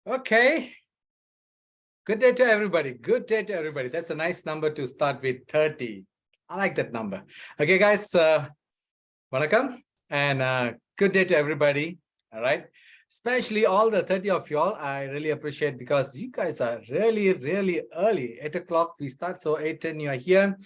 Okay. Good day to everybody. Good day to everybody. That's a nice number to start with, 30. I like that number. Okay, guys. Welcome and good day to everybody. All right. Especially all the 30 of y'all. I really appreciate because you guys are really, really early. 8 o'clock we start. So 8:10 you are here.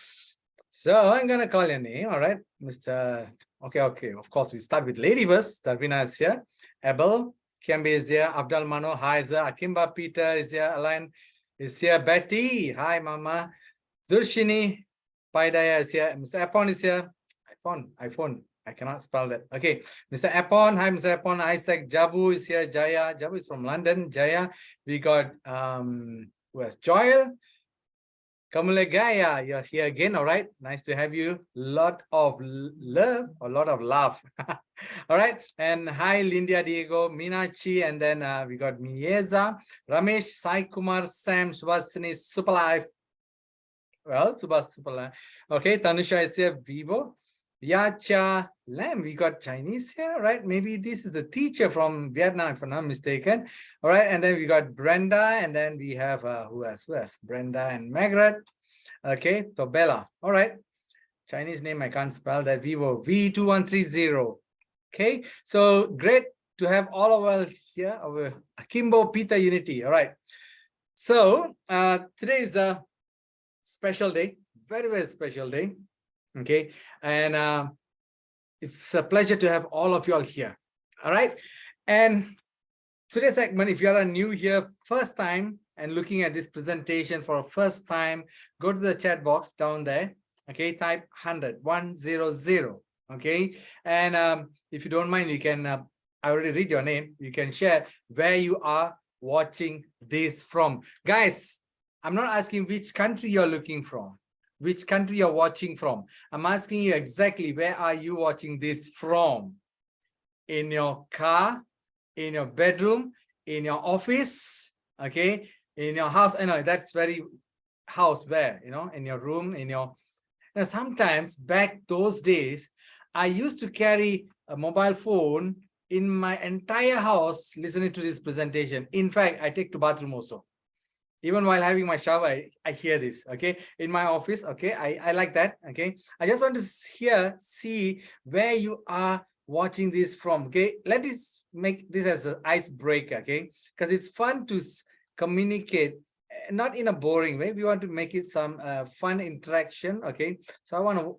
So I'm going to call your name. All right. Mr. Okay. Of course, we start with lady first. Darvina is here. Abel. Kiambi is here. Abdul Mano. Hi, is here. Akimba Peter is here. Alain is here. Betty. Hi, Mama. Durshini Paidaya is here. Mr. Apon is here. iPhone. I cannot spell that. Okay. Mr. Apon. Hi, Mr. Apon. Isaac. Jabu is here. Jaya. Jabu is from London. Jaya. We got where's Joel? Kamulegaya, you're here again. All right. Nice to have you. Lot of love, a lot of love. All right. And hi, Linda Diego, Minachi, and then we got Mieza, Ramesh, Sai Kumar, Sam, Subhasini, Super Life. Well, Super Life. Okay. Tanusha is here. Vivo. Yacha Lam, we got Chinese here, right? Maybe this is the teacher from Vietnam, if I'm not mistaken. All right, and then we got Brenda, and then we have who else? Brenda and Margaret. Okay, Tobella. All right, Chinese name I can't spell that. Vivo V2130. Okay, so great to have all of us here. Our Akimbo Peter Unity. All right, so today is a special day, very, very special day. Okay, and it's a pleasure to have all of you all here. All right, and today's segment, if you are new here, first time and looking at this presentation for a first time, go to the chat box down there. Okay, type 100. Okay, and if you don't mind, you can. I already read your name. You can share where you are watching this from, guys. I'm not asking which country you're looking from. Which country you're watching from. I'm asking you exactly where are you watching this from? In your car, in your bedroom, in your office, okay, in your house. I know that's very house where, in your room, in your. Now, sometimes back those days, I used to carry a mobile phone in my entire house listening to this presentation. In fact, I take to bathroom also. Even while having my shower, I hear this, okay? In my office, okay? I like that, okay? I just want to see where you are watching this from, okay? Let us make this as an icebreaker, okay? Because it's fun to communicate, not in a boring way. We want to make it some fun interaction, okay? So I want to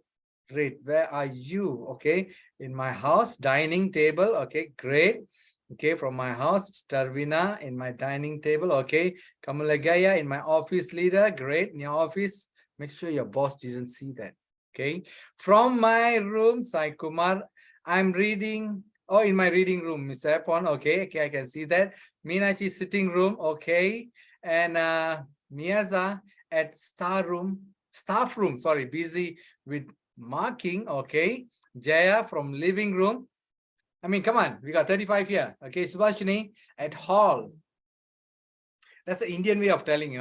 read, where are you, okay? In my house, dining table, okay, great. Okay, from my house, Tarvina in my dining table. Okay, Kamalagaya in my office leader. Great, in your office. Make sure your boss didn't see that. Okay, from my room, Sai Kumar, I'm reading. Oh, in my reading room, Mr. Apon. Okay, I can see that. Minachi sitting room. Okay, and Miyaza at staff room. Sorry, busy with marking. Okay, Jaya from living room. I mean, come on, we got 35 here. Okay, Subhashini at hall. That's the Indian way of telling,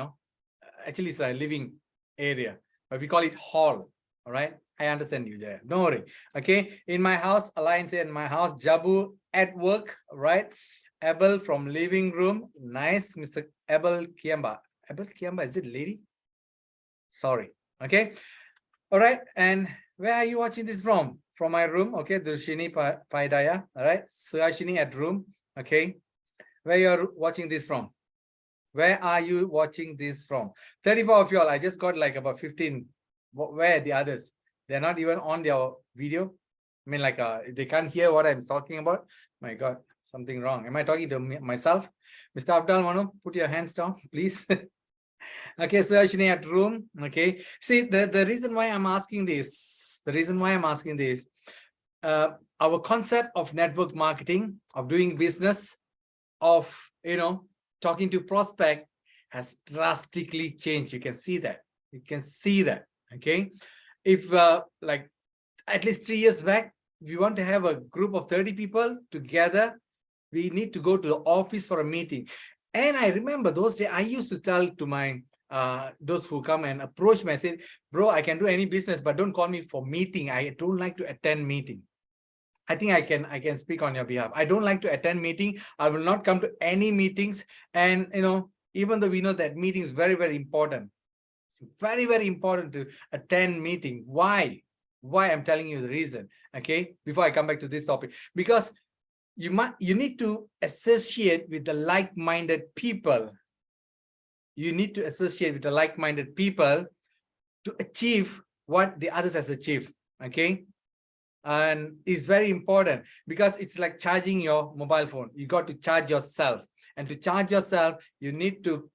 Actually, it's a living area, but we call it hall. All right, I understand you there. Don't worry. Okay, in my house, Alliance in my house, Jabu at work, right? Abel from living room. Nice, Mr. Abel Kiamba. Abel Kiamba, is it lady? Sorry. Okay. All right, and where are you watching this from? From my room, okay, Durshini Paidaya, all right, Suhashini at room, okay. Where you're watching this from? Where are you watching this from? 34 of y'all, I just got like about 15. Where are the others? They're not even on their video. I mean, like, they can't hear what I'm talking about. My God, something wrong. Am I talking to myself? Mr. Abdul Mano, put your hands down, please. Okay, Suhashini at room, okay. See, the reason why I'm asking this, our concept of network marketing, of doing business, of, talking to prospect has drastically changed. You can see that. Okay. If like at least 3 years back, we want to have a group of 30 people together, we need to go to the office for a meeting. And I remember those days, I used to tell to my those who come and approach me, I said, bro, I can do any business, but don't call me for meeting. I don't like to attend meeting. I think I can speak on your behalf. I don't like to attend meeting. I will not come to any meetings. And even though we know that meeting is very, very important, very, very important to attend meeting. Why? Why? I'm telling you the reason. Okay, before I come back to this topic, because you need to associate with the like-minded people. You need to associate with the like-minded people to achieve what the others has achieved. Okay, and it's very important because it's like charging your mobile phone. You got to charge yourself, and to charge yourself, you need to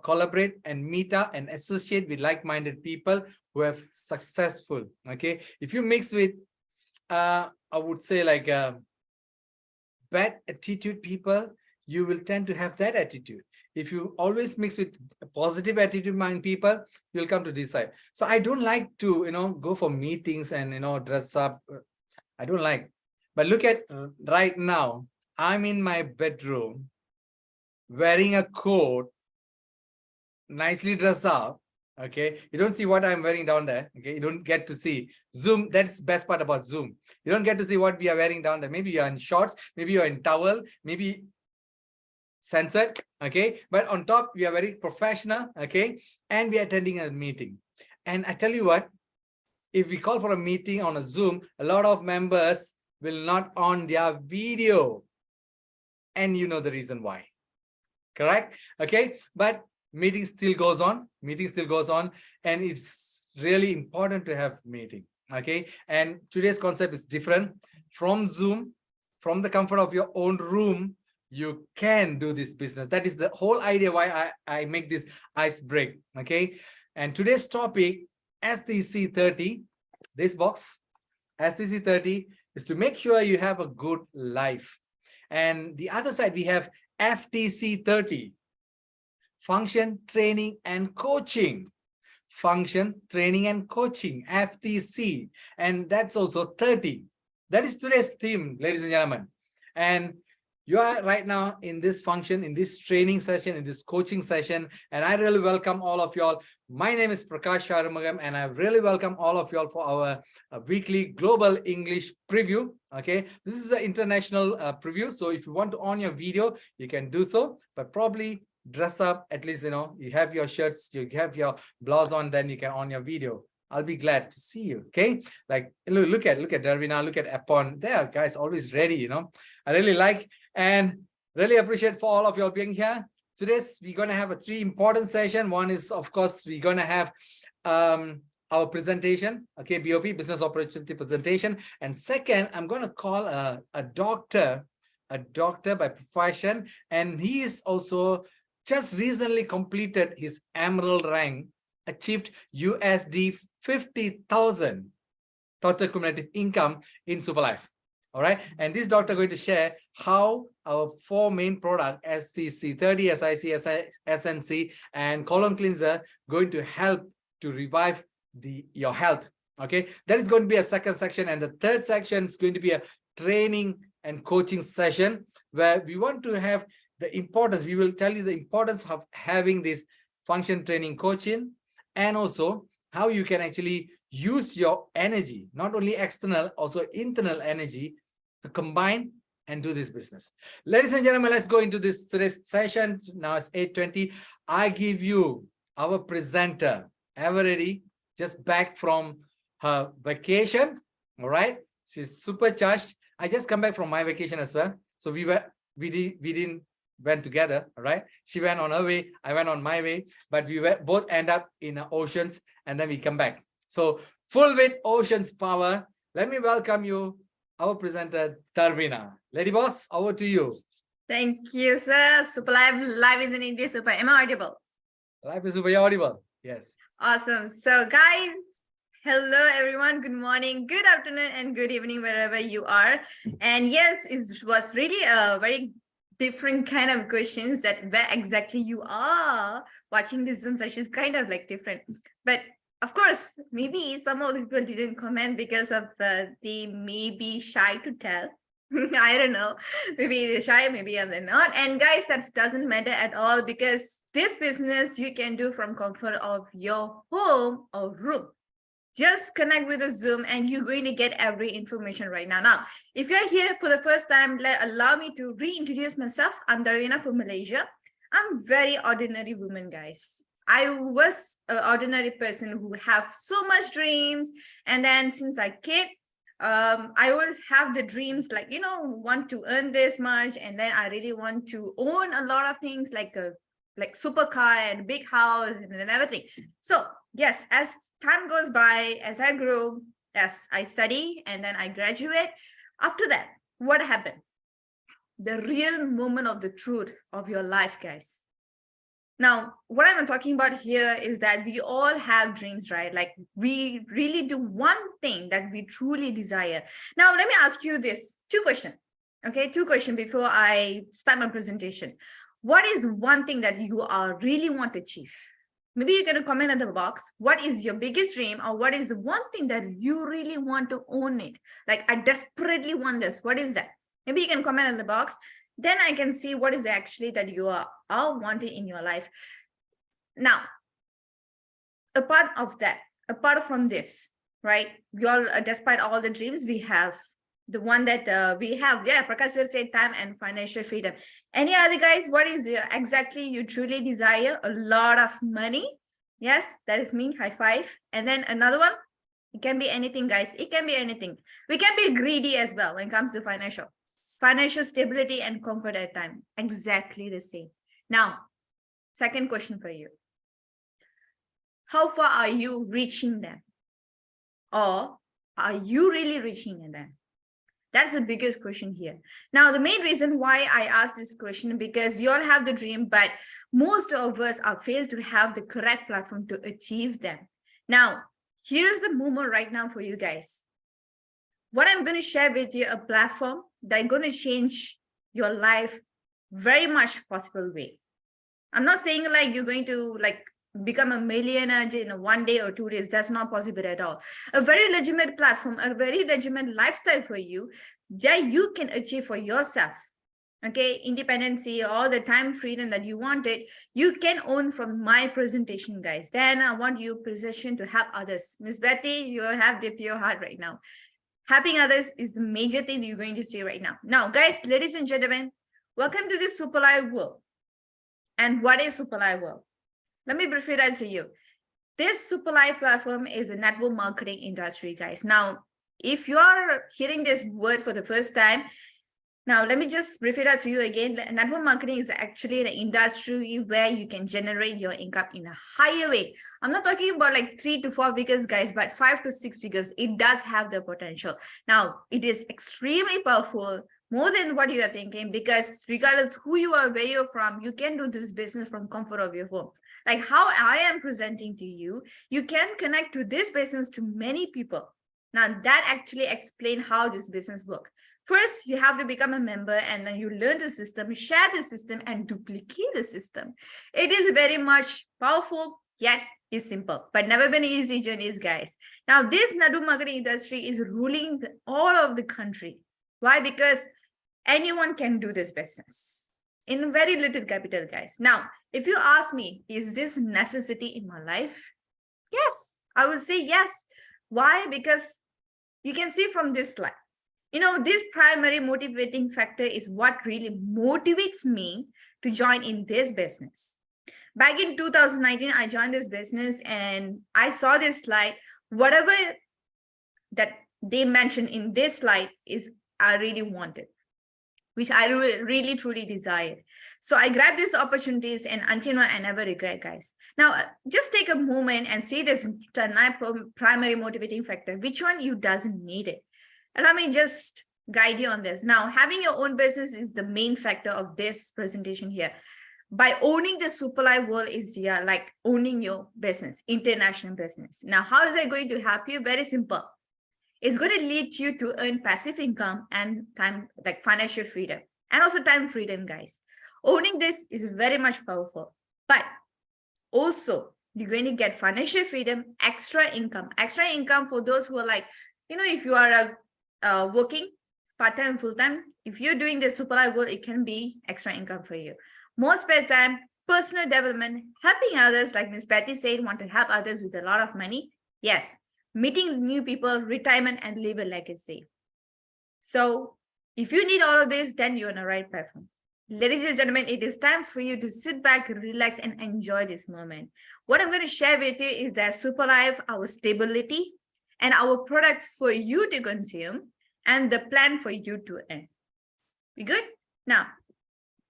collaborate and meet up and associate with like-minded people who have successful. Okay, if you mix with I would say like bad attitude people, you will tend to have that attitude. If you always mix with positive attitude mind people, you'll come to this side. So I don't like to go for meetings and dress up. I don't like. But look at right now, I'm in my bedroom wearing a coat, nicely dressed up. Okay, you don't see what I'm wearing down there. Okay, you don't get to see Zoom. That's best part about Zoom. You don't get to see what we are wearing down there. Maybe you're in shorts, maybe you're in towel, maybe censored. Okay, but on top we are very professional. Okay, and we are attending a meeting. And I tell you what, if we call for a meeting on a Zoom, a lot of members will not on their video, and you know the reason why. Correct? Okay, but meeting still goes on. Meeting still goes on, and it's really important to have meeting. Okay, and today's concept is different. From Zoom, from the comfort of your own room, you can do this business. That is the whole idea why I make this ice break. Okay, and today's topic, STC 30, this box, STC 30 is to make sure you have a good life. And the other side, we have FTC 30, function, training, and coaching. Function, training, and coaching, FTC. And that's also 30. That is today's theme, ladies and gentlemen. And you are right now in this function, in this training session, in this coaching session, and I really welcome all of y'all. My name is Prakash Sharumagam, and I really welcome all of y'all for our weekly global English preview. Okay, this is an international preview, so if you want to on your video, you can do so, but probably dress up, at least you have your shirts, you have your blouse on, then you can on your video. I'll be glad to see you. Okay, like look at Darvina, look at Apon. They are guys always ready. I really like and really appreciate for all of you all being here. Today's we're going to have a 3 important session. One is, of course, we're going to have our presentation. Okay, BOP, business opportunity presentation. And second, I'm going to call a doctor by profession, and he is also just recently completed his emerald rank, achieved USD 50,000 total cumulative income in Superlife. All right, and this doctor going to share how our 4 main product, STC 30, SIC, SNC, and colon cleanser going to help to revive your health. Okay, that is going to be a second section, and the third section is going to be a training and coaching session where we want to have the importance. We will tell you the importance of having this function, training, coaching, and also how you can actually use your energy, not only external, also internal energy, to combine and do this business. Ladies and gentlemen, let's go into this today's session. Now it's 8:20. I give you our presenter, ever ready, just back from her vacation. All right, she's supercharged. I just come back from my vacation as well. So we didn't went together. All right, she went on her way, I went on my way, but we both end up in oceans, and then we come back. So full with oceans power. Let me welcome you, our presenter, Darvina. Lady boss, over to you. Thank you, sir. Super live is in India. Super. Am I audible? Life is super audible. Yes. Awesome. So guys, hello everyone. Good morning, good afternoon, and good evening wherever you are. And yes, it was really a very different kind of questions, that where exactly you are watching this Zoom session is kind of like different. But of course, maybe some of the people didn't comment because of they may be shy to tell. I don't know. Maybe they're shy, maybe they're not. And guys, that doesn't matter at all, because this business you can do from comfort of your home or room. Just connect with the Zoom and you're going to get every information right now. Now, if you're here for the first time, allow me to reintroduce myself. I'm Darina from Malaysia. I'm very ordinary woman, guys. I was an ordinary person who have so much dreams. And then since I kid, I always have the dreams like, want to earn this much. And then I really want to own a lot of things like a supercar and big house and everything. So yes, as time goes by, as I grow, as I study and then I graduate, after that, what happened? The real moment of the truth of your life, guys. Now, what I'm talking about here is that we all have dreams, right? Like we really do one thing that we truly desire. Now, let me ask you this, two questions. Okay, two questions before I start my presentation. What is one thing that you really want to achieve? Maybe you can comment in the box. What is your biggest dream, or what is the one thing that you really want to own it? Like I desperately want this. What is that? Maybe you can comment in the box. Then I can see what is actually that you are wanting in your life. Now, apart from this, right? We all, despite all the dreams we have, the one that we have, yeah, Prakash sir said time and financial freedom. Any other guys, what is exactly you truly desire? A lot of money. Yes, that is me, high five. And then another one, it can be anything, guys. It can be anything. We can be greedy as well when it comes to financial stability and comfort at time. Exactly the same. Now, second question for you. How far are you reaching them? Or are you really reaching them? That's the biggest question here. Now, the main reason why I asked this question, because we all have the dream, but most of us are failed to have the correct platform to achieve them. Now, here's the moment right now for you guys. What I'm going to share with you, a platform that's going to change your life very much possible way. I'm not saying like you're going to become a millionaire in 1 day or 2 days. That's not possible at all. A very legitimate platform, a very legitimate lifestyle for you that you can achieve for yourself. Okay, independency, all the time freedom that you wanted, you can own from my presentation, guys. Then I want you position to help others. Miss Betty, you have the pure heart right now. Helping others is the major thing that you're going to see right now. Now, guys, ladies and gentlemen, welcome to the Super Live world. And what is Super Live world? Let me brief it out to you. This Super Live platform is a network marketing industry, guys. Now, if you're hearing this word for the first time, now let me just brief it out to you again. Network marketing is actually an industry where you can generate your income in a higher way. I'm not talking about like 3 to 4 figures, guys, but 5 to 6 figures. It does have the potential. Now, it is extremely powerful, more than what you are thinking, because regardless who you are, where you're from, you can do this business from comfort of your home. Like how I am presenting to you, you can connect to this business to many people. Now that actually explains how this business works. First, you have to become a member, and then you learn the system, share the system, and duplicate the system. It is very much powerful, yet is simple, but never been easy journeys, guys. Now, this network marketing industry is ruling all of the country. Why? Because anyone can do this business in very little capital, guys. Now, if you ask me, is this necessity in my life? Yes, I would say yes. Why? Because you can see from this slide, this primary motivating factor is what really motivates me to join in this business. Back in 2019, I joined this business and I saw this slide. Whatever that they mentioned in this slide is I really wanted, which I really truly desired. So I grabbed these opportunities, and until now, I never regret, guys. Now, just take a moment and see this primary motivating factor. Which one you doesn't need it? Allow me just guide you on this. Now, having your own business is the main factor of this presentation here. By owning the Super Live world is like owning your business, international business. Now, how is that going to help you? Very simple. It's going to lead you to earn passive income and time, like financial freedom, and also time freedom, guys. Owning this is very much powerful, but also you're going to get financial freedom, extra income for those who are like, if you are working part-time, full-time, if you're doing the Super Live world, it can be extra income for you. More spare time, personal development, helping others, like Miss Betty said, want to help others with a lot of money. Yes, meeting new people, retirement, and leave a legacy. So if you need all of this, then you're on the right platform. Ladies and gentlemen, it is time for you to sit back, relax, and enjoy this moment. What I'm going to share with you is that Super Life, our stability, and our product for you to consume, and the plan for you to earn. We good? Now,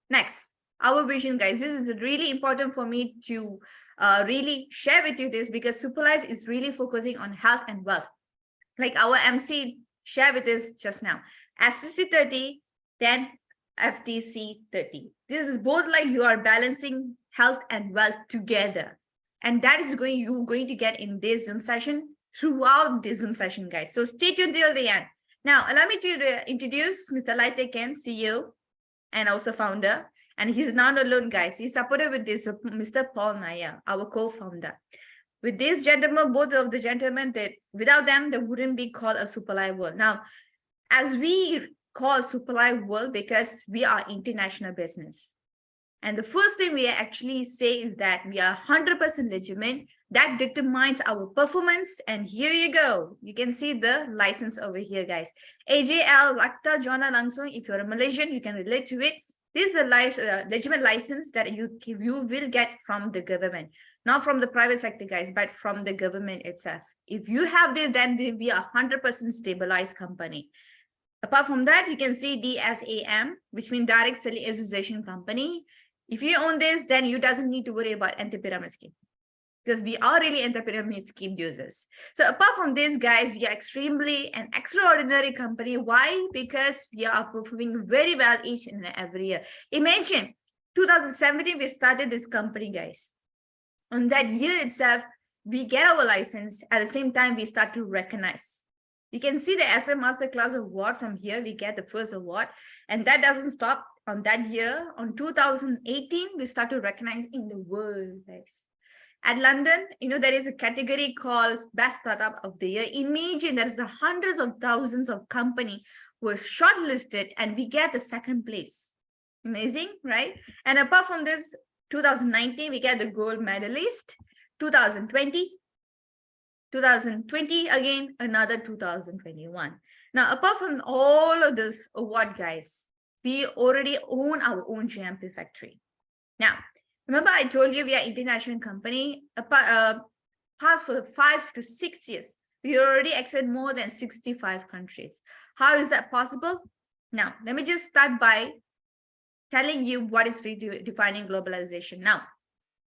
next, our vision, guys. This is really important for me to really share with you this, because Super Life is really focusing on health and wealth. Like our MC shared with us just now, SCC 30, then FTC 30. This is both like you are balancing health and wealth together. And that is you're going to get in this Zoom session, throughout this Zoom session, guys. So stay tuned till the end. Now, allow me to introduce Mr. Laite Ken, CEO and also founder. And he's not alone, guys. He's supported with this Mr. Paul Naya, our co-founder. With these gentlemen, both of the gentlemen, that without them, there wouldn't be called a Super Life World. Now, as we call Super Life World, because we are international business. And the first thing we actually say is that we are 100% legitimate. That determines our performance. And here you go. You can see the license over here, guys. AJL, Lakta Jona Langsung. If you're a Malaysian, you can relate to it. This is the legitimate license that you will get from the government. Not from the private sector, guys, but from the government itself. If you have this, then we are 100% stabilized company. Apart from that, you can see DSAM, which means Direct Selling Association Company. If you own this, then you doesn't need to worry about anti-pyramid scheme, because we are really anti-pyramid scheme users. So apart from this, guys, we are extremely an extraordinary company. Why? Because we are performing very well each and every year. Imagine 2017, we started this company, guys. On that year itself, we get our license. At the same time, we start to recognize. You can see the SM Masterclass award from here. We get the first award, and that doesn't stop on that year. On 2018, we start to recognize in the world, guys. At London, there is a category called Best Startup of the Year. Imagine there's hundreds of thousands of companies who are shortlisted, and we get the second place. Amazing, right? And apart from this, 2019, we get the gold medalist. 2020 again, another 2021. Now, apart from all of this award, guys, we already own our own GMP factory. Now, remember I told you we are international company. Past for 5 to 6 years, we already expand more than 65 countries. How is that possible? Now, let me just start by telling you what is redefining globalization. Now,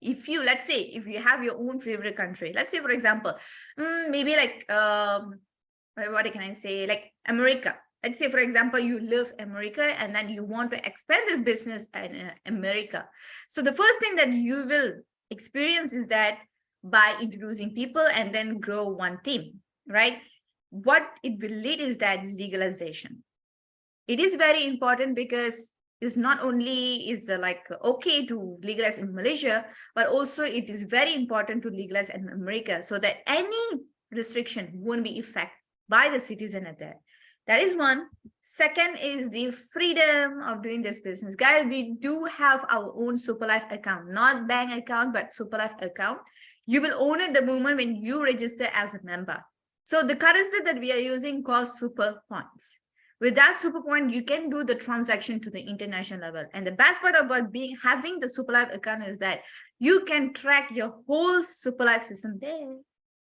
let's say if you have your own favorite country, let's say, for example, maybe like, what can I say? Like America. Let's say, for example, you love America and then you want to expand this business in America. So the first thing that you will experience is that by introducing people and then grow one team, right? What it will lead is that legalization. It is very important, because it's not only okay to legalize in Malaysia, but also it is very important to legalize in America, so that any restriction won't be affected by the citizen at that. That is one. Second is the freedom of doing this business. Guys, we do have our own Super Life account, not bank account, but Super Life account. You will own it the moment when you register as a member. So the currency that we are using calls Super Points. With that Super Point, you can do the transaction to the international level. And the best part about having the Super Life account is that you can track your whole Super Life system there.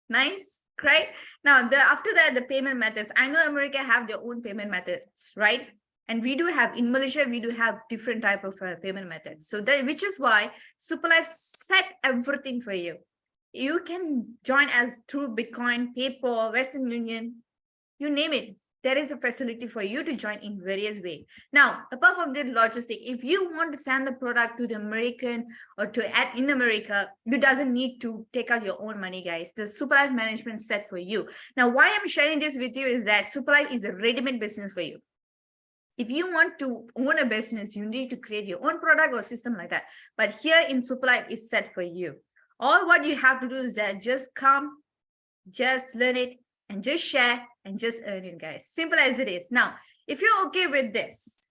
Nice, right? Now, after that, the payment methods. I know America have their own payment methods, right? And we do have, in Malaysia, we do have different type of payment methods. So which is why Super Life set everything for you. You can join us through Bitcoin, PayPal, Western Union, you name it. There is a facility for you to join in various ways. Now, apart from the logistic, if you want to send the product to the American or to add in America, you doesn't need to take out your own money, guys. The Super Life management set for you. Now, why I'm sharing this with you is that Super Life is a ready-made business for you. If you want to own a business, you need to create your own product or system like that. But here in Super Life is set for you. All what you have to do is that just come, just learn it, and just share and just earn it, guys. Simple as it is. Now, if you're okay with this,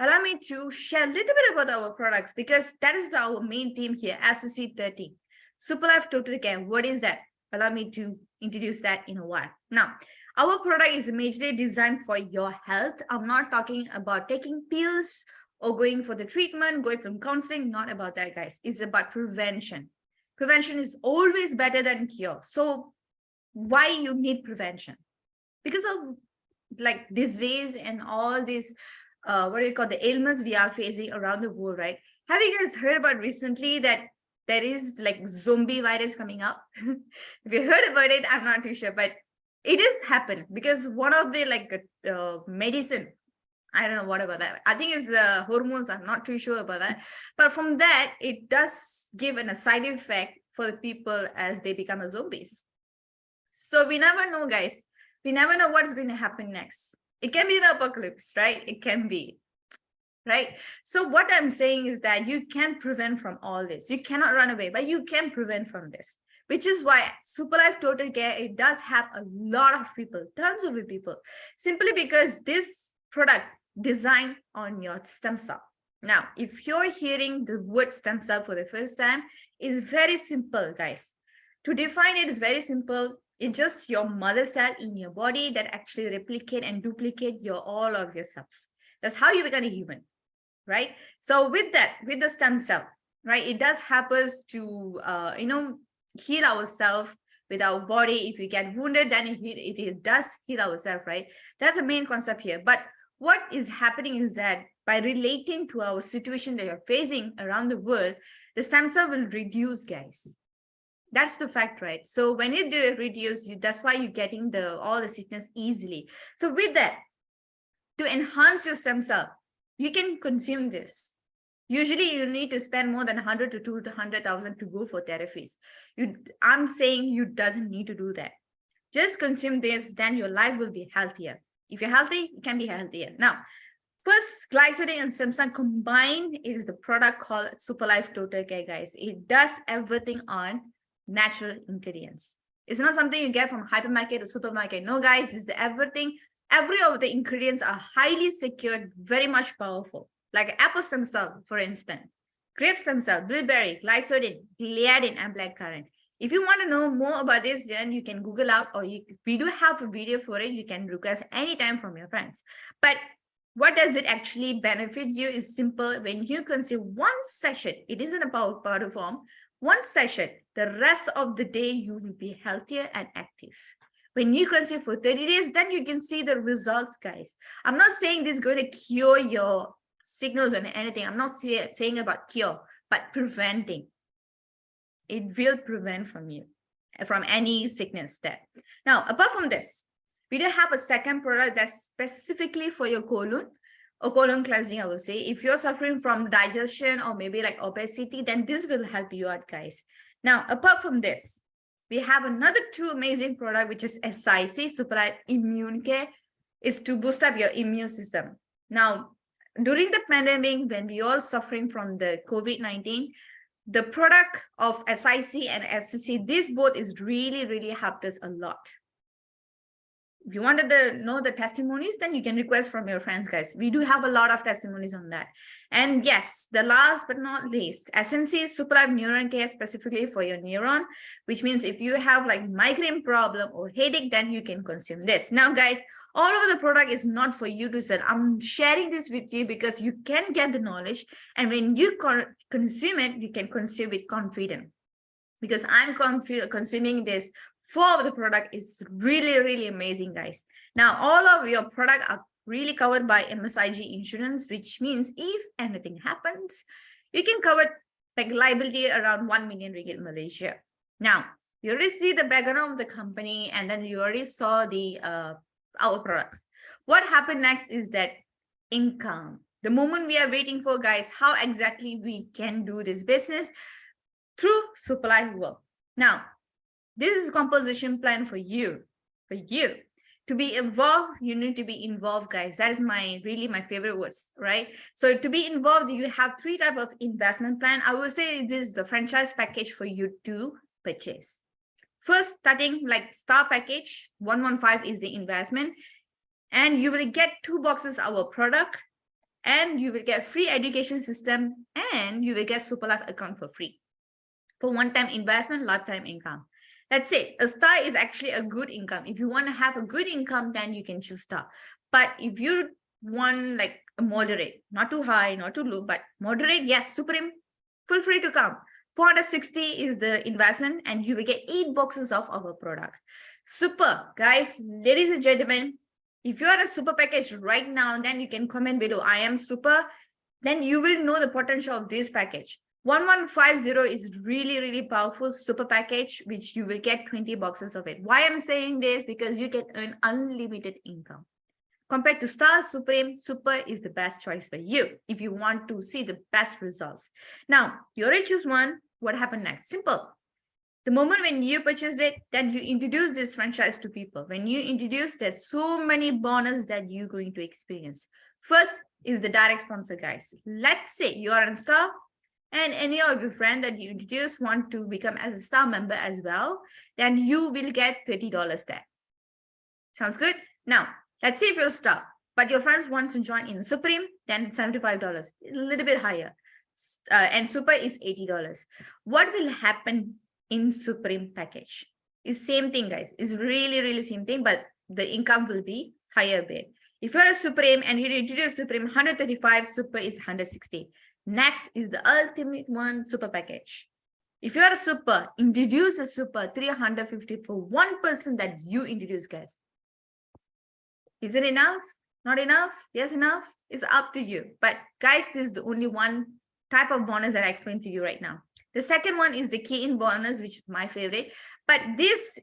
allow me to share a little bit about our products, because that is our main theme here, SCC 30. Super Life Total Care. What is that? Allow me to introduce that in a while. Now, our product is majorly designed for your health. I'm not talking about taking pills or going for the treatment, going from counseling, not about that, guys. It's about prevention. Prevention is always better than cure. So why you need prevention? Because of like disease and all these, what do you call the ailments we are facing around the world, right? Have you guys heard about recently that there is like zombie virus coming up? If you heard about it, I'm not too sure, but it has happened because one of the like medicine, I don't know what about that. I think it's the hormones. I'm not too sure about that. But from that, it does give a side effect for the people as they become a zombies. So we never know, guys. We never know what's going to happen next. It can be the apocalypse, right? It can be, right? So what I'm saying is that you can prevent from all this. You cannot run away, but you can prevent from this, which is why Super Life Total Care, it does have a lot of people, tons of people, simply because this product designed on your stem cell. Now, if you're hearing the word stem cell for the first time, it's very simple, guys. To define it is very simple. It's just your mother cell in your body that actually replicate and duplicate all of your cells. That's how you become a human, right? So with that, with the stem cell, right, it does help us to, heal ourselves with our body. If we get wounded, then it does heal ourselves, right? That's the main concept here. But what is happening is that by relating to our situation that you're facing around the world, the stem cell will reduce, guys. That's the fact, right? So when it reduces, that's why you're getting all the sickness easily. So with that, to enhance your stem cell, you can consume this. Usually you need to spend more than 100 to 200,000 to go for therapies. I'm saying you doesn't need to do that. Just consume this, then your life will be healthier. If you're healthy, you can be healthier. Now, first, glycerin and stem cell combined is the product called Super Life Total Care, guys. It does everything on natural ingredients. It's not something you get from hypermarket or supermarket. No, guys, it's everything. Every of the ingredients are highly secured, very much powerful. Like apple stem cell, for instance, grape stem cell, blueberry, glycerin, gliadin, and blackcurrant. If you want to know more about this, then you can Google out, or we do have a video for it. You can request anytime from your friends. But what does it actually benefit you is simple. When you consume one sachet, it isn't about powder form, one sachet, the rest of the day you will be healthier and active. When you consume for 30 days, then you can see the results, guys. I'm not saying this is going to cure your signals or anything. I'm not saying about cure, but preventing. It will prevent from any sickness there. Now, apart from this, we do have a second product that's specifically for your colon or colon cleansing, I will say. If you're suffering from digestion or maybe like obesity, then this will help you out, guys. Now, apart from this, we have another two amazing product, which is SIC, Super Life Immune Care, is to boost up your immune system. Now, during the pandemic, when we all suffering from the COVID-19, the product of SIC and SCC, this both is really helped us a lot. If you wanted to know the testimonies, then you can request from your friends, guys. We do have a lot of testimonies on that. And yes, the last but not least, SNC is Super Life Neuron Care, specifically for your neuron, which means if you have like migraine problem or headache, then you can consume this. Now, guys, all of the product is not for you to sell. I'm sharing this with you because you can get the knowledge. And when you consume it, you can consume with confidence. Because I'm consuming this for the product is really amazing, guys. Now, all of your product are really covered by MSIG insurance, which means if anything happens, you can cover like liability around 1 million ringgit Malaysia. Now, you already see the background of the company, and then you already saw the our products. What happened next is that income. The moment we are waiting for, guys, how exactly we can do this business through Super Life work. Now, this is a composition plan for you. To be involved, you need to be involved, guys. That is really my favorite words, right? So to be involved, you have three types of investment plan. I will say this is the franchise package for you to purchase. First, starting like star package, 115 is the investment. And you will get 2 boxes our product, and you will get free education system, and you will get Super Life account for free. For one-time investment, lifetime income. Let's say a star is actually a good income. If you want to have a good income, then you can choose star. But if you want like a moderate, not too high, not too low, but moderate, yes, Supreme, feel free to come. 460 is the investment and you will get 8 boxes of our product. Super, guys, ladies and gentlemen, if you are a super package right now, then you can comment below, I am super, then you will know the potential of this package. 1150 is really powerful super package, which you will get 20 boxes of it. Why I'm saying this? Because you can earn unlimited income. Compared to Star, Supreme, Super is the best choice for you if you want to see the best results. Now, you already choose one. What happened next? Simple. The moment when you purchase it, then you introduce this franchise to people. When you introduce, there's so many bonus that you're going to experience. First is the direct sponsor, guys. Let's say you are a Star and any of your friends that you introduce want to become as a Star member as well, then you will get $30 there. Sounds good? Now, let's say if you're a Star, but your friends want to join in Supreme, then $75, a little bit higher. And Super is $80. What will happen in Supreme package? Is same thing, guys. It's really same thing, but the income will be higher bit. If you're a Supreme and you introduce Supreme 135, Super is 160. Next is the ultimate one, Super package. If you're a Super, introduce a Super 350 for one person that you introduce, guys. Is it enough? Not enough? Yes, enough? It's up to you. But guys, this is the only one type of bonus that I explained to you right now. The second one is the key-in bonus, which is my favorite. But this,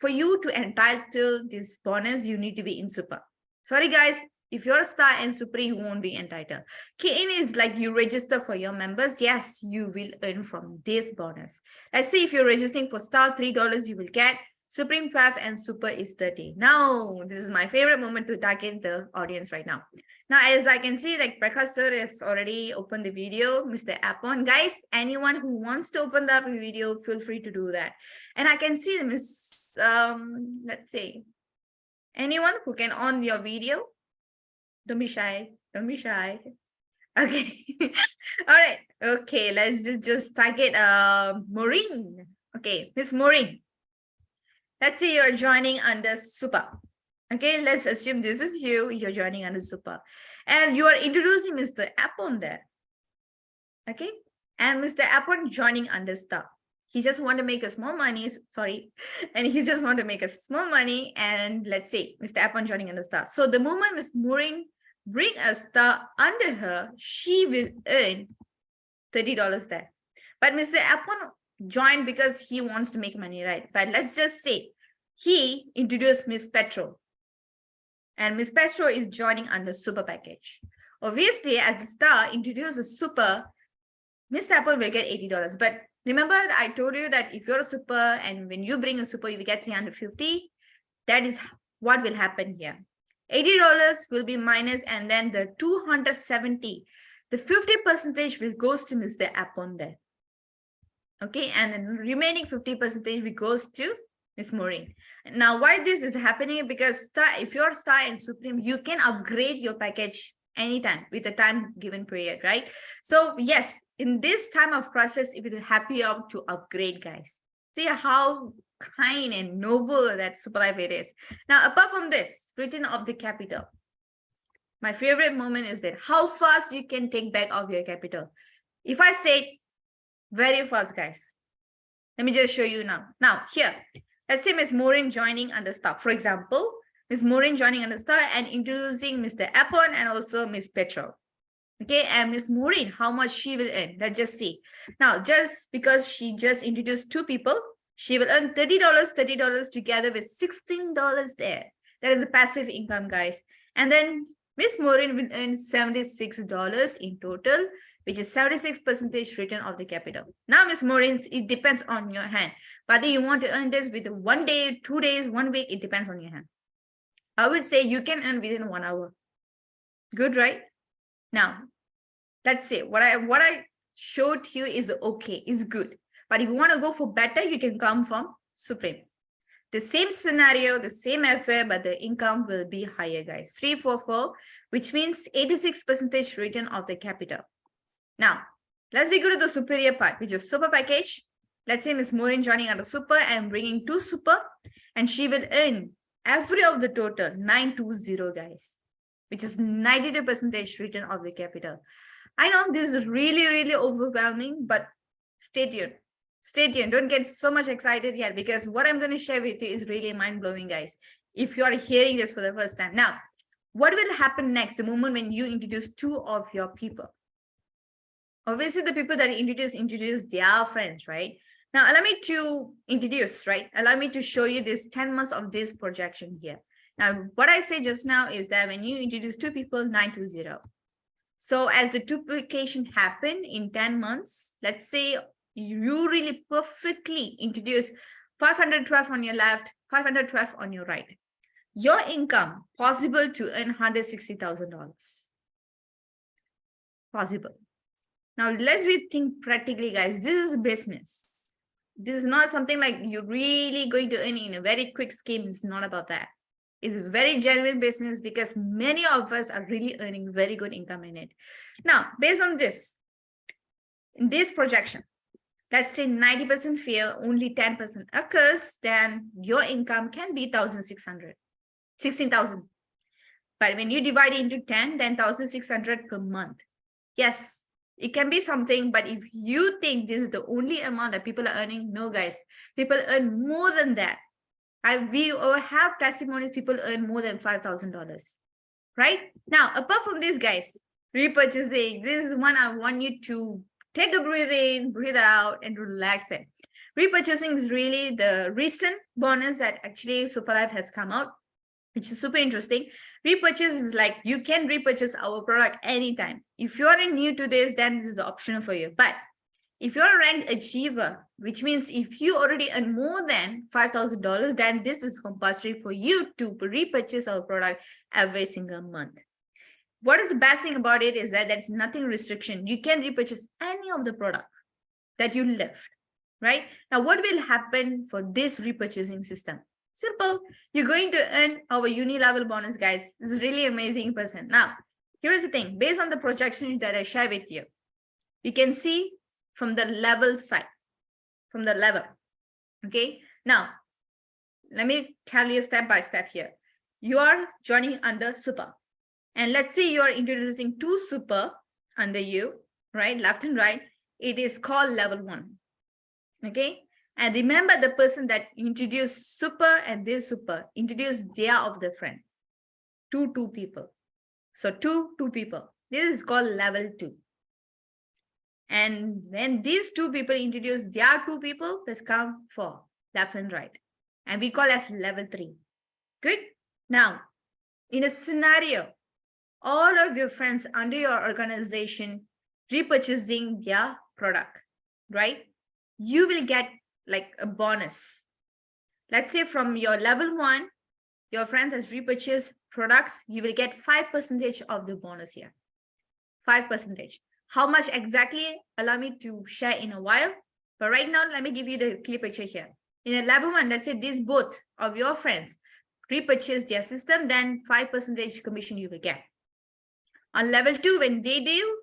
for you to entitle this bonus, you need to be in Super. Sorry, guys. If you're a Star and Super, you won't be entitled. Key-in is like you register for your members. Yes, you will earn from this bonus. Let's say if you're registering for Star, $3 you will get. Supreme 12 and Super is 30. Now, this is my favorite moment to target the audience right now. Now, as I can see, like Prakash sir has already opened the video, Mr. Appon. Guys, anyone who wants to open up a video, feel free to do that. And I can see Miss, let's say, anyone who can on your video. Don't be shy. Don't be shy. Okay. All right. Okay, let's just target Maureen. Okay, Miss Maureen. Let's say you're joining under Super. Okay, let's assume this is you. You're joining under Super. And you are introducing Mr. Appon there. Okay, and Mr. Appon joining under Star. He just want to make a small money, sorry. And he just want to make a small money. And let's say Mr. Appon joining under Star. So the moment Miss Maureen bring a Star under her, she will earn $30 there. But Mr. Appon joined because he wants to make money, right? But let's just say he introduced Miss Petro. And Miss Petro is joining under Super package. Obviously, as a Star introduce a Super, Miss Apple will get $80. But remember, I told you that if you're a Super and when you bring a Super, you will get 350. That is what will happen here. $80 will be minus, and then the 270, the 50% will goes to Mr. Appon there. Okay, and then remaining 50% will goes to Miss Maureen. Now, why this is happening? Because Star, if you're Star and Supreme, you can upgrade your package anytime with a time given period, right? So yes, in this time of process, it will help you out to upgrade, guys. See how kind and noble that Super Life it is. Now, apart from this, return of the capital. My favorite moment is that how fast you can take back of your capital. If I say very fast, guys, let me just show you now. Now, here, let's say Miss Maureen joining under Star. For example, Miss Maureen joining under Star and introducing Mr. Appon and also Miss Petro. Okay, and Miss Maureen, how much she will earn? Let's just see. Now, just because she just introduced 2 people, she will earn $30 together with $16 there. That is a passive income, guys. And then Miss Maureen will earn $76 in total, which is 76% return of the capital. Now, Miss Maureen, it depends on your hand. Whether you want to earn this within 1 day, 2 days, 1 week, it depends on your hand. I would say you can earn within 1 hour. Good, right? Now, let's say what I showed you is okay, is good. But if you want to go for better, you can come from Supreme. The same scenario, the same affair, but the income will be higher, guys. 344, which means 86% return of the capital. Now, let's go to the superior part, which is Super package. let's say Miss Maureen joining under super and bringing 2 super, and she will earn every of the total 920, guys, which is 92% return of the capital. I know this is really overwhelming, but stay tuned. Stay tuned. Don't get so much excited yet, because what I'm going to share with you is really mind-blowing, guys, if you are hearing this for the first time. Now, what will happen next, the moment when you introduce 2 of your people? Obviously, the people that introduce their friends, right? Now, allow me to introduce, right? Allow me to show you this 10 months of this projection here. Now, what I say just now is that when you introduce 2 people, 920. So as the duplication happen in 10 months, let's say you really perfectly introduce 512 on your left, 512 on your right. Your income possible to earn $160,000. Possible. Now, let's think practically, guys. This is a business. This is not something like you're really going to earn in a very quick scheme. It's not about that. It's a very genuine business, because many of us are really earning very good income in it. Now, based on this, in this projection, let's say 90% fail, only 10% occurs, then your income can be 16,000. But when you divide it into 10, then 1,600 per month. Yes, it can be something, but if you think this is the only amount that people are earning, no, guys, people earn more than that. We have testimonies, people earn more than $5,000, right? Now, apart from this, guys, repurchasing, this is one I want you to take a breathe in, breathe out, and relax it. Repurchasing is really the recent bonus that actually Superlife has come out, which is super interesting. Repurchase is like you can repurchase our product anytime. If you're new to this, then this is the option for you. But if you're a ranked achiever, which means if you already earn more than $5,000, then this is compulsory for you to repurchase our product every single month. What is the best thing about it is that there's nothing restriction. You can repurchase any of the product that you left, right? Now, what will happen for this repurchasing system? Simple. You're going to earn our uni-level bonus, guys. This is really amazing person. Now, here's the thing. Based on the projection that I share with you, you can see from the level side, from the level. Okay. Now, let me tell you step by step here. You are joining under super. And let's say you are introducing 2 super under you, right? Left and right. It is called level 1. Okay. And remember, the person that introduced super and this super introduced their of the friend. 2 people. So 2 people. This is called level 2. And when these 2 people introduce their 2 people, let's count 4, left and right. And we call as level 3. Good. Now, in a scenario, all of your friends under your organization repurchasing their product, right? You will get like a bonus. Let's say from your level 1, your friends has repurchased products, you will get 5% of the bonus here. 5%. How much exactly? Allow me to share in a while. But right now, let me give you the clear picture here. In a level 1, let's say these both of your friends repurchase their system, then 5% commission you will get. On level 2, when they do,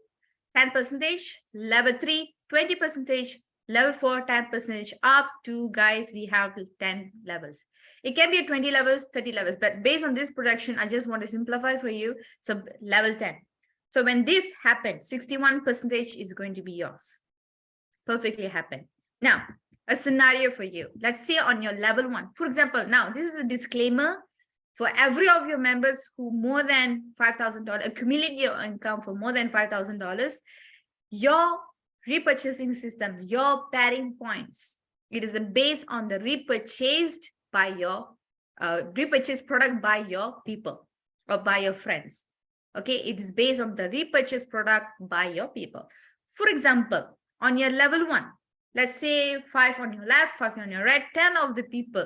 10%, level 3, 20%, level 4, 10%, up to, guys, we have 10 levels. It can be 20 levels, 30 levels, but based on this projection, I just want to simplify for you. So level 10. So when this happens, 61% is going to be yours. Perfectly happen. Now, a scenario for you. Let's say on your level 1, for example, now this is a disclaimer for every of your members who more than $5,000, accumulate your income for more than $5,000, your repurchasing system, your pairing points, it is based on the repurchased by your repurchased product by your people or by your friends. Okay, it is based on the repurchased product by your people. For example, on your level 1, let's say 5 on your left, 5 on your right, 10 of the people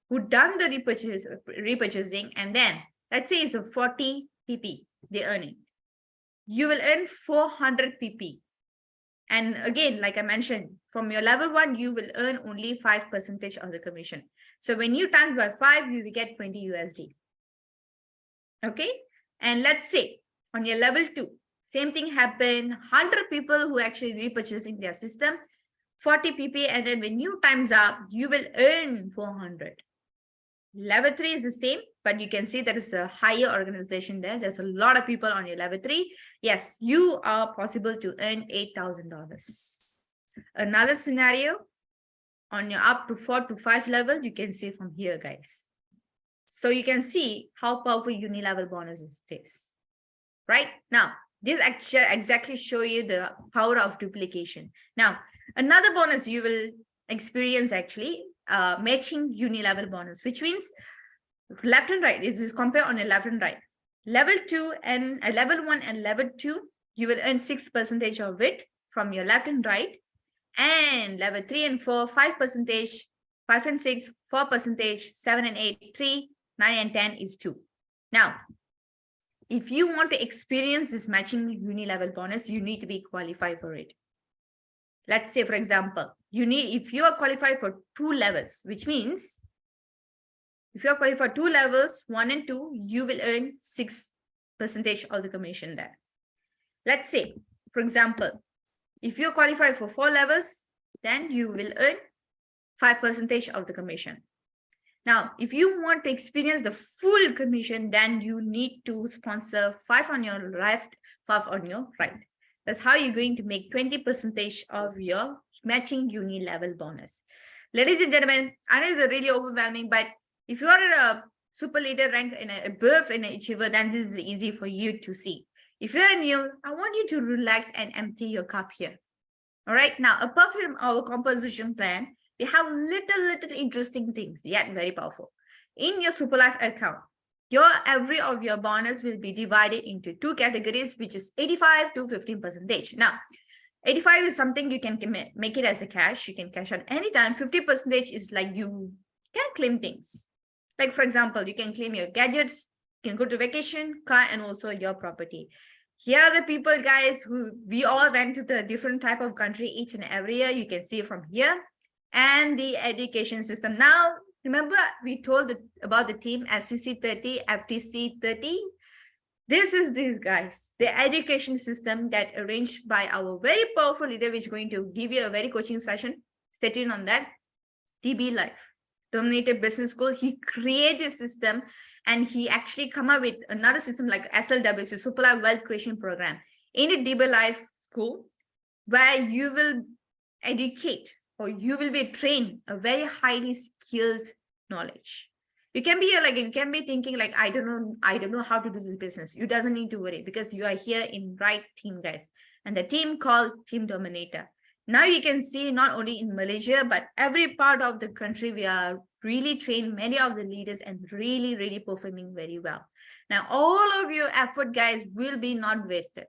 who done the repurchasing, and then let's say it's a 40 pp they earning. You will earn 400 pp. And again, like I mentioned, from your level 1, you will earn only 5% of the commission. So when you times by 5, you will get 20 USD. Okay. And let's say on your level 2, same thing happened, 100 people who actually repurchasing their system. 40 pp, and then when you times up, you will earn 400. Level 3 is the same, but you can see there is a higher organization there. There's a lot of people on your level 3. Yes, you are possible to earn $8,000. Another scenario on your up to 4 to 5 level, you can see from here, guys. So you can see how powerful uni-level bonus is, right? Now, this actually exactly show you the power of duplication. Now, another bonus you will experience actually matching uni-level bonus, which means left and right. It is compared on a left and right. Level 2 and level 1 and level 2, you will earn 6% of it from your left and right. And level 3 and 4, 5%, 5 and 6, 4%, 7 and 8, 3, 9 and 10 is 2. Now, if you want to experience this matching uni-level bonus, you need to be qualified for it. Let's say, for example, if you are qualified for 2 levels, which means if you are qualified for 2 levels, 1 and 2, you will earn 6% of the commission there. Let's say, for example, if you qualify for 4 levels, then you will earn 5% of the commission. Now, if you want to experience the full commission, then you need to sponsor 5 on your left, 5 on your right. That's how you're going to make 20% of your matching uni level bonus. Ladies and gentlemen, I know it's really overwhelming, but if you are a super leader rank in above in an achiever, then this is easy for you to see. If you're new, I want you to relax and empty your cup here. All right. Now, apart from our composition plan, we have little interesting things, yet very powerful. In your Super Life account, every of your bonus will be divided into 2 categories, which is 85 to 15%. Now, 85 is something you can make it as a cash. You can cash out anytime. 50% is like you can claim things. Like, for example, you can claim your gadgets, you can go to vacation, car, and also your property. Here are the people, guys, who we all went to the different type of country each and every year. You can see from here. And the education system. Now, remember, we told about the team SCC 30, FTC 30. This is these guys, the education system that arranged by our very powerful leader, which is going to give you a very coaching session. Stay tuned on that. DB Life, Dominator Business School. He created this system, and he actually come up with another system like SLWC, Super Life Wealth Creation Program, in a DB Life school, where you will educate or you will be trained a very highly skilled knowledge. You can be thinking like, I don't know how to do this business. You doesn't need to worry, because you are here in right team, guys, and the team called Team Dominator. Now you can see not only in Malaysia, but every part of the country, we are really trained many of the leaders and really performing very well. Now, all of your effort, guys, will be not wasted.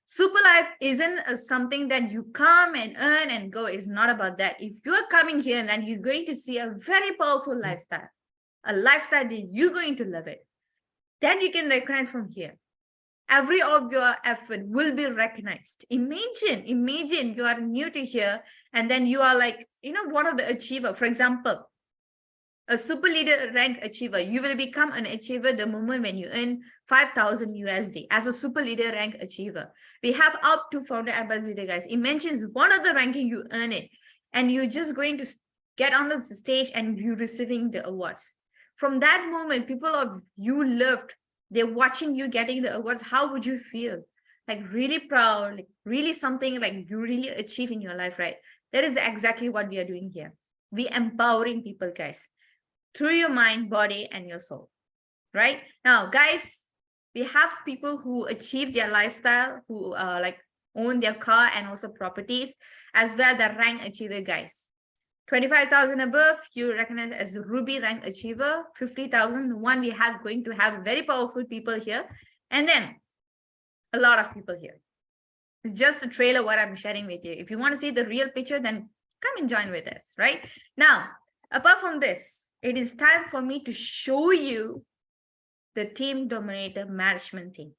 Super Life isn't something that you come and earn and go. It's not about that. If you're coming here, then you're going to see a very powerful lifestyle, a lifestyle that you're going to love it. Then you can recognize from here. Every of your effort will be recognized. Imagine you are new to here, and then you are like, one of the achiever. For example, a super leader rank achiever, you will become an achiever the moment when you earn 5,000 USD as a super leader rank achiever. We have up to founder ambassador, guys. Imagine one of the ranking, you earn it, and you're just going to get on the stage and you receiving the awards. From that moment, people of you loved, they're watching you getting the awards. How would you feel? Like really proud, like really something like you really achieve in your life, right? That is exactly what we are doing here. We empowering people, guys, through your mind, body, and your soul, right? Now, guys, we have people who achieve their lifestyle, who own their car and also properties, as well the rank achiever, guys. 25,000 above, you recognize as a Ruby rank achiever. 50,000, one we have going to have very powerful people here, and then a lot of people here. It's just a trailer what I'm sharing with you. If you want to see the real picture, then come and join with us, right? Now, apart from this, it is time for me to show you the Team Dominator management team.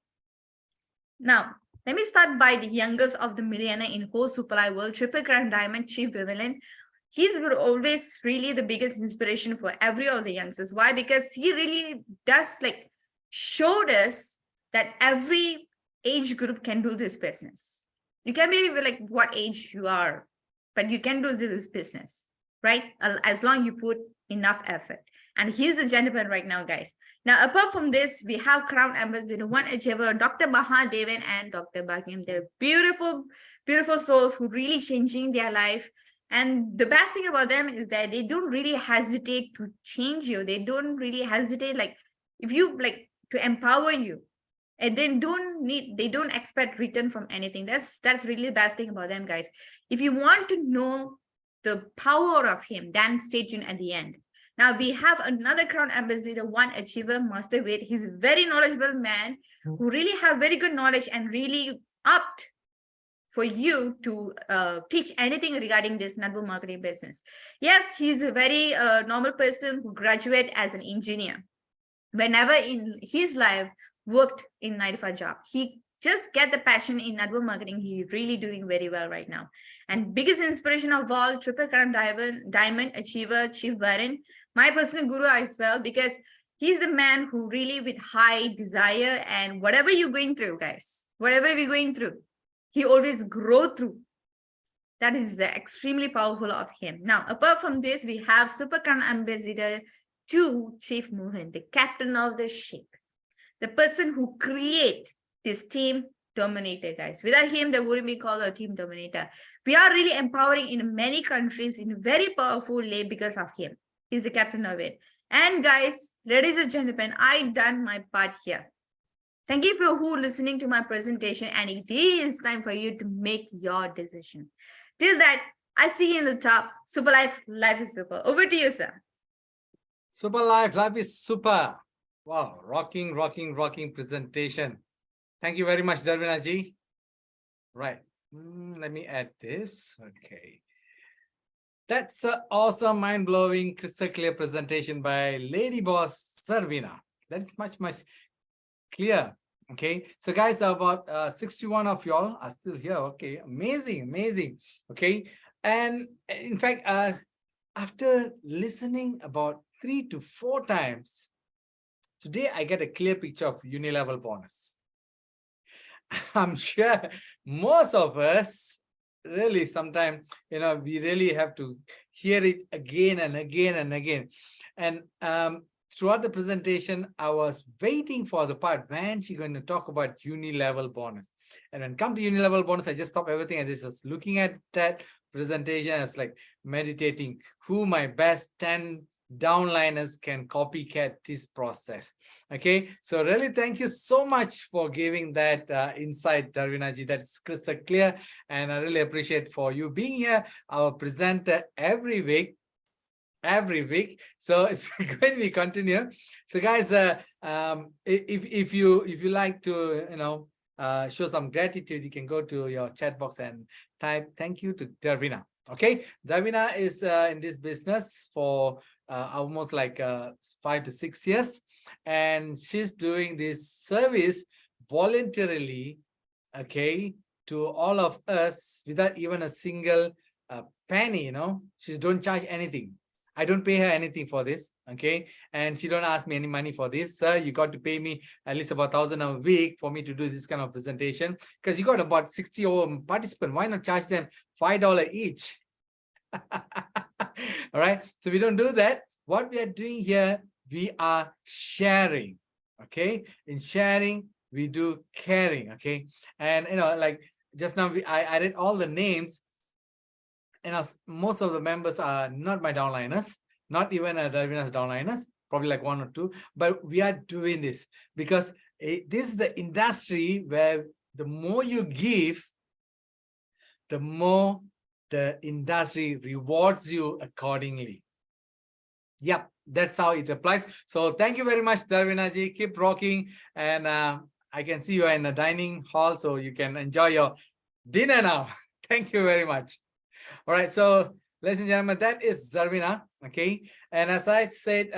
Now, let me start by the youngest of the millionaire in whole Super Life world, Triple Crown Diamond, Chief Vivian. He's always really the biggest inspiration for every of the youngsters. Why? Because he really does showed us that every age group can do this business. You can be like what age you are, but you can do this business, right? As long you put enough effort. And he's the gentleman right now, guys. Now, apart from this, we have Crown Ambassador, one achiever, Dr. Mahadevan and Dr. Bhagyam. They're beautiful, beautiful souls who really changing their life. And the best thing about them is that they don't really hesitate to change you. They don't really hesitate, like, if you like to empower you. And they don't expect return from anything. That's really the best thing about them, guys. If you want to know the power of him, then stay tuned at the end. Now we have another Crown Ambassador, one achiever, Master Ved. He's a very knowledgeable man who really have very good knowledge and really opt for you to teach anything regarding this network marketing business. Yes, he's a very normal person who graduated as an engineer. Whenever in his life worked in 9 to 5 job, he just get the passion in network marketing. He really doing very well right now. And biggest inspiration of all, Triple Crown Diamond Achiever, Chief Varun, my personal guru as well, because he's the man who really with high desire, and whatever you're going through, guys, whatever we're going through, he always grow through. That is extremely powerful of him. Now, apart from this, we have Super Crown Ambassador to Chief Mohan, the captain of the ship, the person who create this team dominator, guys. Without him, there wouldn't be called a team dominator. We are really empowering in many countries in a very powerful way because of him. He's the captain of it. And guys, ladies and gentlemen, I done my part here. Thank you for who listening to my presentation, and it is time for you to make your decision. Till that, I see you in the top. Super life, life is super. Over to you, sir. Super life is super. Wow, rocking presentation. Thank you very much, Zarvina ji. Right. Let me add this. Okay. That's an awesome, mind-blowing, crystal clear presentation by Lady Boss Zarvina. That's much clear. Okay. So guys, about 61 of y'all are still here. Okay. Amazing. Okay. And in fact, after listening about 3 to 4 times, today I get a clear picture of uni-level bonus. I'm sure most of us really sometimes, we really have to hear it again and again. And throughout the presentation, I was waiting for the part when she's going to talk about uni-level bonus. And when it comes to uni-level bonus, I just stopped everything. I just was looking at that presentation. I was like meditating who my best 10 downliners can copycat this process. Okay, so really thank you so much for giving that insight, Zarvina ji. That's crystal clear, and I really appreciate for you being here, our presenter every week. So it's going to be continue. So guys, if you like to show some gratitude, you can go to your chat box and type thank you to Zarvina. Okay, Zarvina is in this business for almost like 5 to 6 years, and she's doing this service voluntarily, okay, to all of us without even a single penny. She don't charge anything. I don't pay her anything for this, okay, and she don't ask me any money for this. Sir, you got to pay me at least about 1,000 a week for me to do this kind of presentation, because you got about 60 participants. Why not charge them $5 each? All right, so we don't do that. What we are doing here, we are sharing. Okay, in sharing we do caring. Okay, and like just now I read all the names. Most of the members are not my downliners, not even Zarvina's downliners, probably like 1 or 2. But we are doing this because this is the industry where the more you give, the more the industry rewards you accordingly. Yep, that's how it applies. So thank you very much, Zarvina ji. Keep rocking. And I can see you are in a dining hall, so you can enjoy your dinner now. Thank you very much. All right, so ladies and gentlemen, that is Zarvina. Okay, and as I said,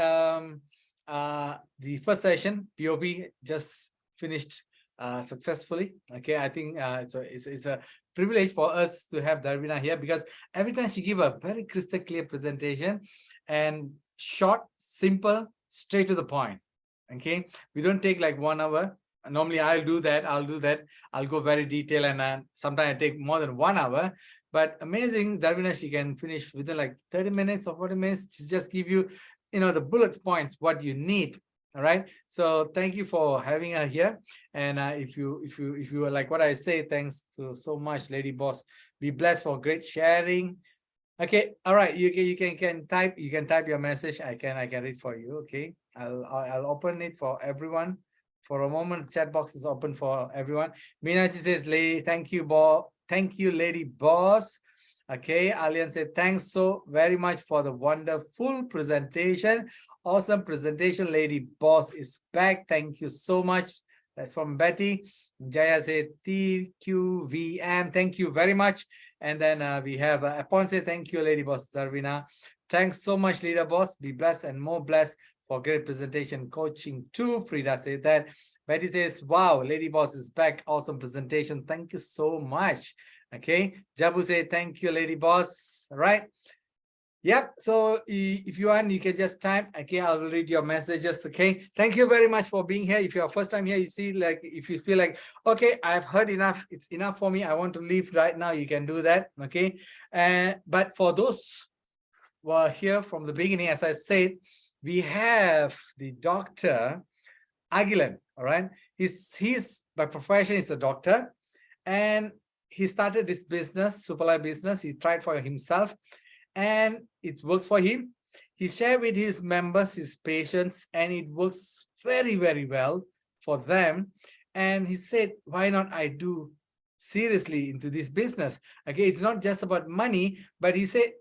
the first session, POP, just finished successfully. Okay, I think it's a privilege for us to have Zarvina here, because every time she give a very crystal clear presentation and short, simple, straight to the point. Okay, we don't take like 1 hour. Normally I'll do that. I'll go very detailed, and sometimes I take more than 1 hour. But amazing, Darvina, she can finish within like 30 minutes or 40 minutes. She just give you, the bullet points, what you need. All right. So thank you for having her here. And if you like what I say, thanks to so much, Lady Boss. Be blessed for great sharing. Okay. All right. You can type your message. I can read for you. Okay. I'll open it for everyone. For a moment, chat box is open for everyone. Meenachi says, "Lady, thank you, Thank you, Lady Boss." Okay, Alian said, "Thanks so very much for the wonderful presentation. Awesome presentation, Lady Boss is back. Thank you so much." That's from Betty. Jaya said, "TQVM, thank you very much." And then we have Apon say, "Thank you, Lady Boss Darvina. Thanks so much, Leader Boss. Be blessed and more blessed for great presentation coaching too." Frida said that. Betty says, "Wow, Lady Boss is back. Awesome presentation. Thank you so much." Okay. Jabu say, "Thank you, Lady Boss." All right. Yep. So if you want, you can just type. Okay, I will read your messages. Okay. Thank you very much for being here. If you're first time here, you see, like, if you feel like, okay, I've heard enough, it's enough for me, I want to leave right now, you can do that. Okay. But for those who are here from the beginning, as I said, we have the Dr. Aguilan. All right. He's by profession, he's a doctor, and he started this business, Super Life business. He tried for himself, and it works for him. He shared with his members, his patients, and it works very, very well for them. And he said, why not I do seriously into this business? Okay, it's not just about money, but he said,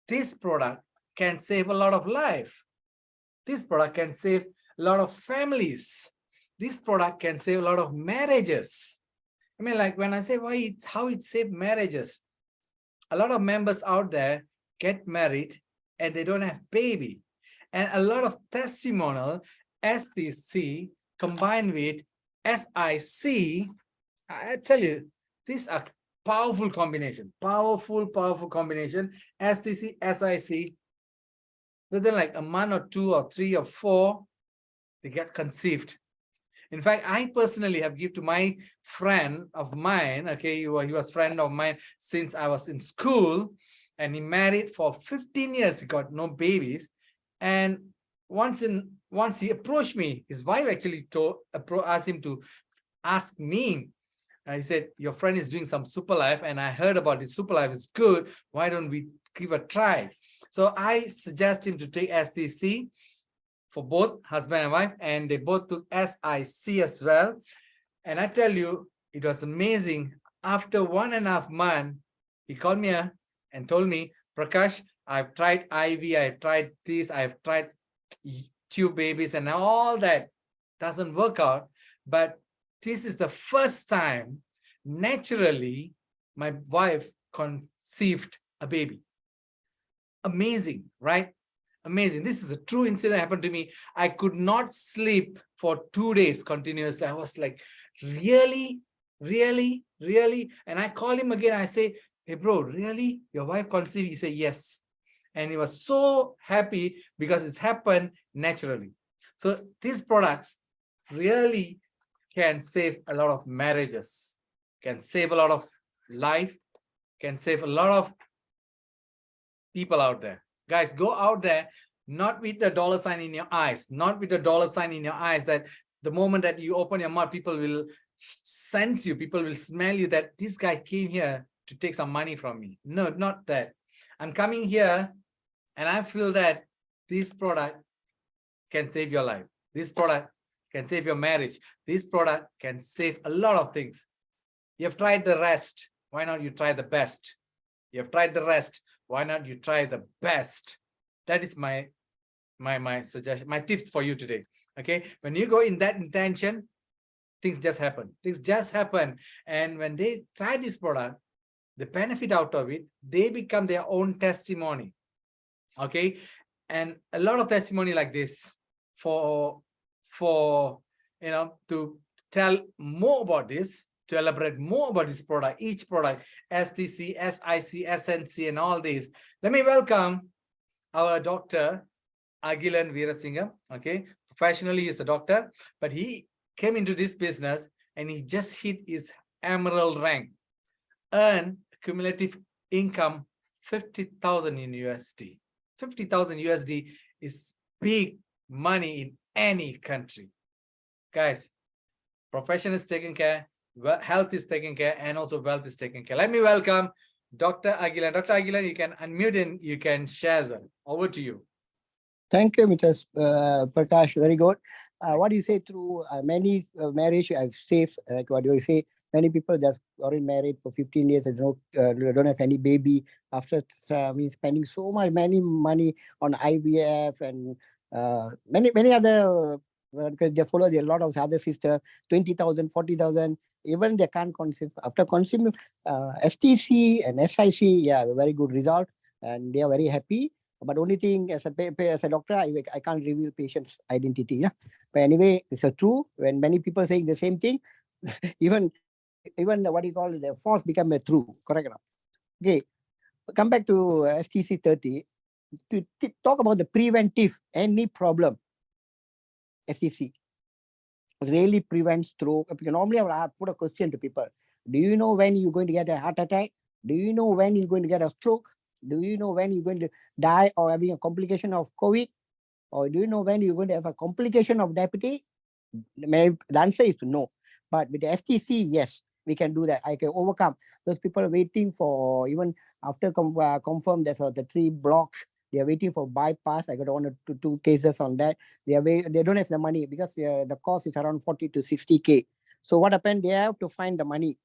this product can save a lot of life. This product can save a lot of families. This product can save a lot of marriages. I mean, like when I say how it saved marriages, a lot of members out there get married and they don't have baby. And a lot of testimonial STC combined with SIC, I tell you, these are powerful combination, powerful combination. STC, SIC, within like a month or 2 or 3 or 4, they get conceived. In fact, I personally have given to my friend of mine, okay, he was friend of mine since I was in school, and he married for 15 years, he got no babies. And once he approached me, his wife actually asked him to ask me. He said, your friend is doing some Super Life, and I heard about this Super Life is good. Why don't we give a try? So I suggest him to take STC for both husband and wife, and they both took SIC as well. And I tell you, it was amazing. After 1.5 months, he called me and told me, Prakash, I've tried IV, I've tried this, I've tried tube babies, and all that doesn't work out. But this is the first time, naturally, my wife conceived a baby. Amazing, right? Amazing. This is a true incident happened to me. I could not sleep for 2 days continuously. I was like, really? And I call him again. I say, hey, bro, really? Your wife conceived? He said, yes. And he was so happy because it's happened naturally. So these products really can save a lot of marriages, can save a lot of life, can save a lot of people out there. Guys, go out there, not with the dollar sign in your eyes, not with the dollar sign in your eyes that the moment that you open your mouth, people will sense you, people will smell you that this guy came here to take some money from me. No, not that. I'm coming here and I feel that this product can save your life. This product can save your marriage. This product can save a lot of things. You've tried the rest. Why not you try the best? You've tried the rest. Why not you try the best? That is my suggestion, my tips for you today. Okay, when you go in that intention, things just happen. Things just happen. And when they try this product, the benefit out of it, they become their own testimony. Okay, and a lot of testimony like this for to tell more about this, to elaborate more about this product, each product, STC, SIC, SNC, and all these. Let me welcome our Dr. Agilan Veerasingham. Okay, professionally he's a doctor, but he came into this business and he just hit his emerald rank, earned cumulative income 50,000 in USD. 50,000 USD is big money in any country. Guys, profession is taken care, health is taken care, and also wealth is taken care. Let me welcome Dr. Agilan. Dr. Agilan, you can unmute and you can share them. Over to you. Thank you, Mr. Prakash. Very good. What you say through many marriage I've saved, like what you say, many people just already married for 15 years and don't have any baby after spending so much money on IVF and many other because they follow a lot of other sister 20,000, 40,000. Even they can't conceive after conceiving STC and SIC. Yeah, very good result, and they are very happy. But only thing as a doctor, I can't reveal patient's identity. Yeah. But anyway, it's a true when many people saying the same thing, even what you call the false become a true. Correct enough. Okay. Come back to STC 30 to talk about the preventive any problem. STC really prevents stroke. Because normally I will put a question to people. Do you know when you're going to get a heart attack? Do you know when you're going to get a stroke? Do you know when you're going to die or having a complication of COVID? Or do you know when you're going to have a complication of diabetes? The answer is no. But with the STC, yes, we can do that. I can overcome. Those people waiting for, even after confirm there's the 3 blocks, they are waiting for bypass. I got 1 or 2 cases on that. They don't have the money because the cost is around 40 to 60K. So what happened? They have to find the money.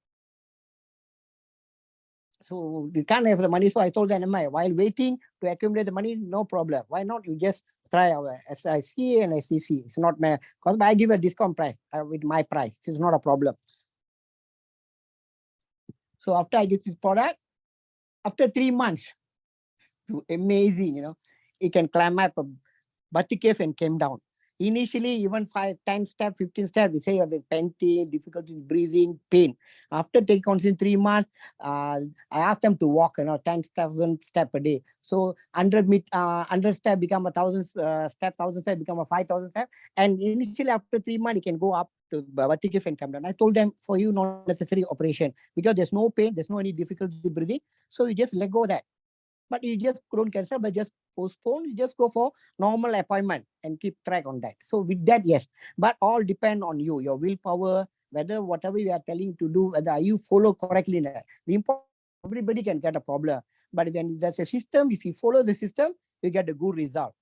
So you can't have the money. So I told them, while waiting to accumulate the money, no problem. Why not? You just try our SIC and STC. It's not my, because I give a discount price with my price. It's not a problem. So after I get this product, after 3 months, amazing, it can climb up a Bati cave and came down. Initially, even 5, 10 steps, 15 steps, we say you have a pain, difficulty in breathing, pain. After taking constant 3 months, I asked them to walk, 10,000 steps a day. So 100 steps become 1,000 steps, 1,000 steps become a 5,000 steps. And initially, after 3 months, it can go up to Bati cave and come down. I told them, for you, not necessary operation because there's no pain, there's no any difficulty breathing. So you just let go of that. But you just don't cancel, but just postpone. You just go for normal appointment and keep track on that. So with that, yes, but all depend on you, your willpower, whether whatever you are telling to do, whether you follow correctly. The important, everybody can get a problem, but when there's a system, if you follow the system, you get a good result.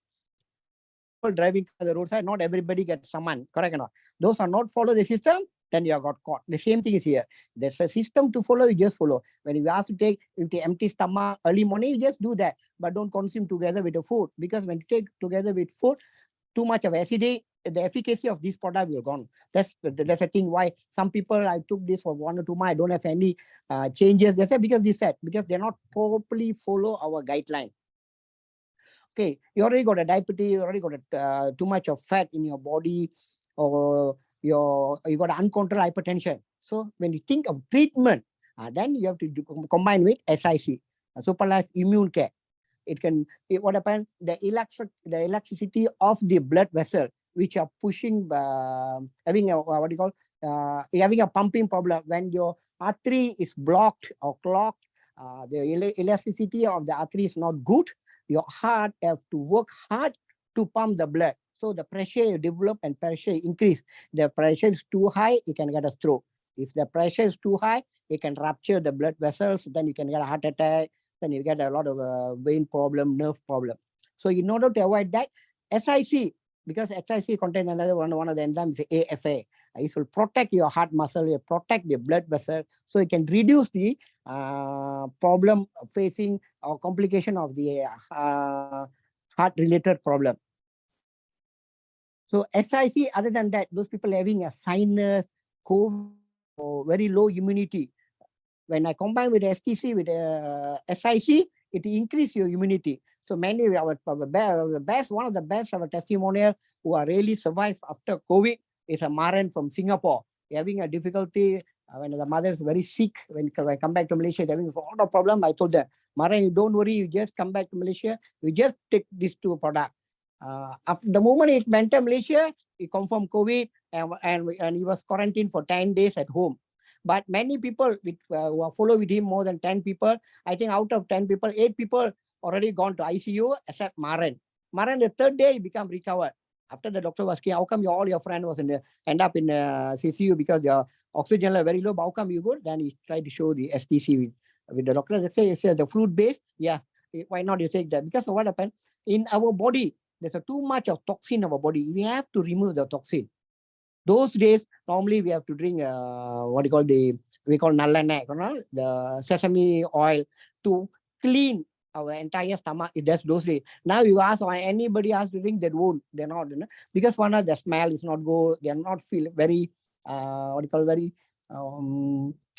Driving on the roadside, not everybody gets summoned, correct or not? Those are not follow the system, then you have got caught. The same thing is here. There's a system to follow, you just follow. When you ask to take, if the empty stomach early morning, you just do that, but don't consume together with the food, because when you take together with food, too much of acidity, the efficacy of this product will gone. That's a thing why some people, I took this for 1 or 2 months, I don't have any changes. They say because they're not properly follow our guideline. Okay, you already got a diabetes, you already got too much of fat in your body, or you got uncontrolled hypertension. So when you think of treatment, then you have to combine with SIC, Super Life Immune Care. What happens? The elasticity of the blood vessel, which are pushing, having a pumping problem. When your artery is blocked or clogged, the elasticity of the artery is not good. Your heart have to work hard to pump the blood. So the pressure develop and pressure increase. The pressure is too high, you can get a stroke. If the pressure is too high, it can rupture the blood vessels, then you can get a heart attack, then you get a lot of vein problem, nerve problem. So in order to avoid that, SIC, because SIC contains another one of the enzymes, AFA. It will protect your heart muscle, it protect the blood vessel, so it can reduce the problem facing or complication of the heart-related problem. So SIC, other than that, those people having a sinus, COVID, or very low immunity. When I combine with STC with SIC, it increase your immunity. So many one of the best our testimonial who are really survived after COVID is a Maran from Singapore. They're having a difficulty when the mother is very sick. When I come back to Malaysia, they're having a lot of problem. I told them, Maran, you don't worry, you just come back to Malaysia. You just take these 2 products. After the moment he went to Malaysia, he confirmed COVID and he was quarantined for 10 days at home. But many people who are follow with him, more than 10 people, I think out of 10 people, 8 people already gone to ICU except Maran. Maran, the third day, he become recovered. After the doctor was, how come all your friend was end up in CCU because your oxygen level very low, how come you good? Then he tried to show the STC with the doctor. They say the fruit based, yeah, why not you take that? Because of what happened in our body, there's too much of toxin in our body. We have to remove the toxin. Those days, normally we have to drink what you call we call nalana, the sesame oil to clean our entire stomach. That's those days. Now you ask why anybody has to drink, that won't. They're not, because one of the smell is not good. They're not feel very what you call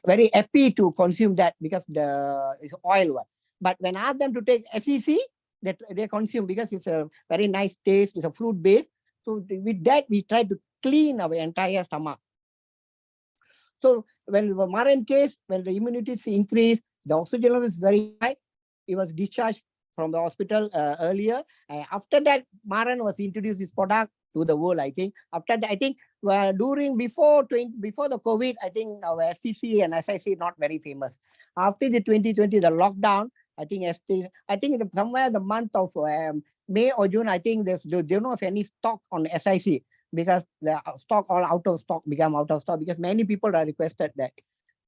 very happy to consume that because it's oil one. But when I ask them to take SEC, that they consume because it's a very nice taste. It's a fruit based. So with that, we try to clean our entire stomach. So when the Maran case, when the immunity is increased, the oxygen level is very high. He was discharged from the hospital earlier. After that, Maran was introduced this product to the world, I think. After that, I think before the COVID, I think our STC and SIC not very famous. After the 2020, the lockdown, I think somewhere the month of May or June, I think they don't know of any stock on SIC because the stock all out of stock, become out of stock because many people are requested that.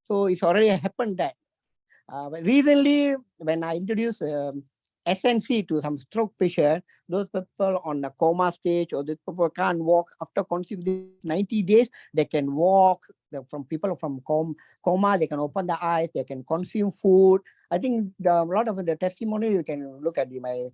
So it's already happened that. Recently, when I introduced SNC to some stroke patient, those people on the coma stage or those people can't walk, after consuming 90 days, they can walk. From people from coma, they can open the eyes, they can consume food. I think a lot of the testimony you can look at my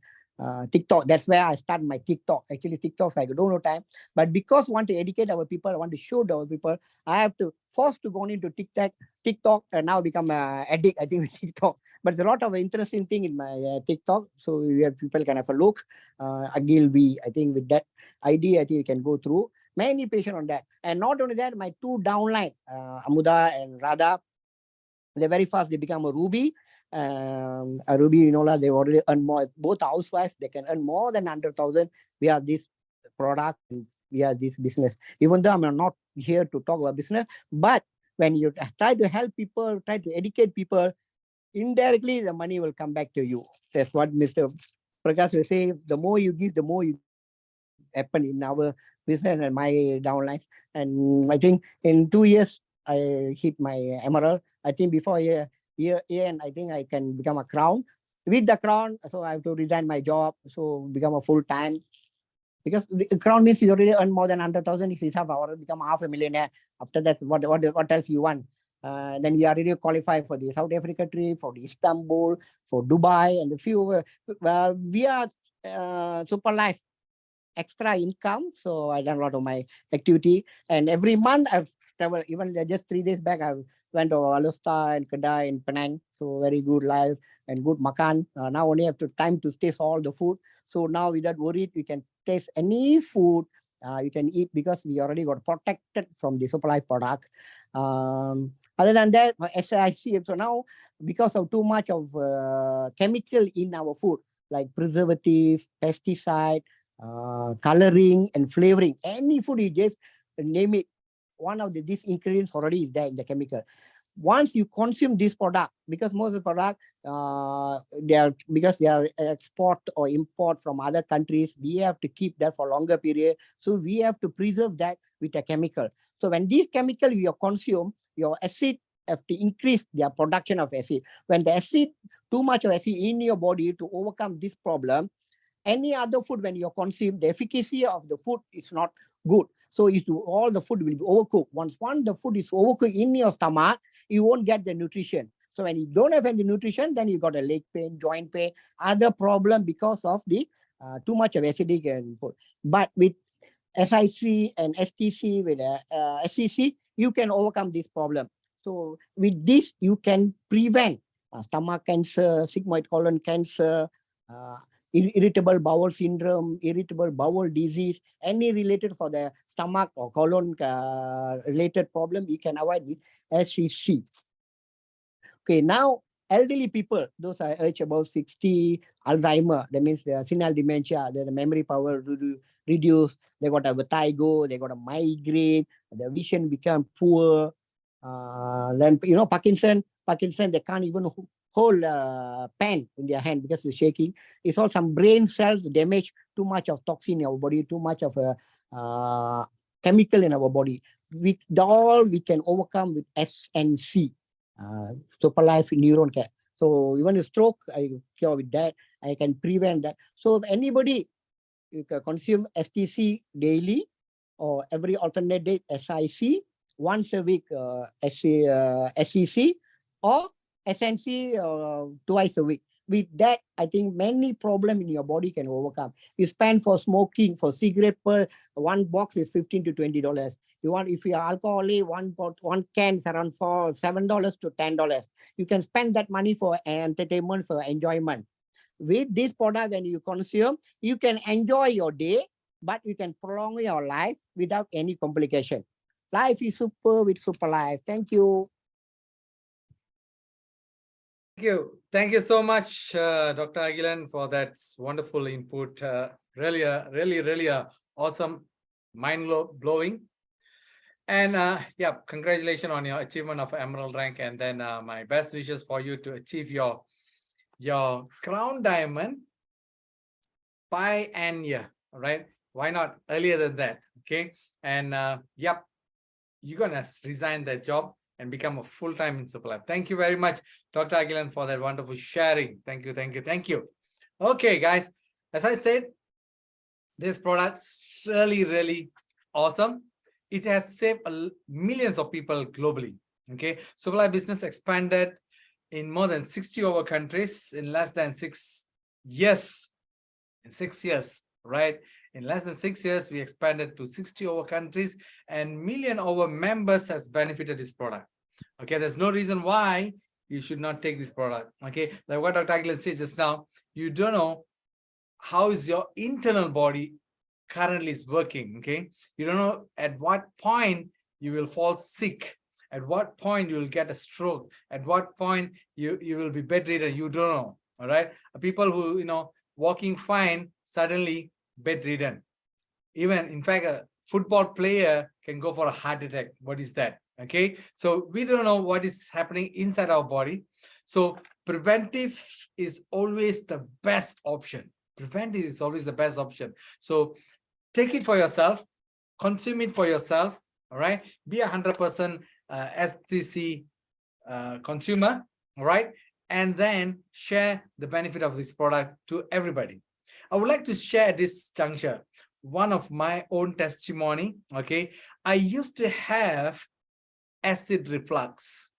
TikTok. That's where I start my TikTok. Actually, TikTok, I don't know time. But because I want to educate our people, I want to show our people, I have to force to go into TikTok and now become addict, I think, with TikTok. But there's a lot of interesting thing in my TikTok. So people can have a look. Agilby, I think with that idea, I think you can go through. Many patients on that. And not only that, my two downline, Amuda and Radha, they very fast, they become a Ruby. A Ruby, they already earn more. Both housewives, they can earn more than 100,000. We have this product, and we have this business. Even though I'm not here to talk about business, but when you try to help people, try to educate people, indirectly the money will come back to you. That's what Mr. Prakash will say. The more you give, the more you happen in our business and my downlines. And I think in 2 years, I hit my emerald. I think before year and I think I can become a crown. With the crown, so I have to resign my job, so become a full-time. Because the crown means you already earn more than 100,000. If you have already become half a millionaire. After that, what else you want? Then you are already qualified for the South Africa trip, for the Istanbul, for Dubai, and a few. We are super life extra income. So I done a lot of my activity. And every month I've traveled, even just 3 days back, I went to Alusta and Kedai and Penang. So very good life and good makan. Now only have to time to taste all the food. So now without worried, we can taste any food you can eat because we already got protected from the supply product. Other than that, for SIC, so now because of too much of chemical in our food, like preservative, pesticide, coloring and flavoring, any food you just name it, one of these ingredients already is there in the chemical. Once you consume this product, because most of the product because they are export or import from other countries, we have to keep that for longer period. So we have to preserve that with a chemical. So when these chemical you consume, your acid have to increase their production of acid. When the acid, too much of acid in your body to overcome this problem, any other food when you consume, the efficacy of the food is not good. So all the food will be overcooked. Once the food is overcooked in your stomach, you won't get the nutrition. So when you don't have any nutrition, then you got a leg pain, joint pain, other problem because of the too much of acidic food. But with SIC and STC, with SCC, you can overcome this problem. So with this, you can prevent stomach cancer, sigmoid colon cancer, irritable bowel syndrome, irritable bowel disease, any related for the stomach or colon related problem, you can avoid with SCC. Okay, now elderly people, those are age above 60, Alzheimer, that means the senile dementia, the memory power reduced, they got a vertigo, they got a migraine, the vision become poor. Then Parkinson, they can't even hold a pen in their hand because it's shaking. It's all some brain cells damage, too much of toxin in our body, too much of a chemical in our body. With all we can overcome with SNC, Super Life Neuron Care. So even a stroke, I cure with that. I can prevent that. So if anybody, you can consume STC daily or every alternate day SIC, once a week SCC, or SNC twice a week. With that, I think many problems in your body can overcome. You spend for smoking, for cigarette per one box is $15 to $20. You want, if you are alcoholic, one can is around $7 to $10. You can spend that money for entertainment, for enjoyment. With this product, when you consume, you can enjoy your day, but you can prolong your life without any complication. Life is super with Super Life. Thank you. Thank you so much, Dr. Agilan, for that wonderful input. Really awesome, mind-blowing. And yeah, congratulations on your achievement of Emerald rank. And then my best wishes for you to achieve your crown diamond pioneer. All right. Why not earlier than that? Okay. And yep, you're gonna resign that job and become a full-time in Super Life. Thank you very much, Dr. Agilan, for that wonderful sharing. Thank you. Okay, guys, as I said, this product's really awesome. It has saved millions of people globally. Okay, Super Life business expanded in more than 60 over countries in less than 6 years. In 6 years, right? In less than 6 years, we expanded to 60 over countries, and million over members has benefited this product. Okay, there's no reason why you should not take this product. Okay, like what Dr. Agilan said just now, you don't know how is your internal body currently is working. Okay, you don't know at what point you will fall sick, at what point you will get a stroke, at what point you will be bedridden. You don't know. All right, people who walking fine, suddenly bedridden. Even, in fact, a football player can go for a heart attack. What is that? Okay, so we don't know what is happening inside our body. So preventive is always the best option. Preventive is always the best option. So take it for yourself, consume it for yourself. All right, be 100% STC consumer. All right, and then share the benefit of this product to everybody. I would like to share this juncture one of my own testimony. Okay, I used to have acid reflux.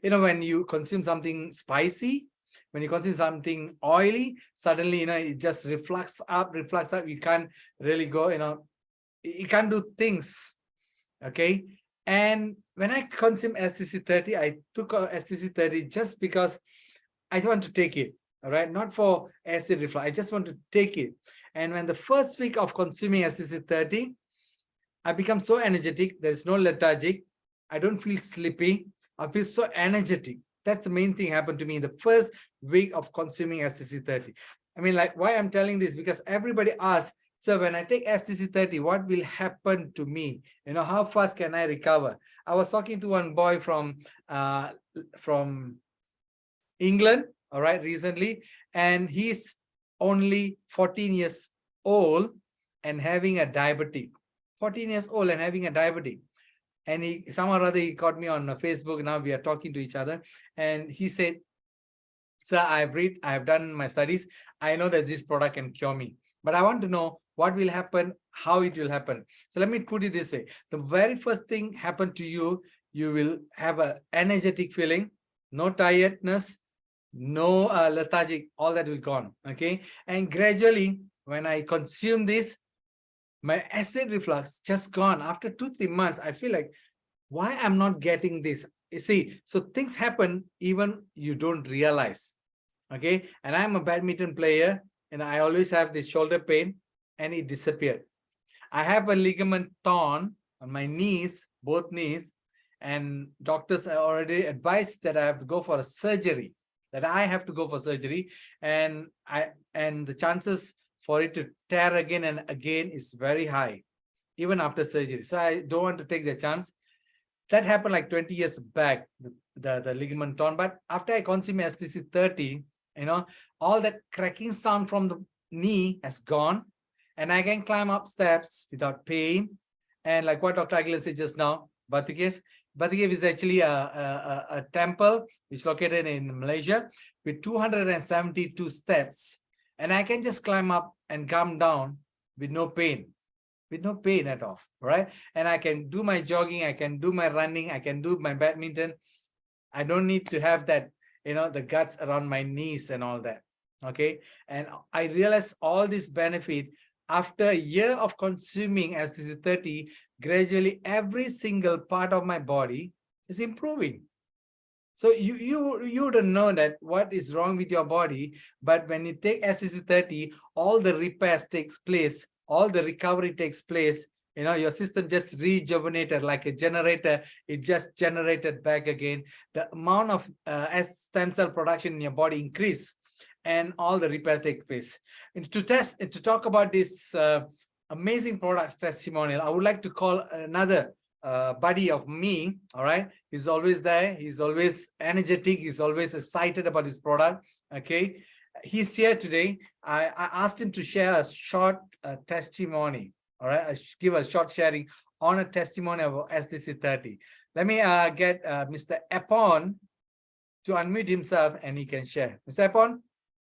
When you consume something spicy, when you consume something oily, suddenly it just reflux up. You can't really go, you can't do things. Okay, and when I consume STC 30, I took STC 30 just because I want to take it. All right, not for acid reflux. I just want to take it. And when the first week of consuming STC 30, I become so energetic. There's no lethargic. I don't feel sleepy. I feel so energetic. That's the main thing happened to me in the first week of consuming STC 30. I mean, like, why I'm telling this, because everybody asks, so when I take STC 30, what will happen to me? How fast can I recover? I was talking to one boy from England, all right, recently, and he's only 14 years old and having a diabetic. 14 years old and having a diabetic. And he somehow or other he caught me on Facebook. Now we are talking to each other, and he said, "Sir, I have done my studies. I know that this product can cure me, but I want to know what will happen, how it will happen." So let me put it this way: the very first thing happen to you, you will have an energetic feeling, no tiredness, no lethargic, all that will gone. Okay, and gradually when I consume this, my acid reflux just gone. After 2-3 months, I feel like, why I'm not getting this? You see, so things happen even you don't realize. Okay, and I'm a badminton player, and I always have this shoulder pain, and it disappeared. I have a ligament torn on my knees, both knees, and doctors have already advised that I have to go for a surgery. And the chances for it to tear again and again is very high, even after surgery. So I don't want to take the chance. That happened like 20 years back, the ligament torn. But after I consume STC 30, you know, all that cracking sound from the knee has gone, and I can climb up steps without pain. And like what Dr. Aguilar said just now, Batu Cave is actually a temple which is located in Malaysia with 272 steps. And I can just climb up and come down with no pain at all, right? And I can do my jogging, I can do my running, I can do my badminton. I don't need to have that, you know, the guts around my knees and all that, okay? And I realized all this benefit after a year of consuming STC 30, gradually every single part of my body is improving. So you don't know that what is wrong with your body, but when you take STC 30, all the repairs takes place, all the recovery takes place. You know, your system just rejuvenated like a generator. It just generated back again. The amount of stem cell production in your body increase, and all the repairs take place. And to talk about this amazing products testimonial, I would like to call another buddy of me. All right, he's always there. He's always energetic. He's always excited about his product. Okay, he's here today. I asked him to share a short testimony. All right, I give a short sharing on a testimony of STC 30. Let me get Mr. Epon to unmute himself and he can share. Mr. Epon,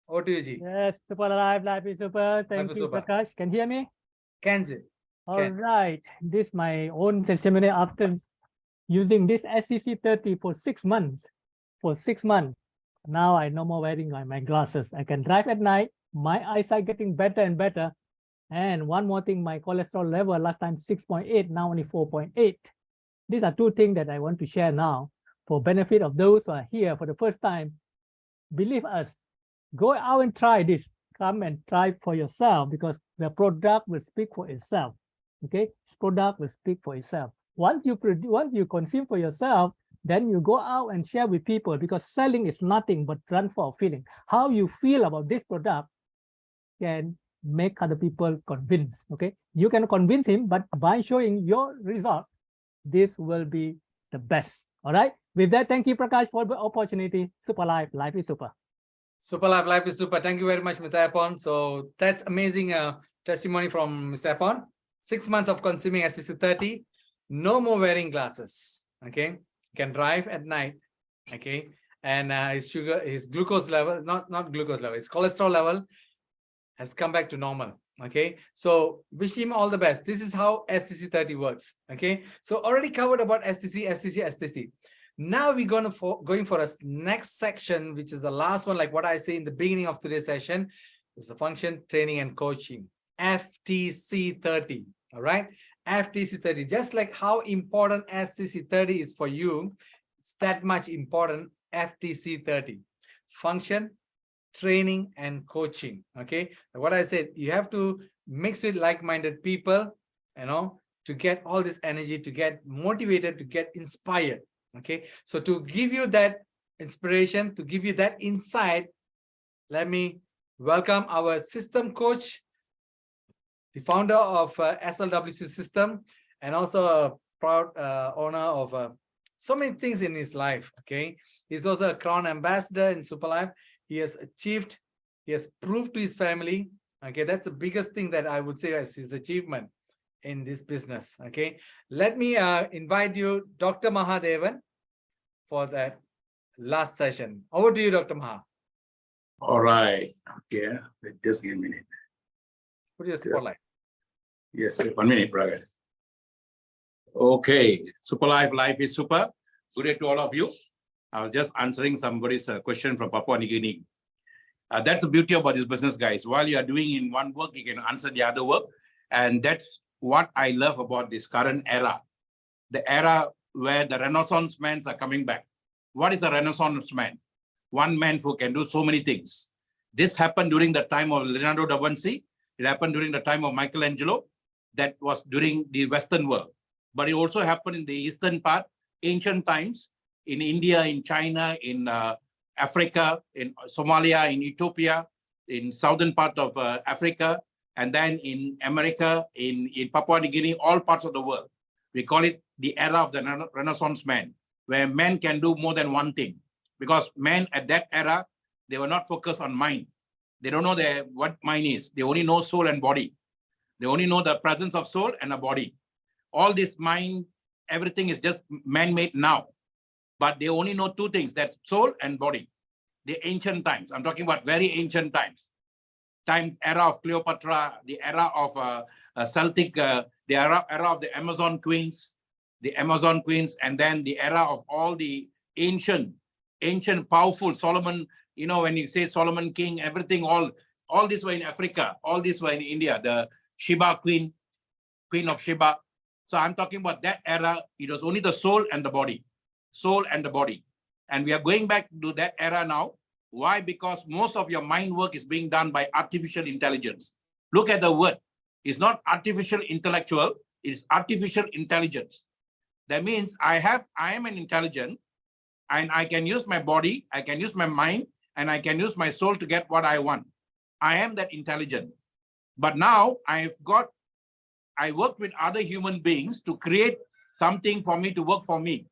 over to you, Ji. Yes, super live, life is super. Thank you, super. Prakash. Can you hear me? Kenzie. All right. This is my own testimony after using this STC 30 for 6 months. For 6 months. Now I no more wearing my glasses. I can drive at night. My eyesight getting better and better. And one more thing, my cholesterol level last time 6.8, now only 4.8. These are 2 things that I want to share now for benefit of those who are here for the first time. Believe us, go out and try this. Come and try for yourself, because the product will speak for itself. Okay, this product will speak for itself. Once you consume for yourself, then you go out and share with people, because selling is nothing but transfer of feeling. How you feel about this product can make other people convinced. Okay, you can convince him, but by showing your result, this will be the best. All right, with that, thank you, Prakash, for the opportunity. Super life is super. Super life is super. Thank you very much, Mr. Epon. So that's amazing testimony from Mr. Epon. 6 months of consuming STC 30, no more wearing glasses. Okay, can drive at night. Okay, and his glucose level, not glucose level, his cholesterol level has come back to normal. Okay, so wish him all the best. This is how STC 30 works. Okay, so already covered about STC. Now we're going for a next section, which is the last one, like what I say in the beginning of today's session, is the function, training, and coaching, FTC 30. All right, FTC 30. Just like how important STC 30 is for you, it's that much important FTC 30. Function, training, and coaching. Okay, what I said, you have to mix with like-minded people, you know, to get all this energy, to get motivated, to get inspired. Okay, so to give you that inspiration, to give you that insight, let me welcome our system coach, the founder of SLWC system, and also a proud owner of so many things in his life. Okay, he's also a crown ambassador in Superlife. He has achieved, he has proved to his family. Okay, that's the biggest thing that I would say as his achievement in this business. Okay, let me invite you, Dr. Mahadevan, for that last session. Over to you, Dr. Maha. All right. Okay. Just give me a minute. Put your spotlight. Yes, 1 minute, brother. Okay. Super life is super. Good day to all of you. I was just answering somebody's question from Papua New Guinea. That's the beauty about this business, guys. While you are doing in one work, you can answer the other work. And that's what I love about this current era. The era where the Renaissance men are coming back. What is a Renaissance man? One man who can do so many things. This happened during the time of Leonardo da Vinci. It happened during the time of Michelangelo. That was during the Western world. But it also happened in the Eastern part, ancient times, in India, in China, in Africa, in Somalia, in Ethiopia, in southern part of Africa, and then in America, in Papua New Guinea, all parts of the world. We call it the era of the Renaissance man, where men can do more than one thing. Because men at that era, they were not focused on mind. They don't know what mind is. They only know soul and body. They only know the presence of soul and a body. All this mind, everything is just man-made now. But they only know two things, that's soul and body. The ancient times, I'm talking about very ancient times. Era of Cleopatra, the era of Celtic, the era of the Amazon queens, and then the era of all the ancient, powerful Solomon. You know, when you say Solomon king, everything, all this were in Africa, all this were in India, the Sheba queen of Sheba. So I'm talking about that era. It was only the soul and the body, And we are going back to that era now. Why? Because most of your mind work is being done by artificial intelligence. Look at the word. It's not artificial intellectual, it's artificial intelligence. That means I am an intelligent, and I can use my body, I can use my mind, and I can use my soul to get what I want. I am that intelligent. But now I work with other human beings to create something for me to work for me.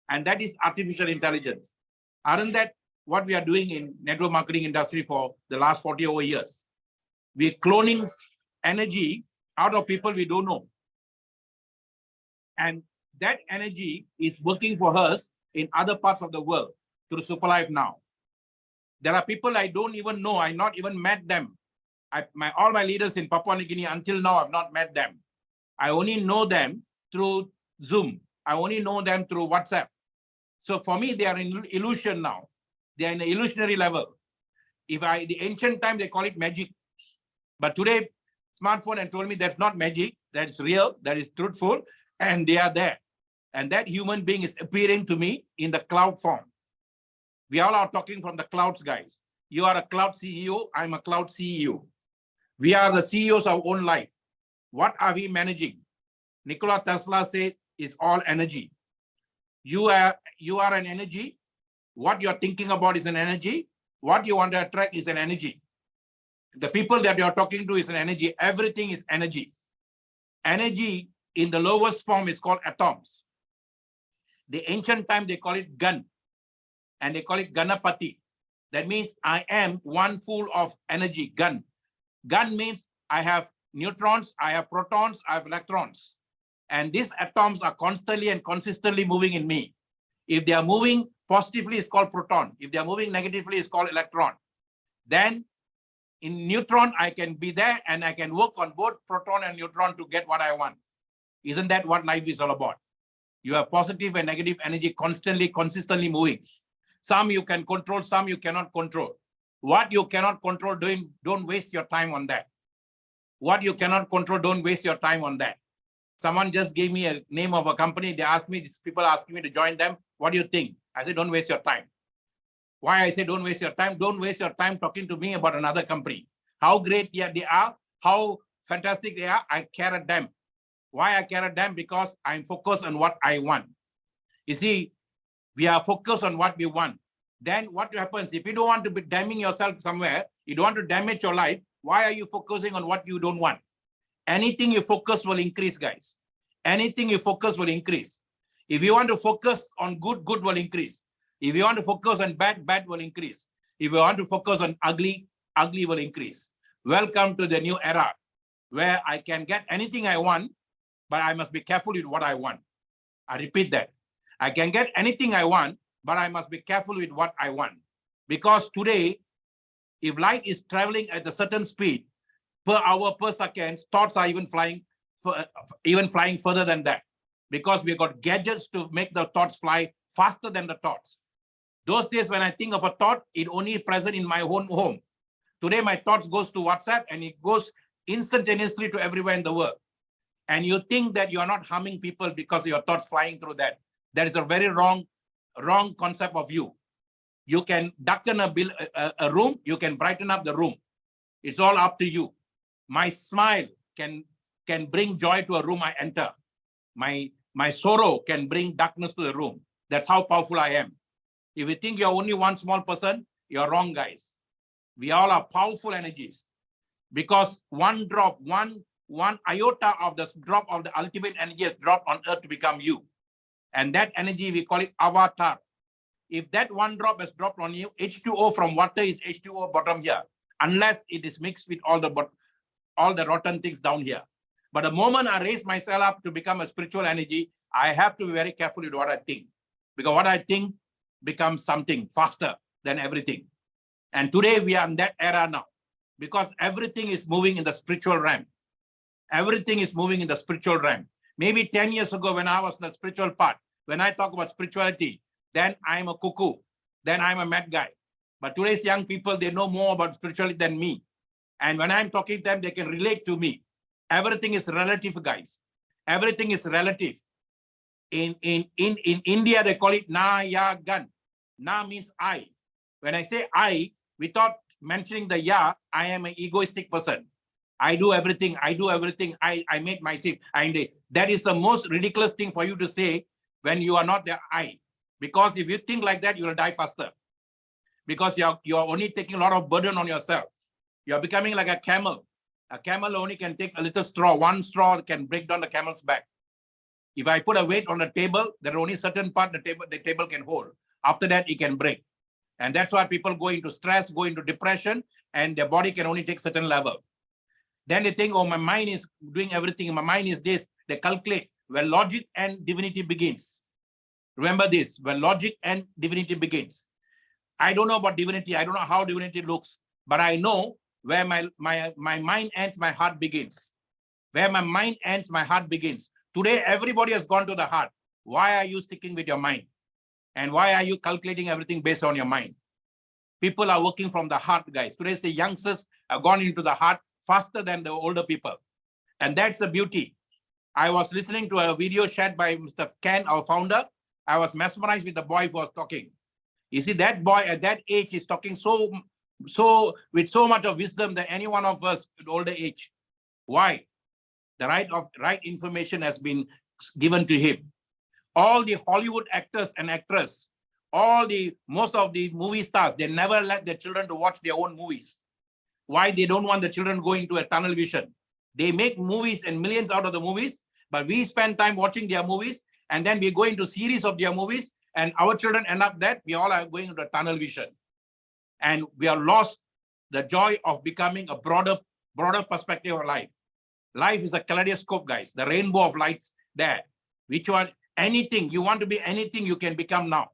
And that is artificial intelligence. Aren't that what we are doing in network marketing industry for the last 40 over years? We're cloning energy out of people we don't know. And that energy is working for us in other parts of the world through Superlife now. There are people I don't even know. I not even met them. All my leaders in Papua New Guinea until now, I've not met them. I only know them through Zoom. I only know them through WhatsApp. So for me, they are in illusion now. They are in the illusionary level. The ancient time, they call it magic. But today, smartphone and told me that's not magic, that's real, that is truthful, and they are there. And that human being is appearing to me in the cloud form. We all are talking from the clouds, guys. You are a cloud CEO, I'm a cloud CEO. We are the CEOs of our own life. What are we managing? Nikola Tesla said is all energy. You are an energy. What you're thinking about is an energy. What you want to attract is an energy. The people that you're talking to is an energy. Everything is energy. Energy in the lowest form is called atoms. The ancient time, they call it gun. And they call it Ganapati. That means I am one full of energy, gun. Gun means I have neutrons, I have protons, I have electrons. And these atoms are constantly and consistently moving in me. If they are moving positively, it's called proton. If they are moving negatively, it's called electron. Then in neutron, I can be there and I can work on both proton and neutron to get what I want. Isn't that what life is all about? You have positive and negative energy constantly, consistently moving. Some you can control, some you cannot control. What you cannot control, don't waste your time on that. What you cannot control, don't waste your time on that. Someone just gave me a name of a company. They asked me, these people asking me to join them. What do you think? I said, don't waste your time. Why I say don't waste your time? Don't waste your time talking to me about another company. How great they are, how fantastic they are, I care at them. Why I care at them? Because I'm focused on what I want. You see, we are focused on what we want. Then what happens, if you don't want to be damning yourself somewhere, you don't want to damage your life, why are you focusing on what you don't want? Anything you focus will increase, guys. Anything you focus will increase. If you want to focus on good, good will increase. If you want to focus on bad, bad will increase. If you want to focus on ugly, ugly will increase. Welcome to the new era where I can get anything I want, but I must be careful with what I want. I repeat that. I can get anything I want, but I must be careful with what I want. Because today, if light is traveling at a certain speed, per hour, per second, thoughts are even flying further than that. Because we got gadgets to make the thoughts fly faster than the thoughts. Those days when I think of a thought, it only present in my own home. Today, my thoughts goes to WhatsApp and it goes instantaneously to everywhere in the world. And you think that you are not harming people because your thoughts flying through that. That is a very wrong concept of you. You can darken a room, you can brighten up the room. It's all up to you. My smile can bring joy to a room I enter. My sorrow can bring darkness to the room. That's how powerful I am. If you think you're only one small person, you're wrong, guys. We all are powerful energies. Because one drop, one one iota of the drop of the ultimate energy has dropped on earth to become you. And that energy, we call it avatar. If that one drop has dropped on you, H2O from water is H2O bottom here, unless it is mixed with all the rotten things down here. But the moment I raise myself up to become a spiritual energy, I have to be very careful with what I think, because what I think becomes something faster than everything. And today we are in that era now, because everything is moving in the spiritual realm. Everything is moving in the spiritual realm. Maybe 10 years ago when I was in the spiritual part, when I talk about spirituality, then I'm a cuckoo, then I'm a mad guy. But today's young people, they know more about spirituality than me. And when I'm talking to them, they can relate to me. Everything is relative, guys. Everything is relative. In India, they call it na ya gan. Na means I. When I say I, without mentioning the ya, I am an egoistic person. I do everything. I make myself. That is the most ridiculous thing for you to say when you are not the I. Because if you think like that, you will die faster. Because you're only taking a lot of burden on yourself. You're becoming like a camel. A camel only can take a little straw. One straw can break down the camel's back. If I put a weight on the table, there are only certain part the table can hold. After that, it can break. And that's why people go into stress, go into depression, and their body can only take certain level. Then they think, oh, my mind is doing everything. My mind is this. They calculate where logic and divinity begins. Remember this, where logic and divinity begins. I don't know about divinity. I don't know how divinity looks, but I know where my mind ends, my heart begins. Where my mind ends, my heart begins. Today, everybody has gone to the heart. Why are you sticking with your mind? And why are you calculating everything based on your mind? People are working from the heart, guys. Today's the youngsters have gone into the heart faster than the older people. And that's the beauty. I was listening to a video shared by Mr. Ken, our founder. I was mesmerized with the boy who was talking. You see, that boy at that age is talking with so much of wisdom than any one of us at older age. Why? The right information has been given to him. All the Hollywood actors and actresses, most of the movie stars, they never let their children to watch their own movies. Why? They don't want the children going into a tunnel vision. They make movies and millions out of the movies, but we spend time watching their movies, and then we go into series of their movies, and our children end up that we all are going into a tunnel vision. And we are lost the joy of becoming a broader perspective of life. Life is a kaleidoscope, guys. The rainbow of lights there. Which one? Anything. You want to be anything, you can become now.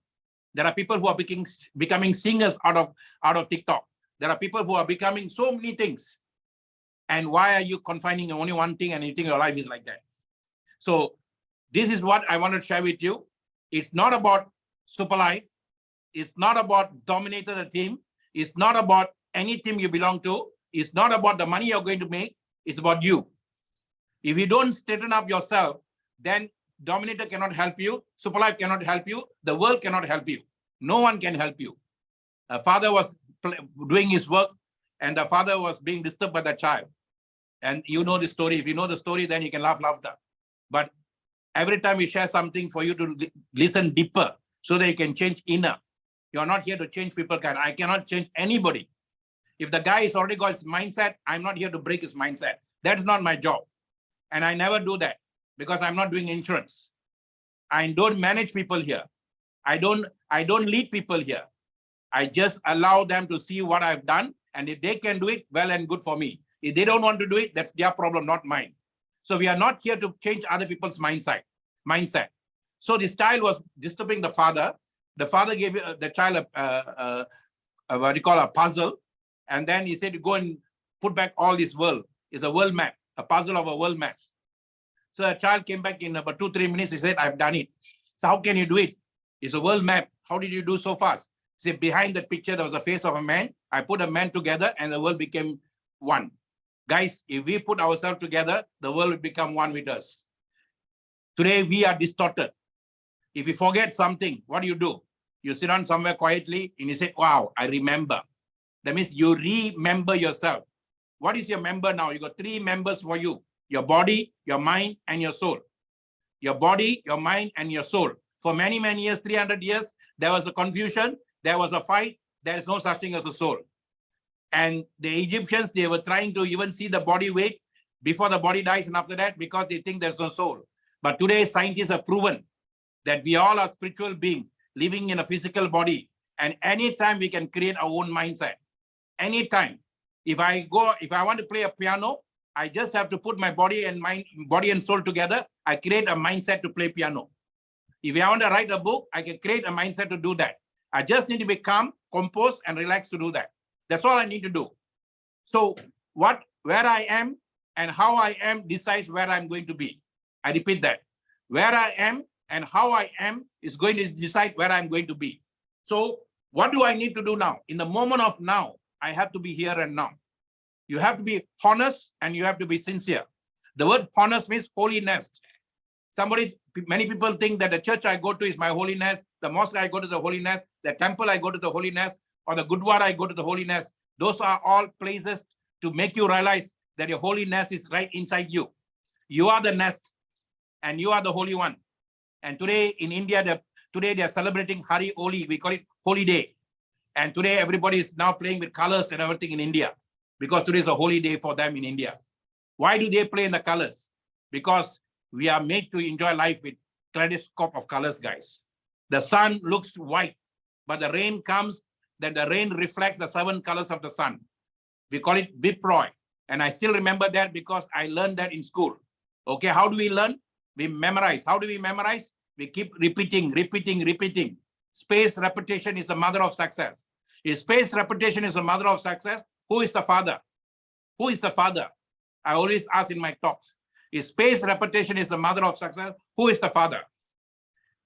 There are people who are becoming singers out of TikTok. There are people who are becoming so many things. And why are you confining only one thing and you think your life is like that? So this is what I want to share with you. It's not about super life. It's not about dominating the team. It's not about any team you belong to. It's not about the money you're going to make. It's about you. If you don't straighten up yourself, then Dominator cannot help you. Super life cannot help you. The world cannot help you. No one can help you. A father was doing his work, and the father was being disturbed by the child. And you know the story. If you know the story, then you can laugh laughter. But every time we share something for you to listen deeper so that you can change inner. You are not here to change people. I cannot change anybody. If the guy has already got his mindset, I'm not here to break his mindset. That's not my job. And I never do that because I'm not doing insurance. I don't manage people here. I don't lead people here. I just allow them to see what I've done. And if they can do it, well and good for me. If they don't want to do it, that's their problem, not mine. So we are not here to change other people's mindset. So this child was disturbing the father. The father gave the child a puzzle. And then he said, go and put back all this world. It's a world map, a puzzle of a world map. So the child came back in about 2-3 minutes. He said, I've done it. So how can you do it? It's a world map. How did you do so fast? He said, behind that picture, there was a face of a man. I put a man together and the world became one. Guys, if we put ourselves together, the world will become one with us. Today, we are distorted. If you forget something, what do? You sit down somewhere quietly and you say, wow, I remember. That means you remember yourself. What is your member now? You got 3 members for you. Your body, your mind, and your soul. Your body, your mind, and your soul. For many, many years, 300 years, there was a confusion. There was a fight. There is no such thing as a soul. And the Egyptians, they were trying to even see the body weight. before the body dies and after that, because they think there's no soul. But today, scientists have proven that we all are spiritual beings living in a physical body. And anytime we can create our own mindset. Anytime. If I want to play a piano, I just have to put my body and soul together. I create a mindset to play piano. If I want to write a book, I can create a mindset to do that. I just need to be calm, composed, and relaxed to do that. That's all I need to do. So where I am and how I am decides where I'm going to be. I repeat that. Where I am and how I am is going to decide where I'm going to be. So what do I need to do now? In the moment of now, I have to be here and now. You have to be honest and you have to be sincere. The word honest means holiness. Many people think that the church I go to is my holiness, the mosque I go to the holiness, the temple I go to the holiness, or the gurdwara I go to the holiness. Those are all places to make you realize that your holiness is right inside you. You are the nest and you are the holy one. And today in India, they are celebrating Hari Holi. We call it Holy Day. And today everybody is now playing with colors and everything in India because today is a holy day for them in India. Why do they play in the colors? Because we are made to enjoy life with kaleidoscope of colors, guys. The sun looks white, but the rain comes, then the rain reflects the 7 colors of the sun. We call it Viproy. And I still remember that because I learned that in school. Okay, how do we learn? We memorize. How do we memorize? We keep repeating. Space repetition is the mother of success. If space repetition is the mother of success, who is the father? Who is the father? I always ask in my talks. If space repetition is the mother of success, who is the father?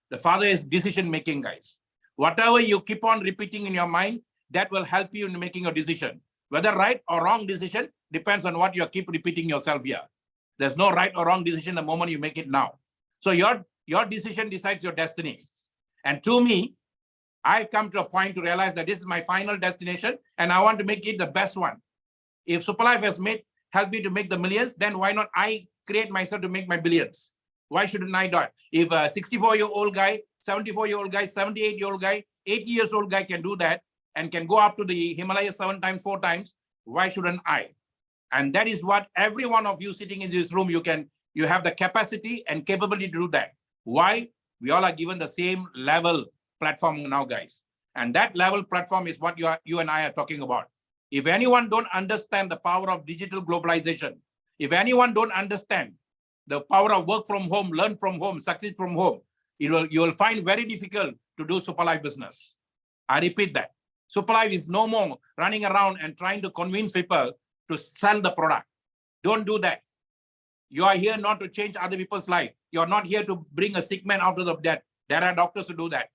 The father is decision making, guys. Whatever you keep on repeating in your mind, that will help you in making a decision. Whether right or wrong decision depends on what you keep repeating yourself here. There's no right or wrong decision the moment you make it now. So your decision decides your destiny. And to me, I've come to a point to realize that this is my final destination and I want to make it the best one. If Superlife has helped me to make the millions, then why not I create myself to make my billions? Why shouldn't I do it? If a 64-year-old guy, 74-year-old guy, 78-year-old guy, 80-year-old guy can do that and can go up to the Himalayas 7 times, 4 times, why shouldn't I? And that is what every one of you sitting in this room, you have the capacity and capability to do that. Why? We all are given the same level platform now, guys. And that level platform is what you and I are talking about. If anyone don't understand the power of digital globalization, if anyone don't understand the power of work from home, learn from home, succeed from home, you will find very difficult to do Superlife business. I repeat that. Superlife is no more running around and trying to convince people to sell the product. Don't do that. You are here not to change other people's life. You are not here to bring a sick man out of the death. There are doctors to do that.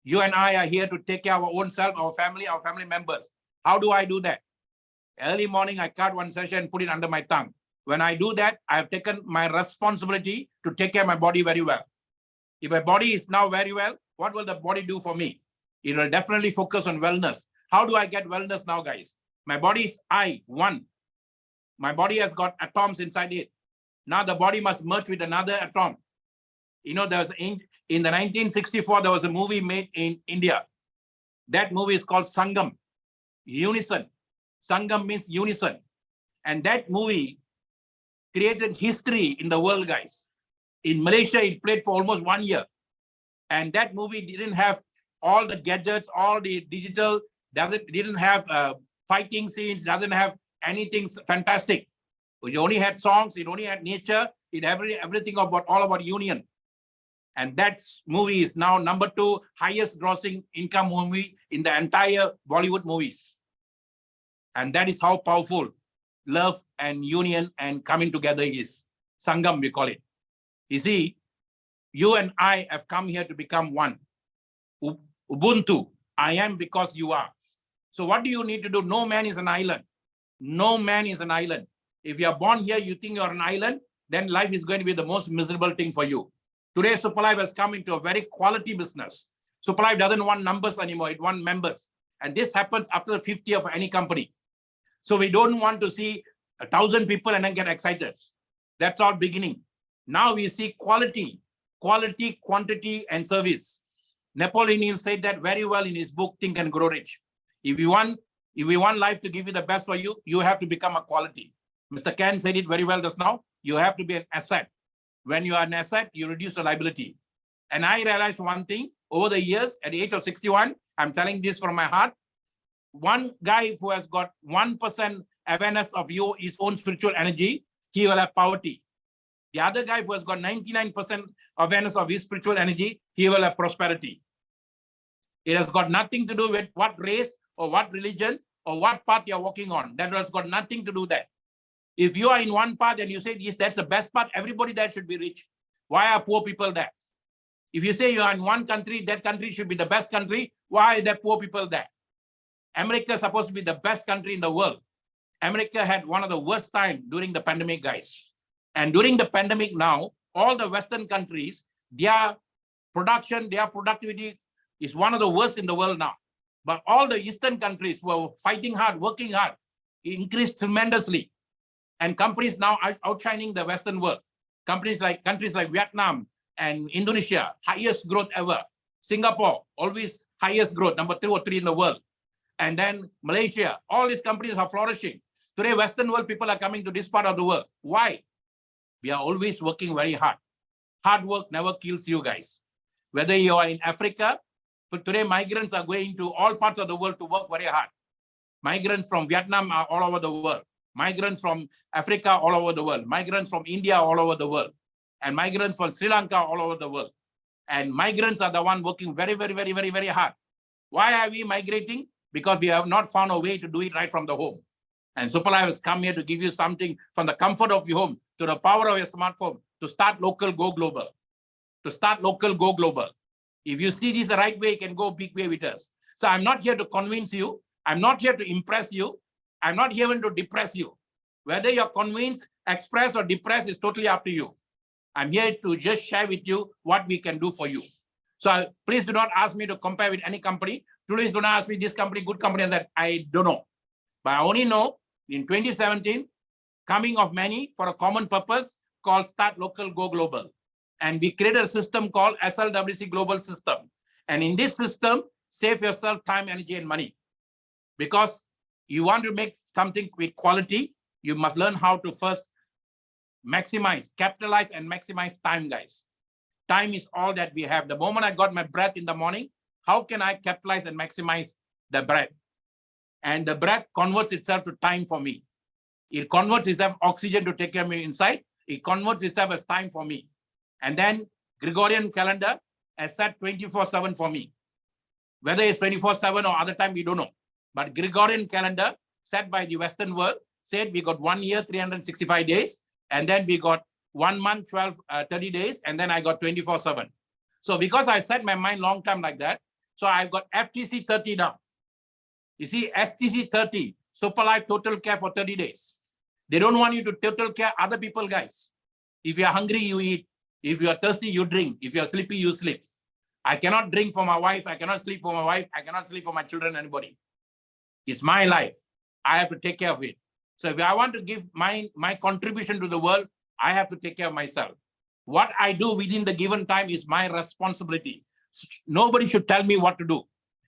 You and I are here to take care of our own self, our family members. How do I do that? Early morning, I cut one session and put it under my tongue. When I do that, I have taken my responsibility to take care of my body very well. If my body is now very well, what will the body do for me? It will definitely focus on wellness. How do I get wellness now, guys? My body is one. My body has got atoms inside it. Now the body must merge with another atom. You know, there was in the 1964, there was a movie made in India. That movie is called Sangam, unison. Sangam means unison. And that movie created history in the world, guys. In Malaysia, it played for almost 1 year. And that movie didn't have all the gadgets, all the digital, didn't have fighting scenes, doesn't have anything fantastic. It only had songs, it only had nature, it everything all about union. And that movie is now number 2 highest grossing income movie in the entire Bollywood movies. And that is how powerful love and union and coming together is. Sangam, we call it. You see, you and I have come here to become one. Ubuntu, I am because you are. So what do you need to do? No man is an island. No man is an island. If you are born here, you think you're an island, then life is going to be the most miserable thing for you. Today, Superlife has come into a very quality business. Superlife doesn't want numbers anymore, it wants members. And this happens after the 50 of any company. So we don't want to see 1,000 people and then get excited. That's all beginning. Now we see quality, quantity, and service. Napoleon Hill said that very well in his book, Think and Grow Rich. If we want life to give you the best for you, you have to become a quality. Mr. Ken said it very well just now. You have to be an asset. When you are an asset, you reduce the liability. And I realized one thing over the years, at the age of 61, I'm telling this from my heart. One guy who has got 1% awareness of his own spiritual energy, he will have poverty. The other guy who has got 99% awareness of his spiritual energy, he will have prosperity. It has got nothing to do with what race or what religion or what path you're walking on. That has got nothing to do with that. If you are in one path and you say, yes, that's the best path, everybody there should be rich. Why are poor people there? If you say you are in one country, that country should be the best country, why are there poor people there? America is supposed to be the best country in the world. America had one of the worst times during the pandemic, guys. And during the pandemic now, all the Western countries, their production, their productivity is one of the worst in the world now. But all the Eastern countries were fighting hard, working hard, increased tremendously. And companies now are outshining the Western world. Countries like Vietnam and Indonesia, highest growth ever. Singapore, always highest growth, number 2 or 3 in the world. And then Malaysia, all these companies are flourishing. Today, Western world people are coming to this part of the world. Why? We are always working very hard. Hard work never kills you guys. Whether you are in Africa, but today migrants are going to all parts of the world to work very hard. Migrants from Vietnam are all over the world. Migrants from Africa all over the world. Migrants from India all over the world. And migrants from Sri Lanka all over the world. And migrants are the one working very, very, very, very, very hard. Why are we migrating? Because we have not found a way to do it right from the home. And Superlife has come here to give you something from the comfort of your home to the power of your smartphone to start local, go global. To start local, go global. If you see this the right way, you can go big way with us. So I'm not here to convince you. I'm not here to impress you. I'm not here to depress you. Whether you're convinced, expressed, or depressed is totally up to you. I'm here to just share with you what we can do for you. So please do not ask me to compare with any company. Please do not ask me this company, good company, and that I don't know. But I only know in 2017, coming of many for a common purpose called Start Local, Go Global. And we created a system called SLWC Global System. And in this system, save yourself time, energy, and money. Because you want to make something with quality, you must learn how to first maximize, capitalize, and maximize time, guys. Time is all that we have. The moment I got my breath in the morning, how can I capitalize and maximize the breath? And the breath converts itself to time for me. It converts itself oxygen to take care of me inside. It converts itself as time for me. And then Gregorian calendar has set 24/7 for me. Whether it's 24/7 or other time, we don't know. But Gregorian calendar set by the Western world said we got 1 year, 365 days. And then we got 1 month, 30 days. And then I got 24/7. So because I set my mind long time like that, so I've got FTC 30 now. You see, STC 30, Superlife Total Care for 30 days. They don't want you to total care other people, guys. If you're hungry, you eat. If you're thirsty, you drink. If you're sleepy, you sleep. I cannot drink for my wife. I cannot sleep for my wife. I cannot sleep for my children, anybody. It's my life. I have to take care of it. So if I want to give my contribution to the world, I have to take care of myself. What I do within the given time is my responsibility. Nobody should tell me what to do.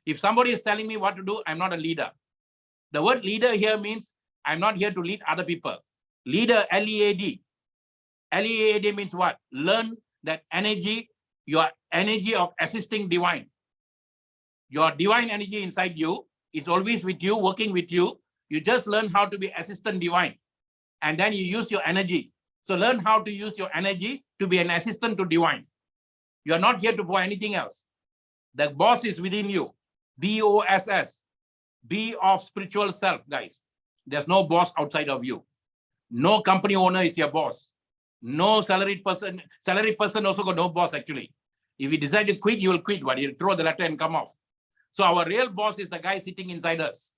If somebody is telling me what to do, I'm not a leader. The word leader here means I'm not here to lead other people. Leader, L-E-A-D. L-E-A-D means what? Learn that energy, your energy of assisting divine. Your divine energy inside you is always with you, working with you. You just learn how to be assistant divine. And then you use your energy. So learn how to use your energy to be an assistant to divine. You are not here to for anything else. The boss is within you. B-O-S-S. Be of spiritual self, guys. There's no boss outside of you. No company owner is your boss. No salaried person also got no boss actually. If you decide to quit, you will quit, but you'll throw the letter and come off. So our real boss is the guy sitting inside us.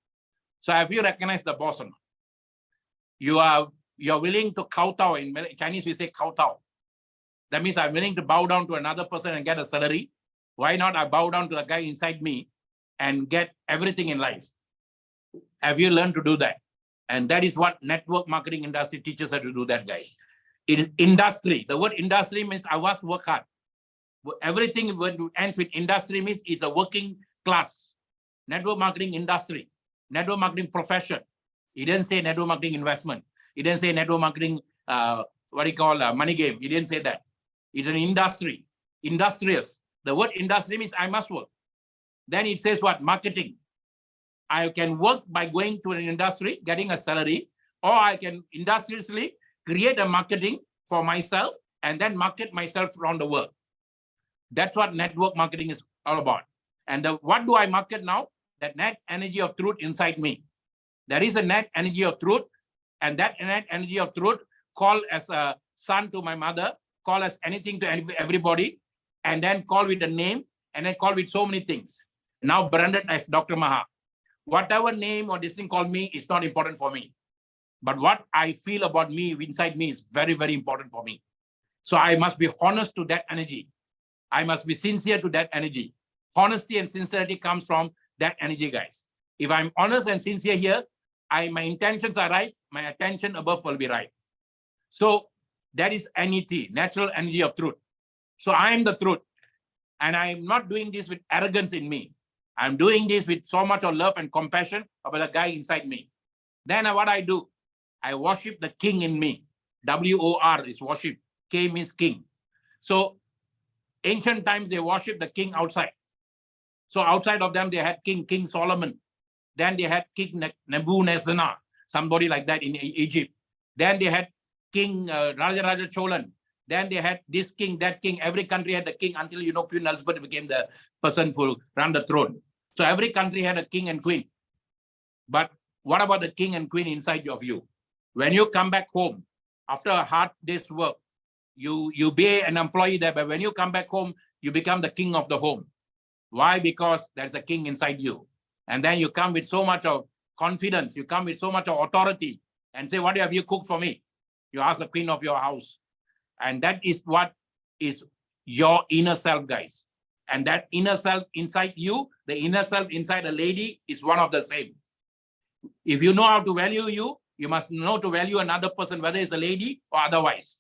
So have you recognized the boss or not? You're willing to kowtow. In Chinese, we say kowtow. That means I'm willing to bow down to another person and get a salary. Why not I bow down to the guy inside me and get everything in life? Have you learned to do that? And that is what network marketing industry teaches us to do that, guys. It is industry. The word industry means I must work hard. Everything when ends with industry means it's a working class. Network marketing industry. Network marketing profession. He didn't say network marketing investment. He didn't say network marketing, what do you call money game. He didn't say that. It's an industry, industrious. The word industry means I must work. Then it says what? Marketing. I can work by going to an industry, getting a salary, or I can industriously create a marketing for myself and then market myself around the world. That's what network marketing is all about. And what do I market now? That net energy of truth inside me. There is a net energy of truth, and that net energy of truth call as a son to my mother, call as anything to everybody, and then call with a name, and then call with so many things. Now branded as Dr. Maha. Whatever name or this thing called me is not important for me. But what I feel about me inside me is very, very important for me. So I must be honest to that energy. I must be sincere to that energy. Honesty and sincerity comes from that energy, guys. If I'm honest and sincere here, my intentions are right, my attention above will be right. So that is NET, natural energy of truth. So I am the truth. And I'm not doing this with arrogance in me. I'm doing this with so much of love and compassion about the guy inside me. Then what I do, I worship the king in me. W-O-R is worship. K means king. So ancient times, they worship the king outside. So outside of them, they had King Solomon. Then they had King Nebuchadnezzar, somebody like that in Egypt. Then they had King Raja Cholan. Then they had this king, that king. Every country had the king until, Queen Elizabeth became the person who ran the throne. So every country had a king and queen. But what about the king and queen inside of you? When you come back home, after a hard day's work, you be an employee there, but when you come back home, you become the king of the home. Why? Because there's a king inside you. And then you come with so much of confidence, you come with so much of authority and say, what have you cooked for me? You ask the queen of your house. And that is what is your inner self, guys. And that inner self inside you, the inner self inside a lady is one of the same. If you know how to value you, you must know to value another person, whether it's a lady or otherwise.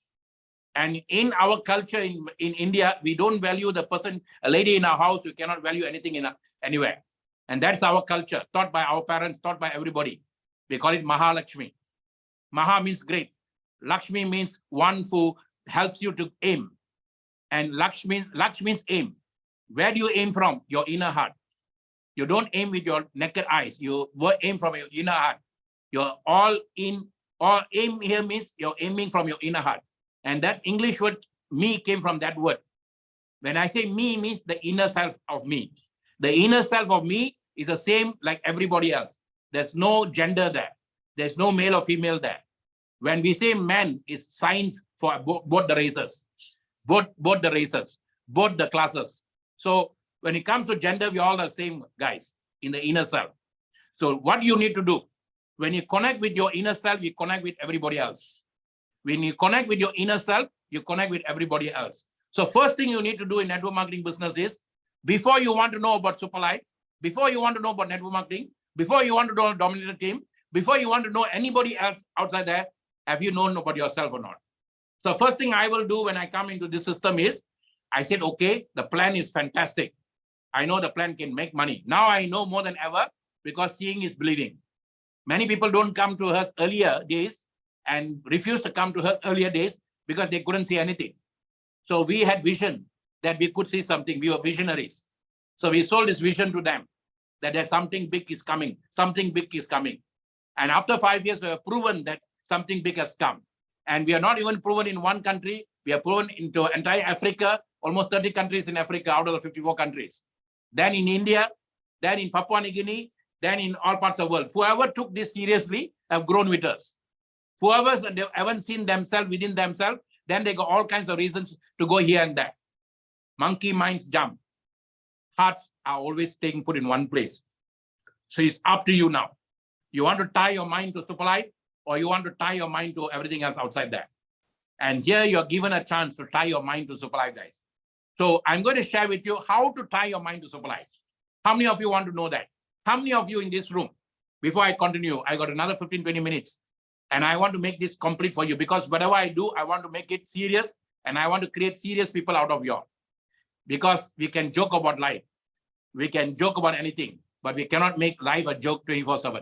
And in our culture in India, we don't value the person, a lady in our house, we cannot value anything anywhere. And that's our culture, taught by our parents, taught by everybody. We call it Mahalakshmi. Maha means great. Lakshmi means one who helps you to aim. And Lakshmi means aim. Where do you aim from? Your inner heart. You don't aim with your naked eyes. You aim from your inner heart. You're all aim here means you're aiming from your inner heart. And that English word, me, came from that word. When I say me, means the inner self of me. The inner self of me is the same like everybody else. There's no gender there. There's no male or female there. When we say man, is science for both the races, both the races, both the classes. So when it comes to gender, we're all the same guys in the inner self. So what you need to do, when you connect with your inner self, you connect with everybody else. When you connect with your inner self, you connect with everybody else. So first thing you need to do in network marketing business is, before you want to know about Superlight, before you want to know about network marketing, before you want to know Dominator team, before you want to know anybody else outside there, have you known about yourself or not? So first thing I will do when I come into this system is, I said, okay, the plan is fantastic. I know the plan can make money. Now I know more than ever, because seeing is believing. Many people don't come to us earlier days and refuse to come to us earlier days because they couldn't see anything. So we had vision that we could see something. We were visionaries. So we sold this vision to them that there's something big is coming. Something big is coming. And after 5 years, we have proven that something big has come. And we are not even proven in one country. We are proven into entire Africa, almost 30 countries in Africa out of the 54 countries. Then in India, then in Papua New Guinea, then in all parts of the world. Whoever took this seriously have grown with us. Whoever they haven't seen themselves within themselves, then they got all kinds of reasons to go here and there. Monkey minds jump. Hearts are always staying put in one place. So it's up to you now. You want to tie your mind to Superlight, or you want to tie your mind to everything else outside there. And here you're given a chance to tie your mind to Superlight, guys. So I'm going to share with you how to tie your mind to Superlight. How many of you want to know that? How many of you in this room, before I continue, I got another 15-20 minutes. And I want to make this complete for you, because whatever I do, I want to make it serious, and I want to create serious people out of you. Because we can joke about life. We can joke about anything, but we cannot make life a joke 24/7.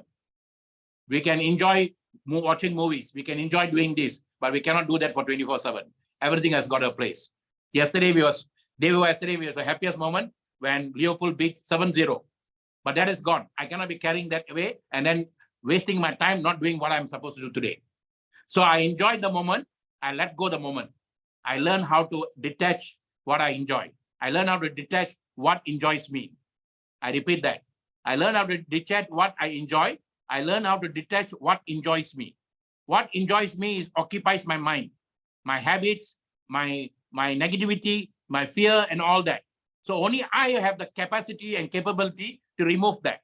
We can enjoy watching movies. We can enjoy doing this, but we cannot do that for 24/7. Everything has got a place. Yesterday was the happiest moment when Liverpool beat 7-0. But that is gone. I cannot be carrying that away and then wasting my time not doing what I'm supposed to do today. So I enjoy the moment. I let go the moment. I learn how to detach what I enjoy. I learn how to detach what enjoys me. I repeat that. I learn how to detach what I enjoy. I learn how to detach what enjoys me. What enjoys me occupies my mind, my habits, my negativity, my fear, and all that. So only I have the capacity and capability to remove that.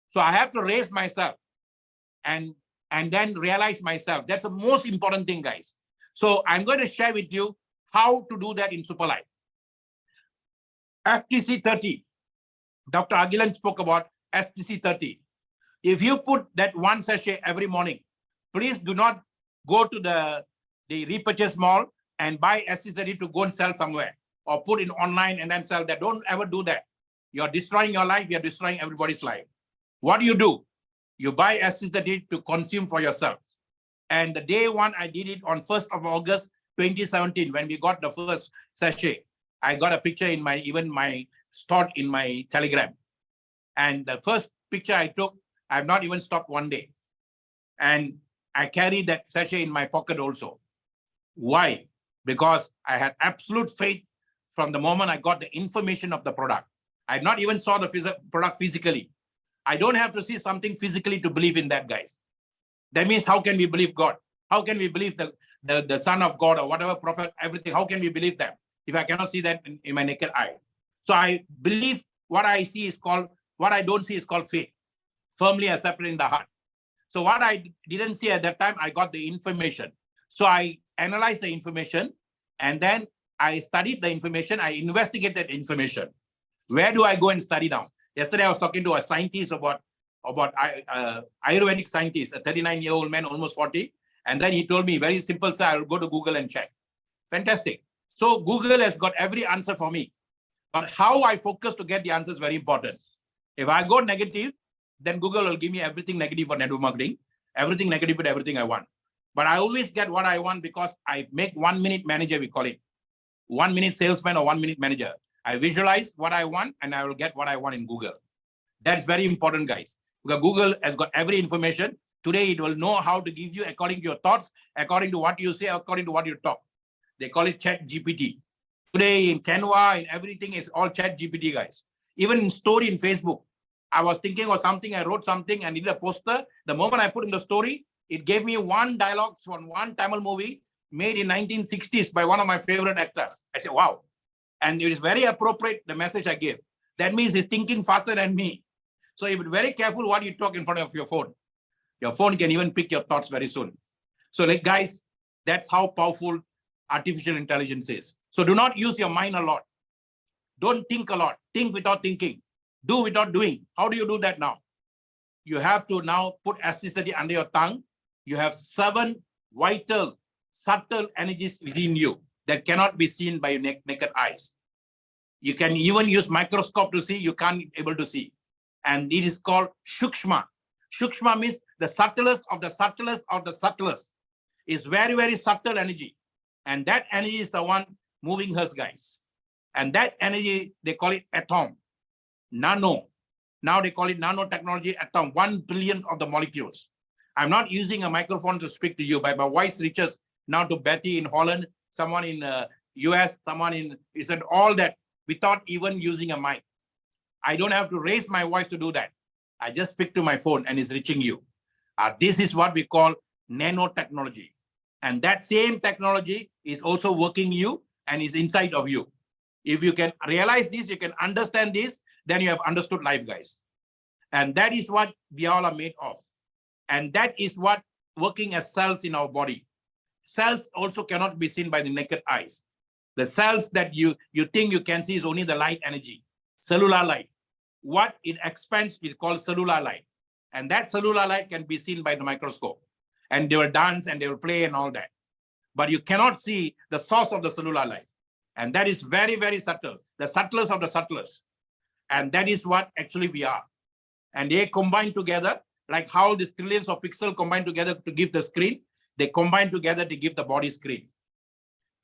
So I have to raise myself and then realize myself. That's the most important thing, guys. So I'm going to share with you how to do that in Super Life. STC 30. Dr. Agilan spoke about STC 30. If you put that one sachet every morning, please do not go to the repurchase mall and buy STC 30 to go and sell somewhere or put it online and then sell that. Don't ever do that. You're destroying your life. You're destroying everybody's life. What do? You buy STC 30 to consume for yourself. And the day one, I did it on 1st of August, 2017, when we got the first sachet. I got a picture in my stored in my Telegram. And the first picture I took, I've not even stopped one day. And I carry that sachet in my pocket also. Why? Because I had absolute faith from the moment I got the information of the product. I not even saw the product physically. I don't have to see something physically to believe in that, guys. That means how can we believe God? How can we believe the Son of God or whatever prophet, everything? How can we believe them if I cannot see that in my naked eye? So I believe what I see is called, what I don't see is called faith, firmly accepted in the heart. So what I didn't see at that time, I got the information. So I analyzed the information and then I studied the information. I investigated information. Where do I go and study now? Yesterday, I was talking to a scientist about Ayurvedic scientist, a 39-year-old man, almost 40. And then he told me, very simple, sir, I'll go to Google and check. Fantastic. So Google has got every answer for me. But how I focus to get the answer is very important. If I go negative, then Google will give me everything negative for network marketing, everything negative with everything I want. But I always get what I want because I make 1 minute manager, we call it. 1 minute salesman or 1 minute manager. I visualize what I want and I will get what I want in Google. That's very important, guys. Because Google has got every information. Today, it will know how to give you according to your thoughts, according to what you say, according to what you talk. They call it Chat GPT. Today in Canva and everything is all Chat GPT, guys. Even in story in Facebook, I was thinking of something, I wrote something and did a poster. The moment I put in the story, it gave me one dialogue from one Tamil movie made in 1960s by one of my favorite actors. I said, wow. And it is very appropriate, the message I gave. That means it's thinking faster than me. So you be very careful what you talk in front of your phone. Your phone can even pick your thoughts very soon. So like guys, that's how powerful artificial intelligence is. So do not use your mind a lot. Don't think a lot. Think without thinking. Do without doing. How do you do that now? You have to now put elasticity under your tongue. You have 7 vital, subtle energies within you that cannot be seen by your naked eyes. You can even use microscope to see, you can't be able to see. And it is called Shukshma. Shukshma means the subtlest of the subtlest of the subtlest. It's very, very subtle energy. And that energy is the one moving us, guys. And that energy, they call it atom, nano. Now they call it nanotechnology atom, 1 billion of the molecules. I'm not using a microphone to speak to you, but my voice reaches now to Betty in Holland, someone in US, someone in, he said all that without even using a mic. I don't have to raise my voice to do that. I just speak to my phone and it's reaching you. This is what we call nanotechnology. And that same technology is also working you and is inside of you. If you can realize this, you can understand this, then you have understood life, guys. And that is what we all are made of. And that is what working as cells in our body. Cells also cannot be seen by the naked eyes. The cells that you think you can see is only the light energy, cellular light. What it expands is called cellular light. And that cellular light can be seen by the microscope. And they will dance and they will play and all that. But you cannot see the source of the cellular light. And that is very, very subtle, the subtlest of the subtlest. And that is what actually we are. And they combine together. Like how these trillions of pixels combine together to give the screen, they combine together to give the body screen.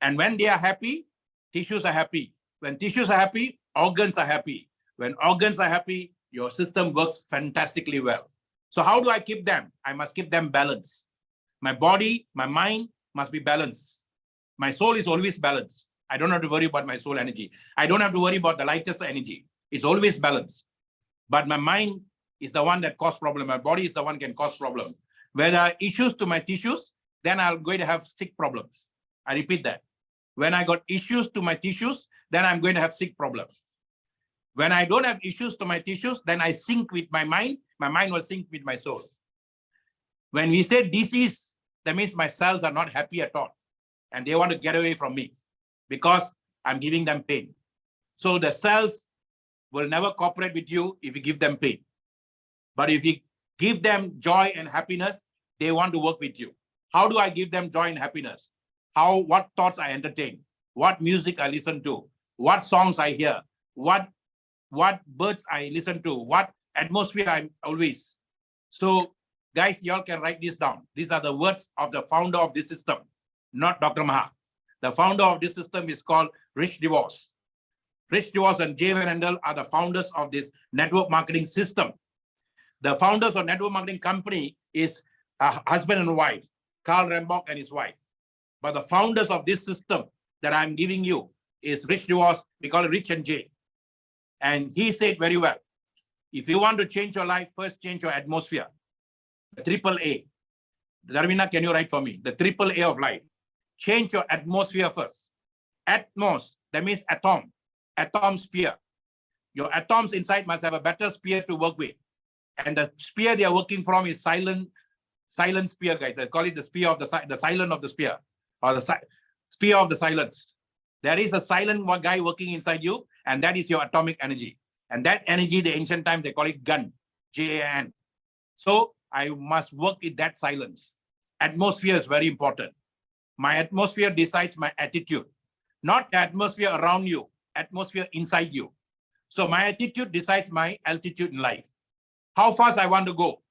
And when they are happy, tissues are happy. When tissues are happy, organs are happy. When organs are happy, your system works fantastically well. So how do I keep them? I must keep them balanced. My body, my mind must be balanced. My soul is always balanced. I don't have to worry about my soul energy. I don't have to worry about the lightest energy. It's always balanced. But my mind is the one that causes problem. My body is the one that can cause problem. When there are issues to my tissues, then I'm going to have sick problems. I repeat that. When I got issues to my tissues, then I'm going to have sick problems. When I don't have issues to my tissues, then I sync with my mind will sync with my soul. When we say disease, that means my cells are not happy at all. And they want to get away from me because I'm giving them pain. So the cells will never cooperate with you if you give them pain. But if you give them joy and happiness, they want to work with you. How do I give them joy and happiness? What thoughts I entertain, what music I listen to, what songs I hear, what birds I listen to, what atmosphere I'm always. So guys, y'all can write this down. These are the words of the founder of this system, not Dr. Maha. The founder of this system is called Rich DeVos. Rich DeVos and Jay Van Andel are the founders of this network marketing system. The founders of network marketing company is a husband and wife, Carl Rambach and his wife. But the founders of this system that I'm giving you is Rich DeVos. We call it Rich and Jay. And he said very well, if you want to change your life, first change your atmosphere. The triple A. Darvina, can you write for me? The triple A of life. Change your atmosphere first. Atmos, that means atom. Atom sphere. Your atoms inside must have a better sphere to work with. And the sphere they are working from is silent sphere, guys. They call it the sphere of the silent of the sphere, or the sphere of the silence. There is a silent guy working inside you, and that is your atomic energy. And that energy, the ancient times, they call it GAN, G-A-N. So I must work with that silence. Atmosphere is very important. My atmosphere decides my attitude, not the atmosphere around you, atmosphere inside you. So my attitude decides my altitude in life. How fast I want to go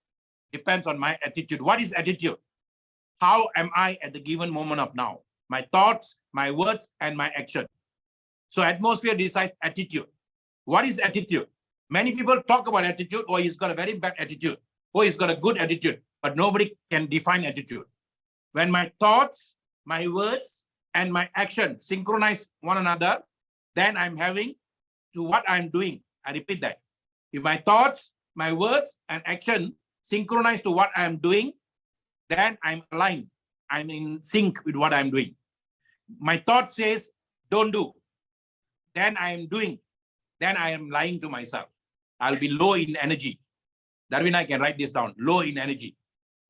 depends on my attitude. What is attitude? How am I at the given moment of now? My thoughts, my words, and my action. So atmosphere decides attitude. What is attitude? Many people talk about attitude, or he's got a very bad attitude, or he's got a good attitude, but nobody can define attitude. When my thoughts, my words, and my action synchronize one another, then I'm having to what I'm doing. I repeat that. If my thoughts, my words, and action synchronize to what I'm doing, then I'm aligned. I'm in sync with what I'm doing. My thought says, don't do. Then I am doing. Then I am lying to myself. I'll be low in energy. Darwin, I can write this down, low in energy.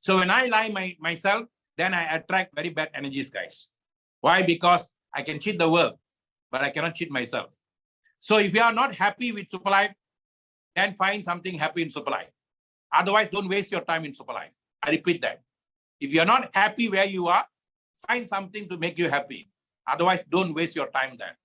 So when I lie myself, then I attract very bad energies, guys. Why? Because I can cheat the world, but I cannot cheat myself. So if you are not happy with Superlife, then find something happy in Superlife. Otherwise, don't waste your time in Superlife. I repeat that. If you're not happy where you are, find something to make you happy. Otherwise, don't waste your time there.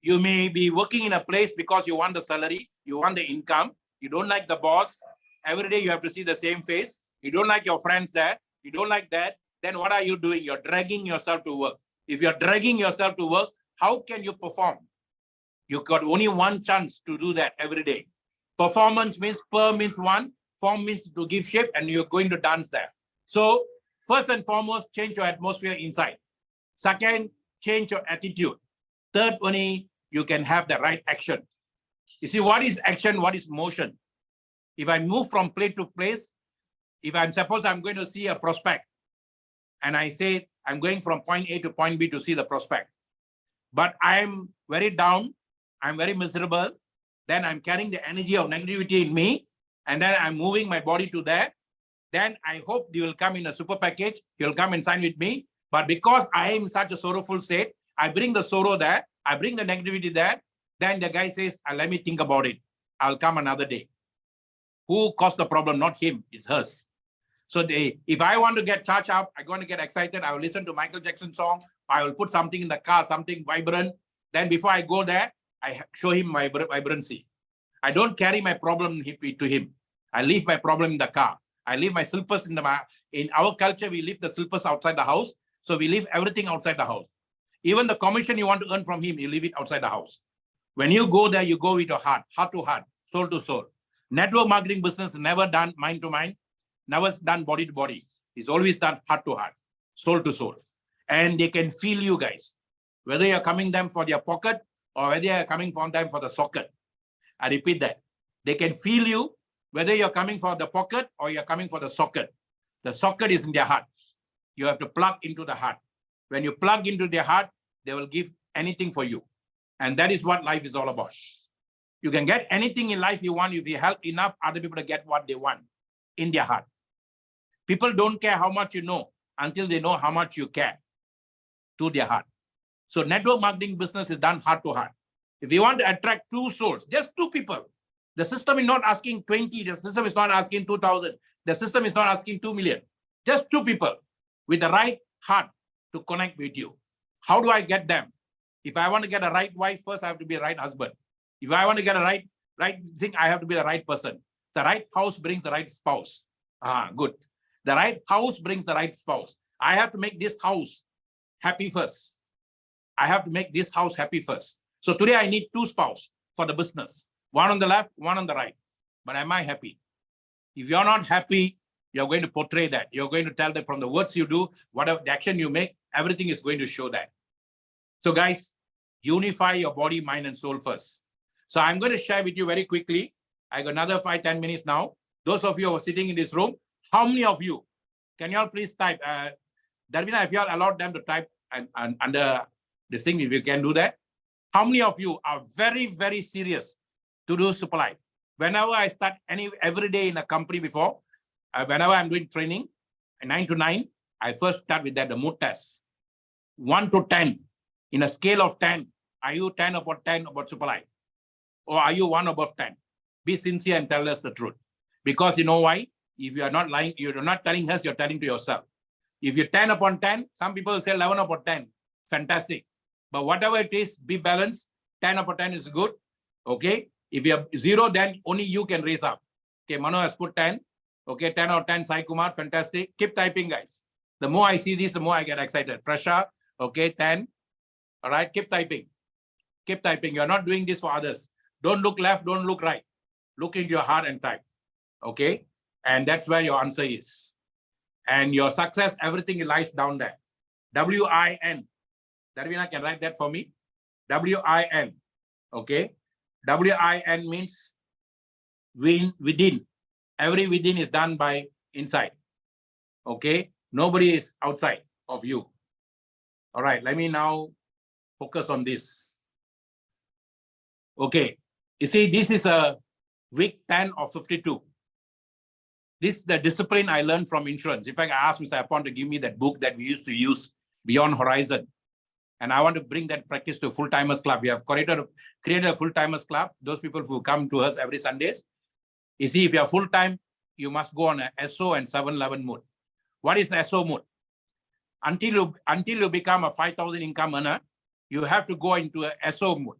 You may be working in a place because you want the salary, you want the income, you don't like the boss. Every day you have to see the same face. You don't like your friends there, you don't like that. Then what are you doing? You're dragging yourself to work. If you're dragging yourself to work, how can you perform? You've got only one chance to do that every day. Performance means per means one, form means to give shape, and you're going to dance there. So first and foremost, change your atmosphere inside. Second, change your attitude. Third, only you can have the right action. You see, what is action? What is motion? If I move from place to place, if I'm going to see a prospect, and I say I'm going from point A to point B to see the prospect, but I'm very down, I'm very miserable, then I'm carrying the energy of negativity in me, and then I'm moving my body to there, then I hope you will come in a super package, you'll come and sign with me. But because I am in such a sorrowful state, I bring the sorrow there, I bring the negativity there, then the guy says, let me think about it. I'll come another day. Who caused the problem? Not him, it's hers. So if I want to get charged up, I'm going to get excited, I will listen to Michael Jackson song, I will put something in the car, something vibrant. Then before I go there, I show him my vibrancy. I don't carry my problem to him. I leave my problem in the car. I leave my slippers in our culture, we leave the slippers outside the house. So we leave everything outside the house. Even the commission you want to earn from him, you leave it outside the house. When you go there, you go with your heart to heart, soul to soul. Network marketing business never done mind to mind, never done body to body. It's always done heart to heart, soul to soul. And they can feel you guys, whether you're coming them for their pocket or whether you're coming from them for the socket. I repeat that. They can feel you, whether you're coming for the pocket or you're coming for the socket. The socket is in their heart. You have to plug into the heart. When you plug into their heart, they will give anything for you. And that is what life is all about. You can get anything in life you want if you help enough other people to get what they want in their heart. People don't care how much you know until they know how much you care to their heart. So network marketing business is done heart to heart. If you want to attract 2 souls, just 2 people, the system is not asking 20, the system is not asking 2,000, the system is not asking 2 million. Just 2 people with the right heart to connect with you. How do I get them? If I want to get a right wife, first I have to be a right husband. If I want to get a right thing, I have to be the right person. The right house brings the right spouse. Good. The right house brings the right spouse. I have to make this house happy first. I have to make this house happy first. So today I need 2 spouses for the business. One on the left, one on the right. But am I happy? If you're not happy, you're going to portray that. You're going to tell that from the words you do, whatever the action you make, everything is going to show that. So guys, unify your body, mind, and soul first. So I'm going to share with you very quickly. I got another 5-10 minutes now. Those of you who are sitting in this room, how many of you, can you all please type, Darvina, if you all allowed them to type and under this thing, if you can do that. How many of you are very, very serious to do supply? Whenever I start every day in a company before, whenever I'm doing training, 9 to 9, I first start with that, the mood test. 1 to 10. In a scale of 10, are you 10 about 10 about supply? Or are you 1 above 10? Be sincere and tell us the truth. Because you know why? If you are not lying, you're not telling us, you're telling to yourself. If you're 10 upon 10, some people say 11 upon 10. Fantastic. But whatever it is, be balanced. 10 upon 10 is good. Okay. If you have 0, then only you can raise up. Okay. Mano has put 10. Okay. 10 or 10, Sai Kumar. Fantastic. Keep typing, guys. The more I see this, the more I get excited. Pressure. Okay. 10. All right. Keep typing. Keep typing. You're not doing this for others. Don't look left. Don't look right. Look into your heart and type. Okay. And that's where your answer is. And your success, everything lies down there. W-I-N. Darvina can write that for me. W-I-N. Okay. W-I-N means within. Every within is done by inside. Okay. Nobody is outside of you. All right. Let me now focus on this. Okay. You see, this is a week 10 of 52. This is the discipline I learned from insurance. In fact, I asked Mr. Apon to give me that book that we used to use, Beyond Horizon. And I want to bring that practice to Full-Timers Club. We have created a Full-Timers Club. Those people who come to us every Sundays. You see, if you are full-time, you must go on a SO and 7-11 mode. What is SO mode? Until you become a 5,000 income earner, you have to go into a SO mode.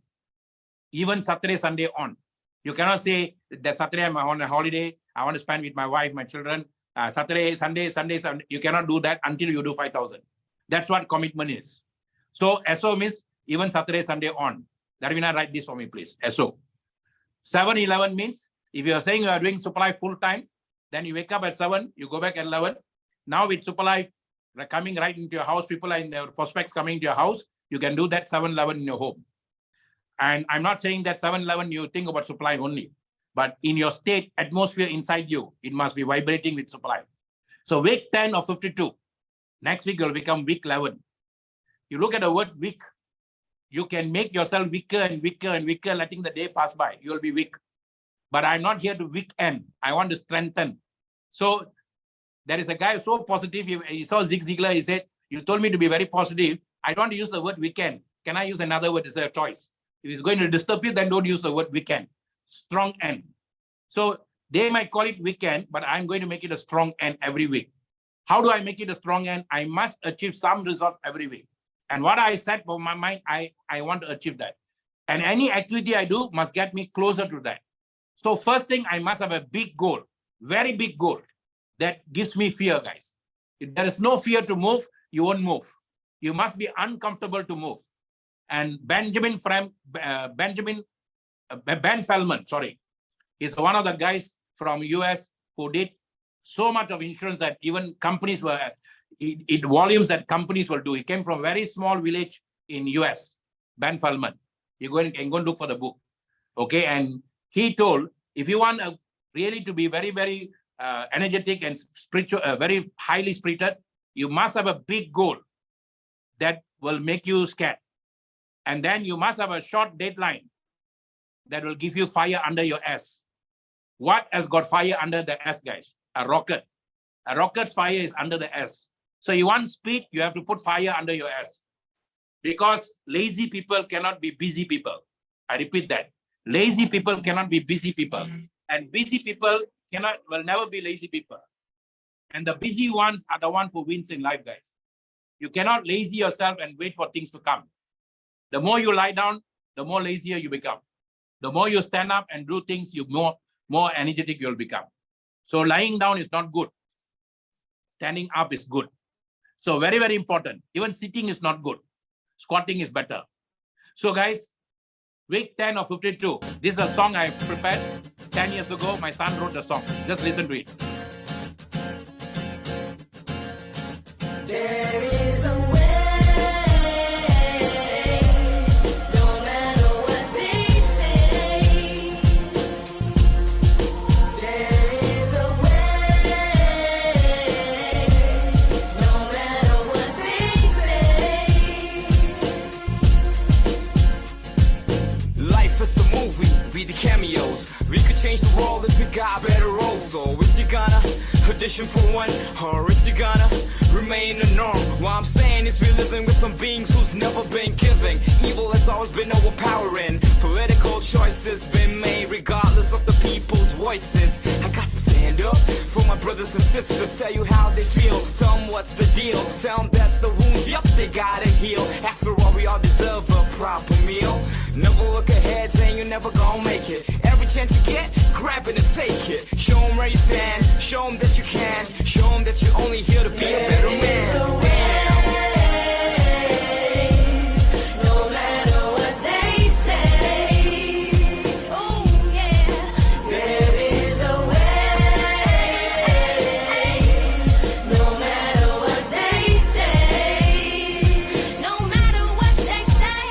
Even Saturday, Sunday on. You cannot say that Saturday I'm on a holiday. I want to spend with my wife, my children. Saturday, Sunday. You cannot do that until you do 5,000. That's what commitment is. So SO means even Saturday, Sunday on. Darvina, write this for me, please. SO. 7-11 means if you are saying you are doing supply full time, then you wake up at 7, you go back at 11. Now with supply coming right into your house, people are in their prospects coming to your house, you can do that 7-11 in your home. And I'm not saying that 7-11 you think about supply only, but in your state atmosphere inside you, it must be vibrating with supply. So week 10 of 52, next week will become week 11. You look at the word weak, you can make yourself weaker and weaker and weaker, letting the day pass by. You will be weak. But I'm not here to weaken. I want to strengthen. So there is a guy so positive. He saw Zig Ziglar. He said, you told me to be very positive. I don't want to use the word weaken. Can I use another word? It's a choice. If it's going to disturb you, then don't use the word weekend. Strong end. So they might call it weekend, but I'm going to make it a strong end every week. How do I make it a strong end? I must achieve some results every week. And what I set for my mind, I want to achieve that. And any activity I do must get me closer to that. So first thing, I must have a big goal, very big goal. that gives me fear, guys. If there is no fear to move, you won't move. You must be uncomfortable to move. And Ben Feldman, sorry, is one of the guys from US who did so much of insurance that even companies were, it volumes that companies will do. He came from a very small village in US, Ben Feldman. You can go and look for the book. Okay, and he told, if you want really to be very, very energetic and spiritual, very highly spirited, you must have a big goal that will make you scared. And then you must have a short deadline that will give you fire under your ass. What has got fire under the ass, guys? A rocket. A rocket's fire is under the ass. So you want speed, you have to put fire under your ass. Because lazy people cannot be busy people. I repeat that. Lazy people cannot be busy people. And busy people will never be lazy people. And the busy ones are the ones who wins in life, guys. You cannot lazy yourself and wait for things to come. The more you lie down, the more lazier you become. The more you stand up and do things, you more energetic you'll become. So lying down is not good. Standing up is good. So very, very important. Even sitting is not good. Squatting is better. So guys, week 10 of 52. This is a song I prepared 10 years ago. My son wrote the song. Just listen to it. There is a way, no matter what they say. There is a way, no matter what they say. Life is the movie, we the cameos. We could change the world if we got better roles. So is you gonna audition for one, or is you gonna remain the norm? What I'm saying is we're living with some beings who's never been giving. Evil has always been overpowering. Political choices been made regardless of the people's voices. I got to stand up for my brothers and sisters. Tell you how they feel, tell them what's the deal. Tell them that the wounds, yup, they gotta heal. After all, we all deserve a proper meal. Never look ahead saying you're never gonna make it. Every chance you get, grab it and take it. Show them where you stand, show them that you can. Show them that you're only here to be a better man. No matter what they say. Oh yeah. There is a way. No matter what they say. No matter what they say.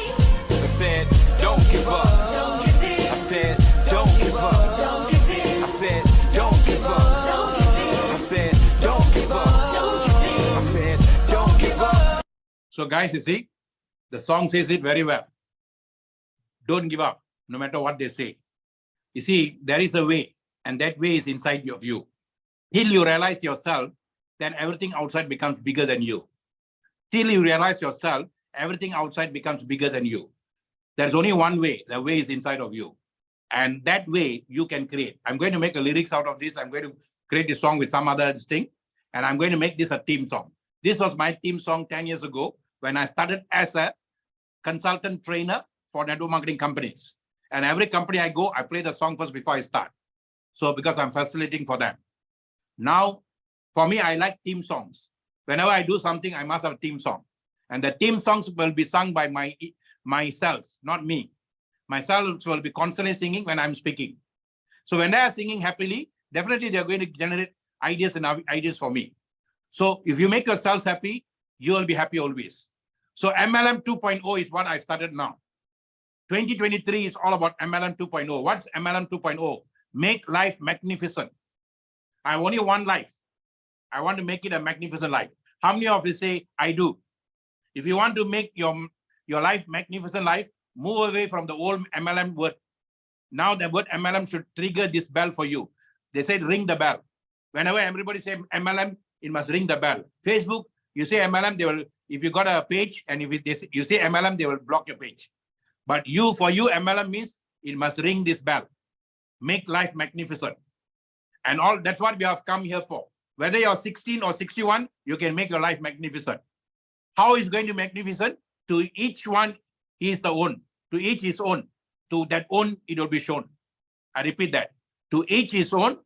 I said, don't give up. Don't give in. I said, don't give up. Don't give in. I said, don't give up. Don't give in. I said, don't give up. Don't give in. I said, don't give up. So guys, you see, the song says it very well. Don't give up, no matter what they say. You see, there is a way, and that way is inside of you. Till you realize yourself, then everything outside becomes bigger than you. Till you realize yourself, everything outside becomes bigger than you. There's only one way. The way is inside of you. And that way you can create. I'm going to make a lyrics out of this. I'm going to create this song with some other thing. And I'm going to make this a theme song. This was my theme song 10 years ago when I started as a consultant trainer for network marketing companies. And every company I go, I play the song first before I start. So because I'm facilitating for them. Now, for me, I like theme songs. Whenever I do something, I must have a theme song. And the theme songs will be sung by myself, not me. Myself will be constantly singing when I'm speaking. So when they are singing happily, definitely they're going to generate ideas and ideas for me. So if you make yourselves happy, you will be happy always. So MLM 2.0 is what I started now. 2023 is all about MLM 2.0. What's MLM 2.0? Make life magnificent. I have only one life. I want to make it a magnificent life. How many of you say, I do? If you want to make your life magnificent life, move away from the old MLM word. Now the word MLM should trigger this bell for you. They said ring the bell. Whenever everybody say MLM, it must ring the bell. Facebook, you say MLM, they will, if you got a page and if you say MLM, they will block your page. But for you, MLM means it must ring this bell. Make life magnificent. And that's what we have come here for. Whether you're 16 or 61, you can make your life magnificent. How is going to be magnificent? To each one, he is the own. To each his own. To that own, it will be shown. I repeat that. To each his own.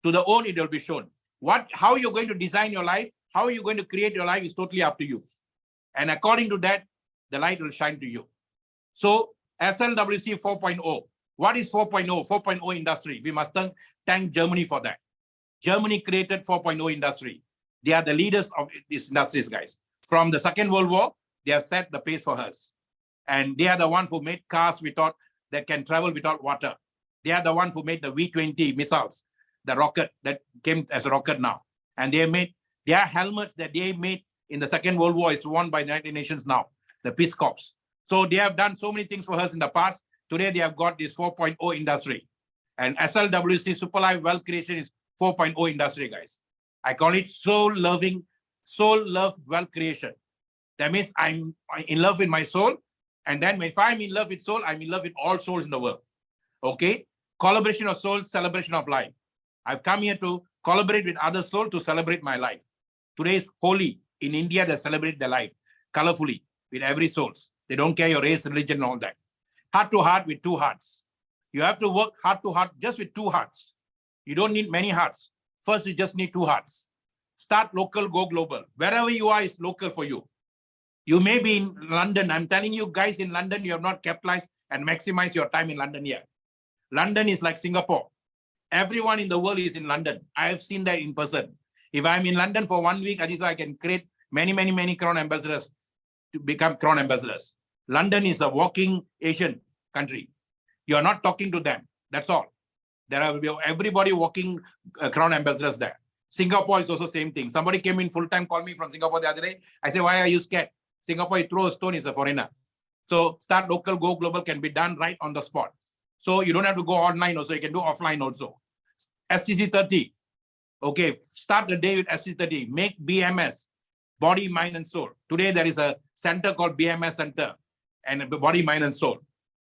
To the own, it will be shown. How you're going to design your life, how you're going to create your life is totally up to you. And according to that, the light will shine to you. So SLWC 4.0. What is 4.0? 4.0 industry. We must thank Germany for that. Germany created 4.0 industry. They are the leaders of these industries, guys. From the Second World War, they have set the pace for us. And they are the one who made cars that can travel without water. They are the one who made the V-20 missiles, the rocket that came as a rocket now. And they made their helmets that they made in the Second World War is won by the United Nations now, the Peace Corps. So they have done so many things for us in the past. Today, they have got this 4.0 industry. And SLWC Super Life Wealth Creation is 4.0 industry, guys. I call it soul love wealth creation. That means I'm in love with my soul. And then if I'm in love with soul, I'm in love with all souls in the world. Okay? Collaboration of souls, celebration of life. I've come here to collaborate with other souls to celebrate my life. Today is Holi. In India, they celebrate their life colorfully with every souls. They don't care your race, religion, and all that. Heart to heart with two hearts. You have to work heart to heart just with two hearts. You don't need many hearts. First, you just need two hearts. Start local, go global. Wherever you are is local for you. You may be in London. I'm telling you guys in London, you have not capitalized and maximized your time in London yet. London is like Singapore. Everyone in the world is in London. I have seen that in person. If I'm in London for 1 week, I can create many Crown ambassadors to become Crown ambassadors. London is a walking Asian country. You are not talking to them. That's all. There will be everybody walking Crown ambassadors there. Singapore is also same thing. Somebody came in full time, called me from Singapore the other day. I said, why are you scared? Singapore, you throw a stone, is a foreigner. So start local, go global can be done right on the spot. So you don't have to go online also. You can do offline also. SCC 30. Okay, start the day with SCC 30. Make BMS, body, mind, and soul. Today there is a center called BMS Center and body, mind, and soul.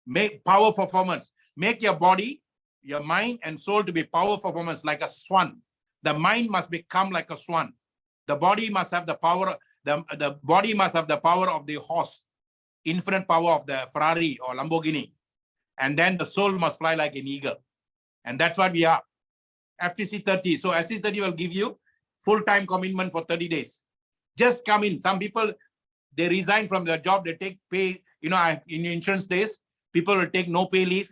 Make power performance. Make your body, your mind, and soul to be power performance like a swan. The mind must become like a swan. The body must have the power. The body must have the power of the horse, infinite power of the Ferrari or Lamborghini. And then the soul must fly like an eagle. And that's what we are. FTC 30. So SC 30 will give you full-time commitment for 30 days. Just come in. Some people, they resign from their job. They take pay. You know, in insurance days, people will take no pay leave.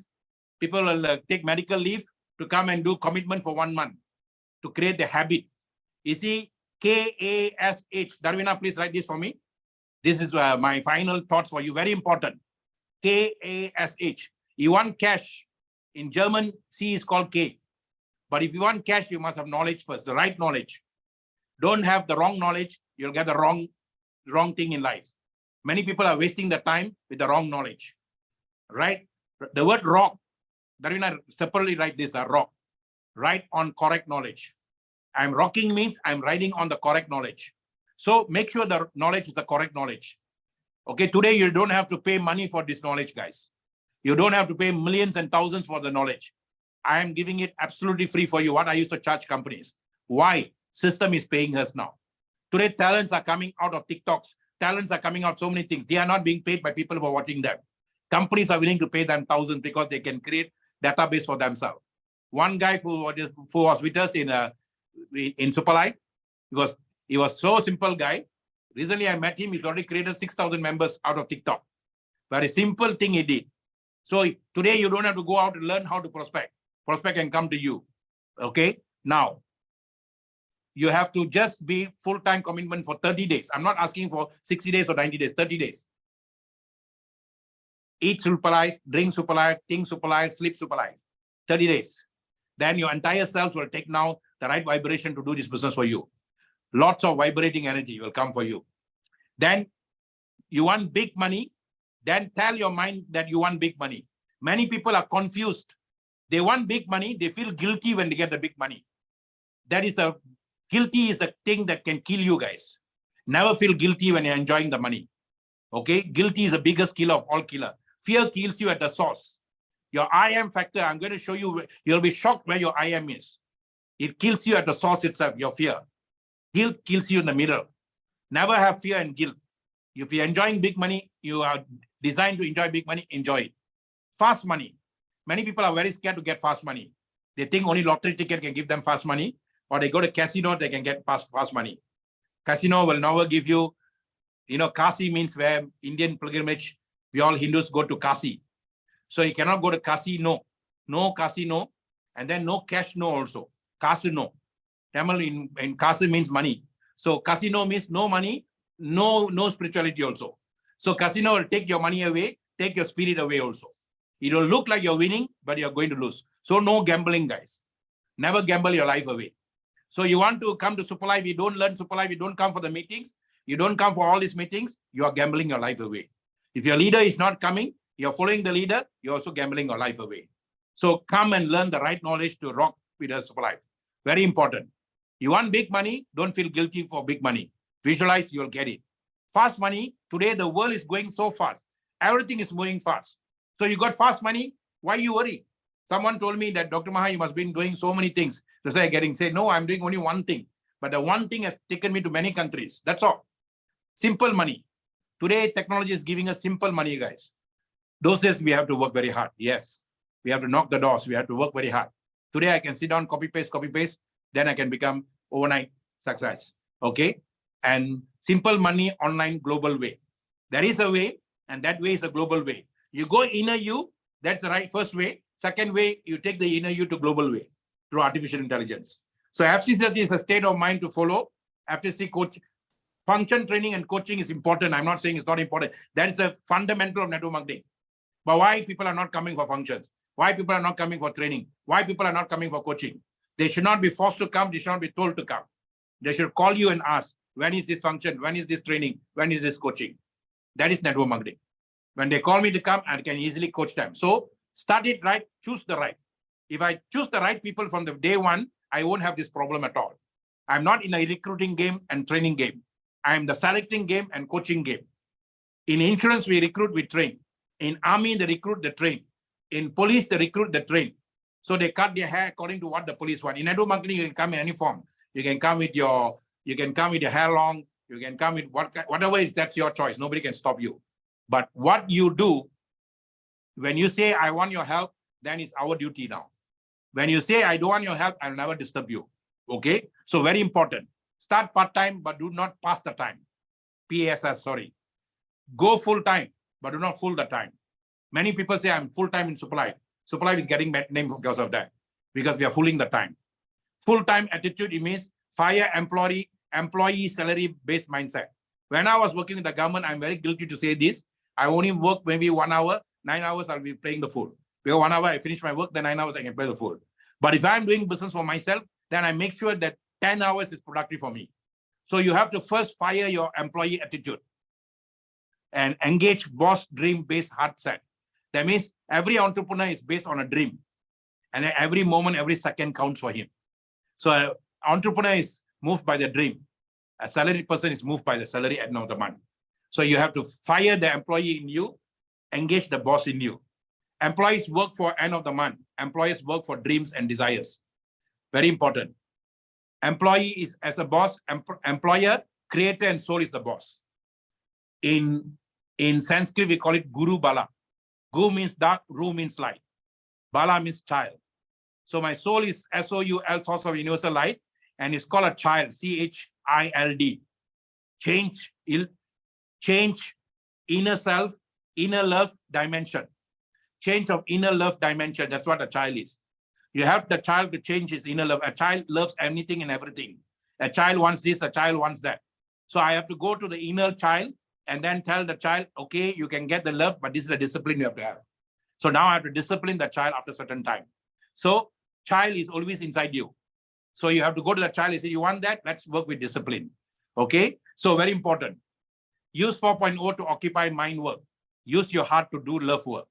People will take medical leave to come and do commitment for 1 month to create the habit. You see, KASH. Darwina, please write this for me. This is my final thoughts for you. Very important. KASH. You want cash. In German, C is called K. But if you want cash, you must have knowledge first, the right knowledge. Don't have the wrong knowledge. You'll get the wrong thing in life. Many people are wasting the time with the wrong knowledge. Right? The word rock. Darwina, separately write this, rock. Write on correct knowledge. I'm rocking means I'm riding on the correct knowledge. So make sure the knowledge is the correct knowledge. Okay, today you don't have to pay money for this knowledge, guys. You don't have to pay millions and thousands for the knowledge. I am giving it absolutely free for you. What I used to charge companies. Why? System is paying us now. Today, talents are coming out of TikToks. Talents are coming out so many things. They are not being paid by people who are watching them. Companies are willing to pay them thousands because they can create database for themselves. One guy who was with us in Superlight, he was so simple guy. Recently, I met him. He's already created 6,000 members out of TikTok. Very simple thing he did. So today, you don't have to go out and learn how to prospect. Prospect can come to you. Okay? Now, you have to just be full-time commitment for 30 days. I'm not asking for 60 days or 90 days, 30 days. Eat super life, drink super life, think super life, sleep super life. 30 days. Then your entire selves will take now the right vibration to do this business for you. Lots of vibrating energy will come for you. Then you want big money, then tell your mind that you want big money. Many people are confused. They want big money. They feel guilty when they get the big money. Guilty is the thing that can kill you guys. Never feel guilty when you're enjoying the money. Okay? Guilty is the biggest killer of all killer. Fear kills you at the source. Your I am factor, I'm going to show you, you'll be shocked where your I am is. It kills you at the source itself, your fear. Guilt kills you in the middle. Never have fear and guilt. If you're enjoying big money, you are designed to enjoy big money, enjoy it. Fast money. Many people are very scared to get fast money. They think only lottery ticket can give them fast money. or they go to casino, they can get fast money. Casino will never give you, Kasi means where Indian pilgrimage, we all Hindus go to Kasi. So you cannot go to casino, no casino, and then no cash no also. Casino. Tamil in Kasi means money. So casino means no money, no spirituality also. So casino will take your money away, take your spirit away also. It will look like you're winning, but you're going to lose. So no gambling, guys. Never gamble your life away. So you want to come to Super Life, you don't learn Super Life, you don't come for the meetings, you don't come for all these meetings, you are gambling your life away. If your leader is not coming, you're following the leader, you're also gambling your life away. So come and learn the right knowledge to rock with a Super Life. Very important. You want big money, don't feel guilty for big money. Visualize, you'll get it. Fast money, today the world is going so fast. Everything is moving fast. So you got fast money, why you worry? Someone told me that, Dr. Maha, you must be doing so many things. So say, no, I'm doing only one thing. But the one thing has taken me to many countries. That's all. Simple money. Today, technology is giving us simple money, guys. Those days, we have to work very hard. Yes. We have to knock the doors. We have to work very hard. Today, I can sit down, copy, paste. Then I can become overnight success. Okay. And simple money, online, global way. There is a way, and that way is a global way. You go inner you, that's the right first way. Second way, you take the inner you to global way through artificial intelligence. So FCCT is a state of mind to follow. FCC coach, function training and coaching is important. I'm not saying it's not important. That is a fundamental of network marketing. But why people are not coming for functions? Why people are not coming for training? Why people are not coming for coaching? They should not be forced to come. They should not be told to come. They should call you and ask, when is this function? When is this training? When is this coaching? That is network marketing. When they call me to come, I can easily coach them. So start it right, choose the right. If I choose the right people from the day one, I won't have this problem at all. I'm not in a recruiting game and training game. I'm the selecting game and coaching game. In insurance, we recruit, we train. In army, they recruit, they train. In police, they recruit, they train. So they cut their hair according to what the police want. In network marketing, you can come in any form. You can come with your hair long. You can come with whatever is, that's your choice. Nobody can stop you. But what you do, when you say, I want your help, then it's our duty now. When you say, I don't want your help, I'll never disturb you. Okay? So very important. Start part-time, but do not pass the time. PASS, sorry. Go full-time, but do not fool the time. Many people say, I'm full-time in Super Life. Super Life is getting bad name because of that, because we are fooling the time. Full-time attitude, it means fire employee salary-based mindset. When I was working with the government, I'm very guilty to say this. I only work maybe 1 hour, 9 hours, I'll be playing the fool. Because 1 hour, I finish my work, then 9 hours, I can play the fool. But if I'm doing business for myself, then I make sure that 10 hours is productive for me. So you have to first fire your employee attitude and engage boss dream-based heart set. That means every entrepreneur is based on a dream. And every moment, every second counts for him. So an entrepreneur is moved by the dream. A salaried person is moved by the salary at the end of the month. So you have to fire the employee in you, engage the boss in you. Employees work for end of the month. Employers work for dreams and desires. Very important. Employee is as a boss, employer, creator, and soul is the boss. In Sanskrit, we call it Guru Bala. Gu means dark, Ru means light. Bala means child. So my soul is SOUL, source of universal light, and it's called a child, CHILD. Change inner self, inner love dimension. Change of inner love dimension. That's what a child is. You help the child to change his inner love. A child loves anything and everything. A child wants this, a child wants that. So I have to go to the inner child and then tell the child, okay, you can get the love, but this is a discipline you have to have. So now I have to discipline the child after a certain time. So child is always inside you. So you have to go to the child and say, you want that? Let's work with discipline. Okay. So very important. Use 4.0 to occupy mind work. Use your heart to do love work.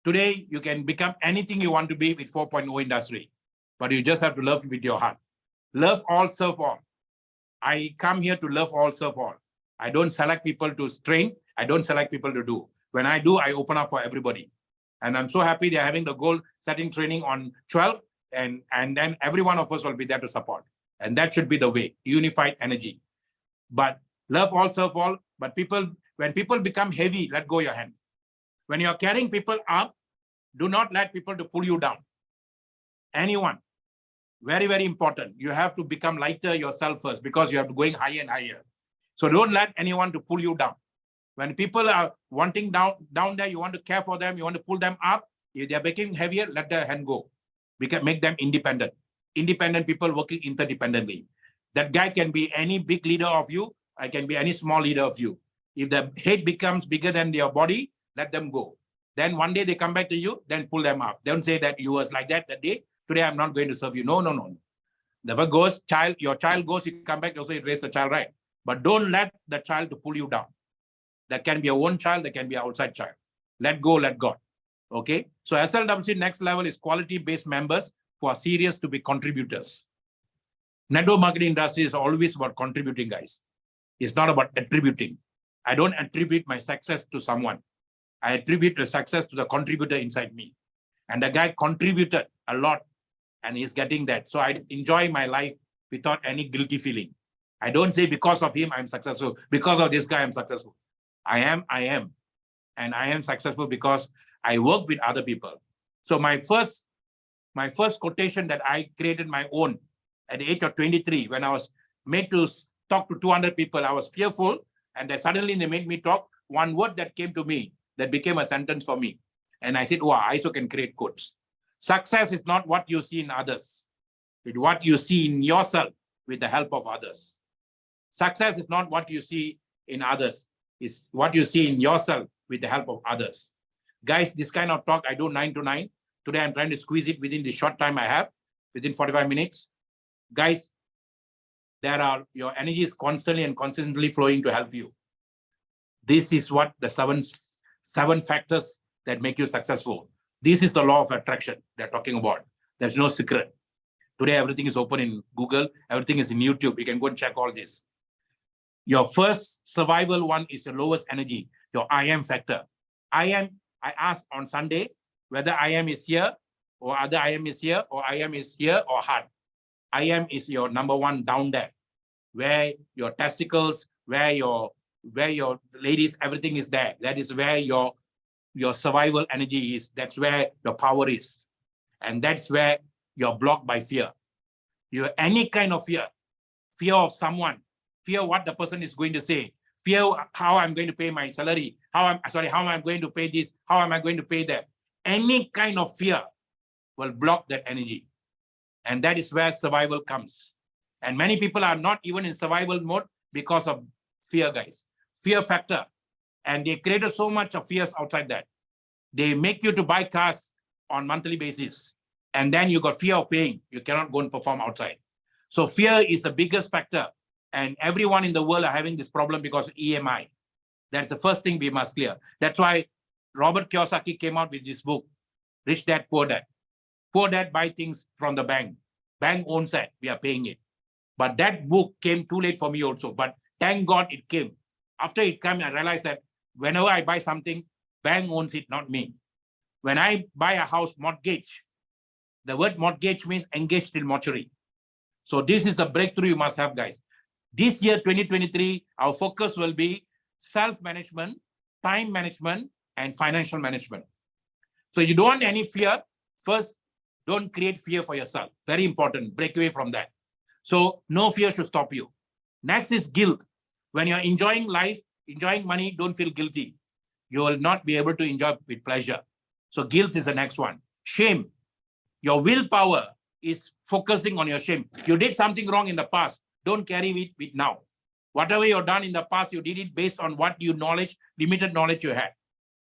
Today, you can become anything you want to be with 4.0 industry, but you just have to love with your heart. Love all, serve all. I come here to love all, serve all. I don't select people to train. I don't select people to do. When I do, I open up for everybody. And I'm so happy they're having the goal setting training on 12th, and then every one of us will be there to support. And that should be the way, unified energy. But love all, serve all. But when people become heavy, let go your hand. When you're carrying people up, do not let people to pull you down. Anyone. Very, very important. You have to become lighter yourself first because you have to going higher and higher. So don't let anyone to pull you down. When people are wanting down there, you want to care for them, you want to pull them up. If they're becoming heavier, let their hand go. We can make them independent. Independent people working interdependently. That guy can be any big leader of you. I can be any small leader of you. If the head becomes bigger than your body, let them go. Then one day they come back to you, then pull them up. Don't say that you was like that day. Today I'm not going to serve you. No, no, no. Never goes, your child goes, you come back, also you raise the child right. But don't let the child to pull you down. That can be your own child, that can be an outside child. Let go, let God. Okay. So SLWC next level is quality-based members who are serious to be contributors. Network marketing industry is always about contributing, guys. It's not about attributing. I don't attribute my success to someone. I attribute the success to the contributor inside me. And the guy contributed a lot and he's getting that. So I enjoy my life without any guilty feeling. I don't say because of him, I'm successful. Because of this guy, I'm successful. I am. And I am successful because I work with other people. So my first quotation that I created my own at the age of 23, when I was made to talk to 200 people, I was fearful. And then suddenly they made me talk. One word that came to me that became a sentence for me. And I said, wow, I also can create quotes. Success is not what you see in others. It's what you see in yourself with the help of others. Success is not what you see in others. It's what you see in yourself with the help of others. Guys, this kind of talk, I do 9 to 9. Today, I'm trying to squeeze it within the short time I have, within 45 minutes. Guys, your energy is constantly and consistently flowing to help you. This is what the seven factors that make you successful. This is the law of attraction they're talking about. There's no secret. Today, everything is open in Google. Everything is in YouTube. You can go and check all this. Your first survival one is the lowest energy, your I am factor. I asked on Sunday whether I am is here or other I am is here or I am is here or heart. I am is your number one down there, where your testicles, where your ladies, everything is there. That is where your survival energy is. That's where your power is. And that's where you're blocked by fear. You have any kind of fear of someone, fear what the person is going to say, fear how I'm going to pay my salary, how am I going to pay this, how am I going to pay that. Any kind of fear will block that energy. And that is where survival comes. And many people are not even in survival mode because of fear, guys. Fear factor. And they created so much of fears outside that. They make you to buy cars on monthly basis. And then you got fear of paying. You cannot go and perform outside. So fear is the biggest factor. And everyone in the world are having this problem because of EMI. That's the first thing we must clear. That's why Robert Kiyosaki came out with this book, Rich Dad, Poor Dad. Poor Dad buy things from the bank. Bank owns that. We are paying it. But that book came too late for me also. But thank God it came. After it came, I realized that whenever I buy something, bank owns it, not me. When I buy a house mortgage, the word mortgage means engaged in mortuary. So this is a breakthrough you must have, guys. This year, 2023, our focus will be self-management, time management, and financial management. So you don't want any fear. First, don't create fear for yourself. Very important. Break away from that. So no fear should stop you. Next is guilt. When you're enjoying life, enjoying money, don't feel guilty. You will not be able to enjoy with pleasure. So guilt is the next one. Shame. Your willpower is focusing on your shame. You did something wrong in the past. Don't carry it with now. Whatever you've done in the past, you did it based on what you knowledge, limited knowledge you had.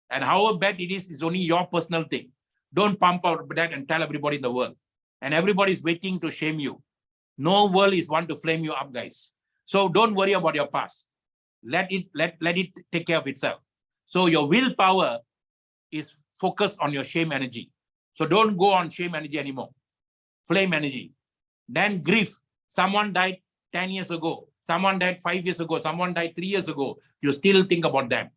And however bad it is only your personal thing. Don't pump out that and tell everybody in the world. And everybody is waiting to shame you. No world is one to flame you up, guys. So don't worry about your past. Let it take care of itself. So your willpower is focused on your shame energy. So don't go on shame energy anymore. Flame energy. Then grief. Someone died 10 years ago. Someone died 5 years ago. Someone died 3 years ago. You still think about them.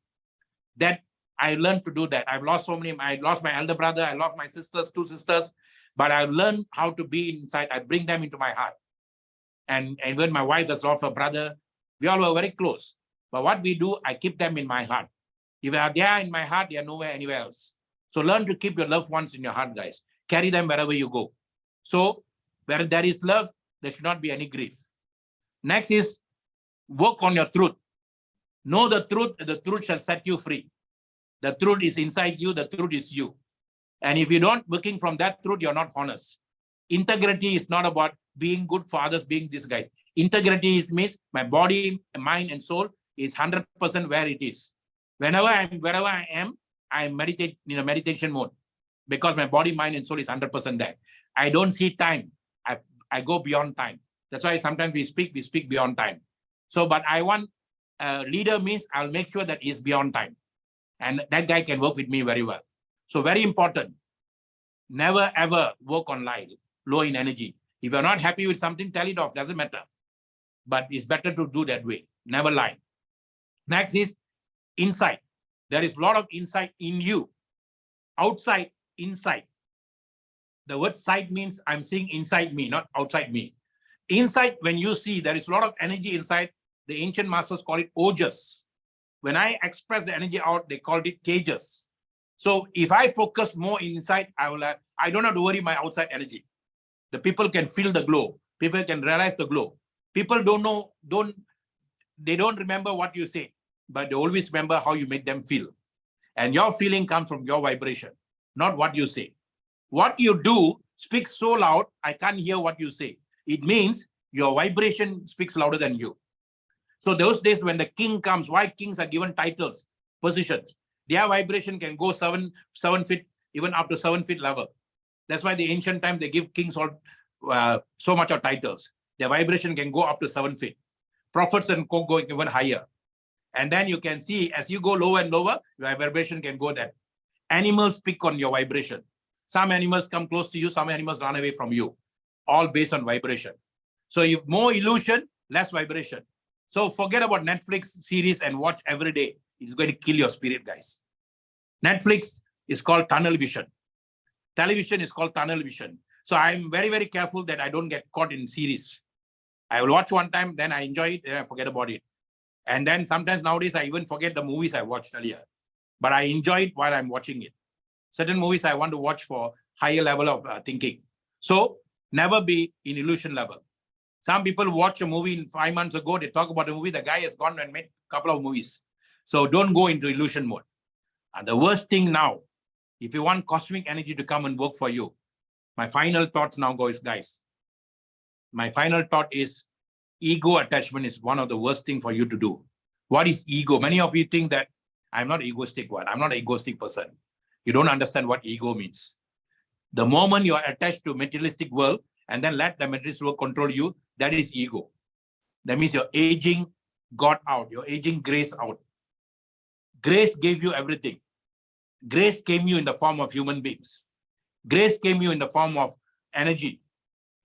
That I learned to do that. I've lost so many. I lost my elder brother. I lost my sisters, 2 sisters. But I've learned how to be inside. I bring them into my heart. And when my wife has lost her brother, we all were very close. But what we do, I keep them in my heart. If they are there in my heart, they are nowhere anywhere else. So learn to keep your loved ones in your heart, guys. Carry them wherever you go. So Where there is love, there should not be any grief. Next is work on your truth. Know the truth shall set you free. The truth is inside you, the truth is you. And if you don't working from that truth, you're not honest. Integrity is not about being good for others, being this guys. Integrity is means my body, mind, and soul is 100% where it is. Wherever I am, I meditate in a meditation mode because my body, mind, and soul is 100% there. I don't see time. I go beyond time. That's why sometimes we speak beyond time. So, but I want a leader means I'll make sure that he's beyond time. And that guy can work with me very well. So very important. Never ever work on low in energy. If you're not happy with something, tell it off, doesn't matter. But it's better to do that way. Never lie. Next is insight. There is a lot of insight in you. Outside, inside. The word sight means I'm seeing inside me, not outside me. Inside, when you see there is a lot of energy inside, the ancient masters call it ojas. When I express the energy out, they called it cages. So if I focus more inside, I don't have to worry my outside energy. The people can feel the glow. People can realize the glow. People they don't remember what you say, but they always remember how you make them feel. And your feeling comes from your vibration, not what you say. What you do speaks so loud, I can't hear what you say. It means your vibration speaks louder than you. So those days when the king comes, why kings are given titles, positions? Their vibration can go 7 feet, even up to 7 feet level. That's why the ancient time they give kings all so much of titles. Their vibration can go up to 7 feet. Prophets and co going even higher. And then you can see as you go lower and lower, your vibration can go there. Animals pick on your vibration. Some animals come close to you, some animals run away from you. All based on vibration. So if more illusion, less vibration. So forget about Netflix series and watch every day. It's going to kill your spirit, guys. Netflix is called tunnel vision. Television is called tunnel vision. So I'm very, very careful that I don't get caught in series. I will watch one time, then I enjoy it, then I forget about it. And then sometimes nowadays I even forget the movies I watched earlier. But I enjoy it while I'm watching it. Certain movies I want to watch for higher level of thinking. So never be in illusion level. Some people watch a movie 5 months ago, they talk about a movie, the guy has gone and made a couple of movies. So don't go into illusion mode. And the worst thing now, if you want cosmic energy to come and work for you, my final thoughts now guys. My final thought is ego attachment is one of the worst things for you to do. What is ego? Many of you think that I'm not egoistic one. I'm not an egoistic person. You don't understand what ego means. The moment you are attached to materialistic world and then let the materialistic world control you, that is ego. That means you're aging God out. You're aging grace out. Grace gave you everything. Grace came you in the form of human beings. Grace came you in the form of energy.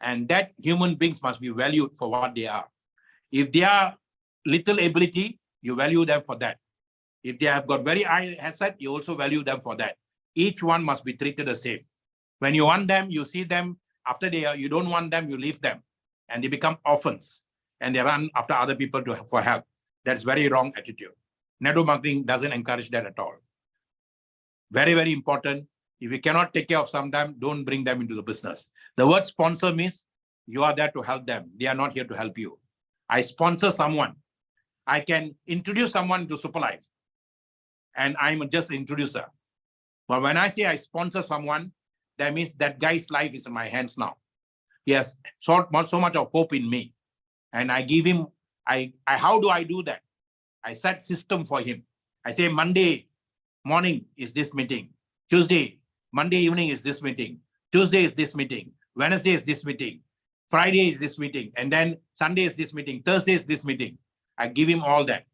And that human beings must be valued for what they are. If they are little ability, you value them for that. If they have got very high asset, you also value them for that. Each one must be treated the same. When you want them, you see them. After you don't want them, you leave them. And they become orphans. And they run after other people for help. That's very wrong attitude. Network marketing doesn't encourage that at all. Very, very important. If you cannot take care of sometime, don't bring them into the business. The word sponsor means you are there to help them. They are not here to help you. I sponsor someone. I can introduce someone to Super Life. And I'm just an introducer. But when I say I sponsor someone, that means that guy's life is in my hands now. He has so much of hope in me. And I give him, how do I do that? I set system for him. I say Monday morning is this meeting. Monday evening is this meeting. Tuesday is this meeting. Wednesday is this meeting. Friday is this meeting. And then Sunday is this meeting. Thursday is this meeting. I give him all that.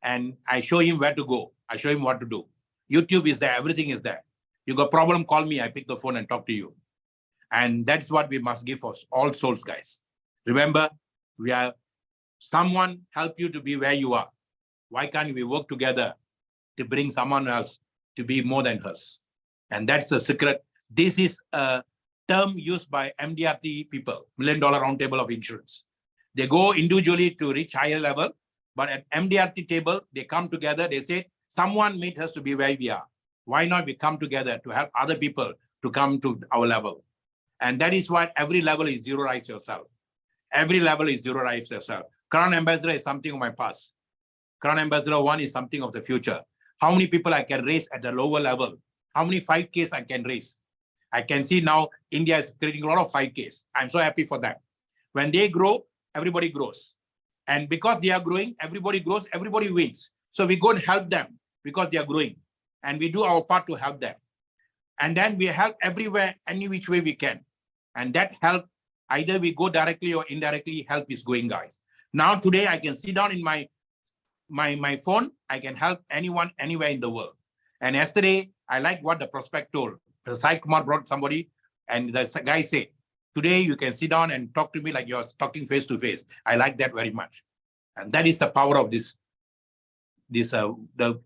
And I show him where to go. I show him what to do. YouTube is there. Everything is there. You got a problem, call me. I pick the phone and talk to you. And that's what we must give for all souls, guys. Remember, we are someone help you to be where you are. Why can't we work together to bring someone else to be more than us? And that's the secret. This is a term used by MDRT people, $1 Million Roundtable of Insurance. They go individually to reach higher level, but at MDRT table, they come together. They say, someone made us to be where we are. Why not we come together to help other people to come to our level? And that is why every level is zeroize yourself. Every level is zeroize yourself. Crown Ambassador is something of my past. Crown Ambassador 1 is something of the future. How many people I can raise at the lower level? How many 5Ks I can raise? I can see now India is creating a lot of 5Ks. I'm so happy for that. When they grow, everybody grows. And because they are growing, everybody grows, everybody wins. So we go and help them because they are growing. And we do our part to help them. And then we help everywhere, any which way we can. And that help, either we go directly or indirectly, help is going, guys. Now today I can sit down in my phone, I can help anyone, anywhere in the world. And yesterday, I like what the prospect told. Sai Kumar brought somebody and the guy said, today you can sit down and talk to me like you're talking face to face. I like that very much. And that is the power of the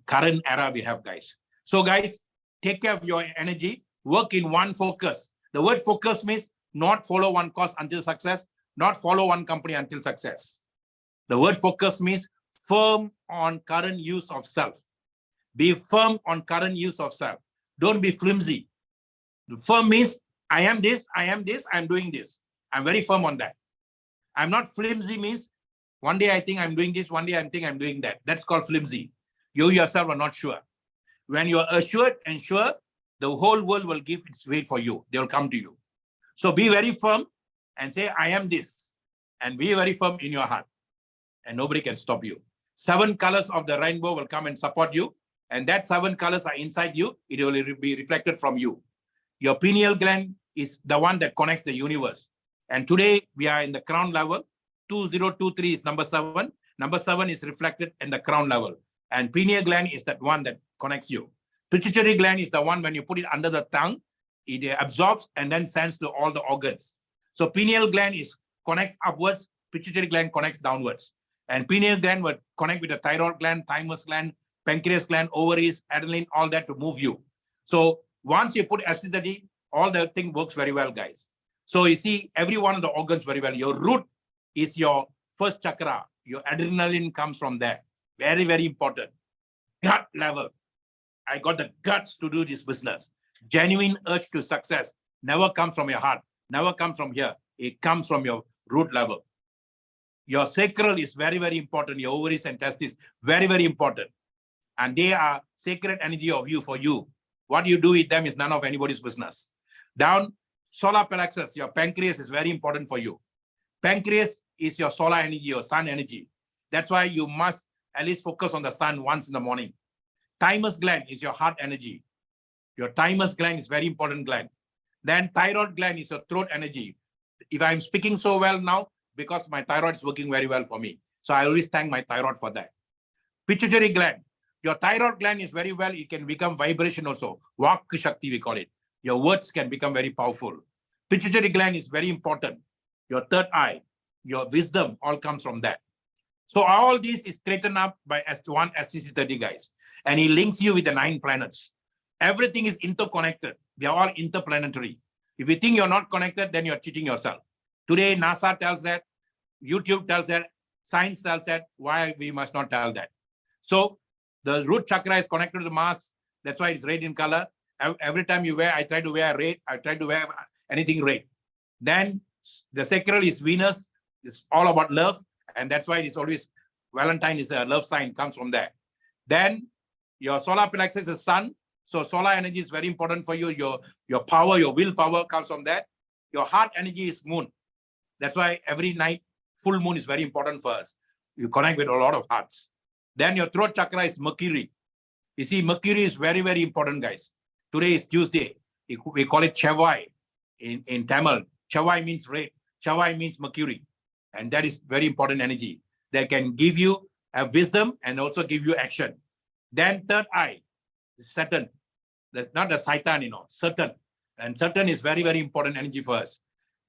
current era we have, guys. So guys, take care of your energy, work in one focus. The word focus means not follow one course until success, not follow one company until success. The word focus means firm on current use of self. Be firm on current use of self. Don't be flimsy. The firm means I am this, I'm doing this. I'm very firm on that. I'm not flimsy means one day I think I'm doing this, one day I think I'm doing that. That's called flimsy. You yourself are not sure. When you're assured and sure, the whole world will give its weight for you. They'll come to you. So be very firm and say, I am this. And be very firm in your heart. And nobody can stop you. 7 colors of the rainbow will come and support you. And that 7 colors are inside you. It will be reflected from you. Your pineal gland is the one that connects the universe. And today we are in the crown level. 2023 is number 7. Number 7 is reflected in the crown level. And pineal gland is that one that connects you. Pituitary gland is the one when you put it under the tongue, it absorbs and then sends to all the organs. So pineal gland connects upwards, pituitary gland connects downwards. And pineal gland will connect with the thyroid gland, thymus gland, pancreas gland, ovaries, adrenaline, all that to move you. So once you put acidity, all the thing works very well, guys. So you see every one of the organs very well. Your root is your first chakra. Your adrenaline comes from there. Very, very important. Gut level. I got the guts to do this business. Genuine urge to success never comes from your heart, never comes from here. It comes from your root level. Your sacral is very, very important. Your ovaries and testes, very, very important. And they are sacred energy of you for you. What you do with them is none of anybody's business. Down, solar plexus, your pancreas is very important for you. Pancreas is your solar energy, your sun energy. That's why you must at least focus on the sun once in the morning. Thymus gland is your heart energy. Your thymus gland is very important gland. Then thyroid gland is your throat energy. If I'm speaking so well now, because my thyroid is working very well for me. So I always thank my thyroid for that. Pituitary gland. Your thyroid gland is very well, it can become vibration also. Vak Shakti, we call it. Your words can become very powerful. Pituitary gland is very important. Your third eye, your wisdom, all comes from that. So all this is straightened up by one SCC30, guys. And he links you with the 9 planets. Everything is interconnected. They are all interplanetary. If you think you're not connected, then you're cheating yourself. Today, NASA tells that, YouTube tells that, science tells that, why we must not tell that. So the root chakra is connected to the Mars. That's why it's red in color. Every time you wear, I try to wear red. I try to wear anything red. Then the sacral is Venus. It's all about love. And that's why it's always, Valentine is a love sign, comes from there. Then your solar plexus is sun. So solar energy is very important for you. Your power, your willpower comes from that. Your heart energy is moon. That's why every night, full moon is very important for us. You connect with a lot of hearts. Then your throat chakra is Mercury. You see, Mercury is very, very important, guys. Today is Tuesday. We call it Chevai in Tamil. Chevai means red. Chevai means Mercury. And that is very important energy that can give you a wisdom and also give you action. Then third eye, Saturn. That's not the Satan, Saturn. And Saturn is very, very important energy for us.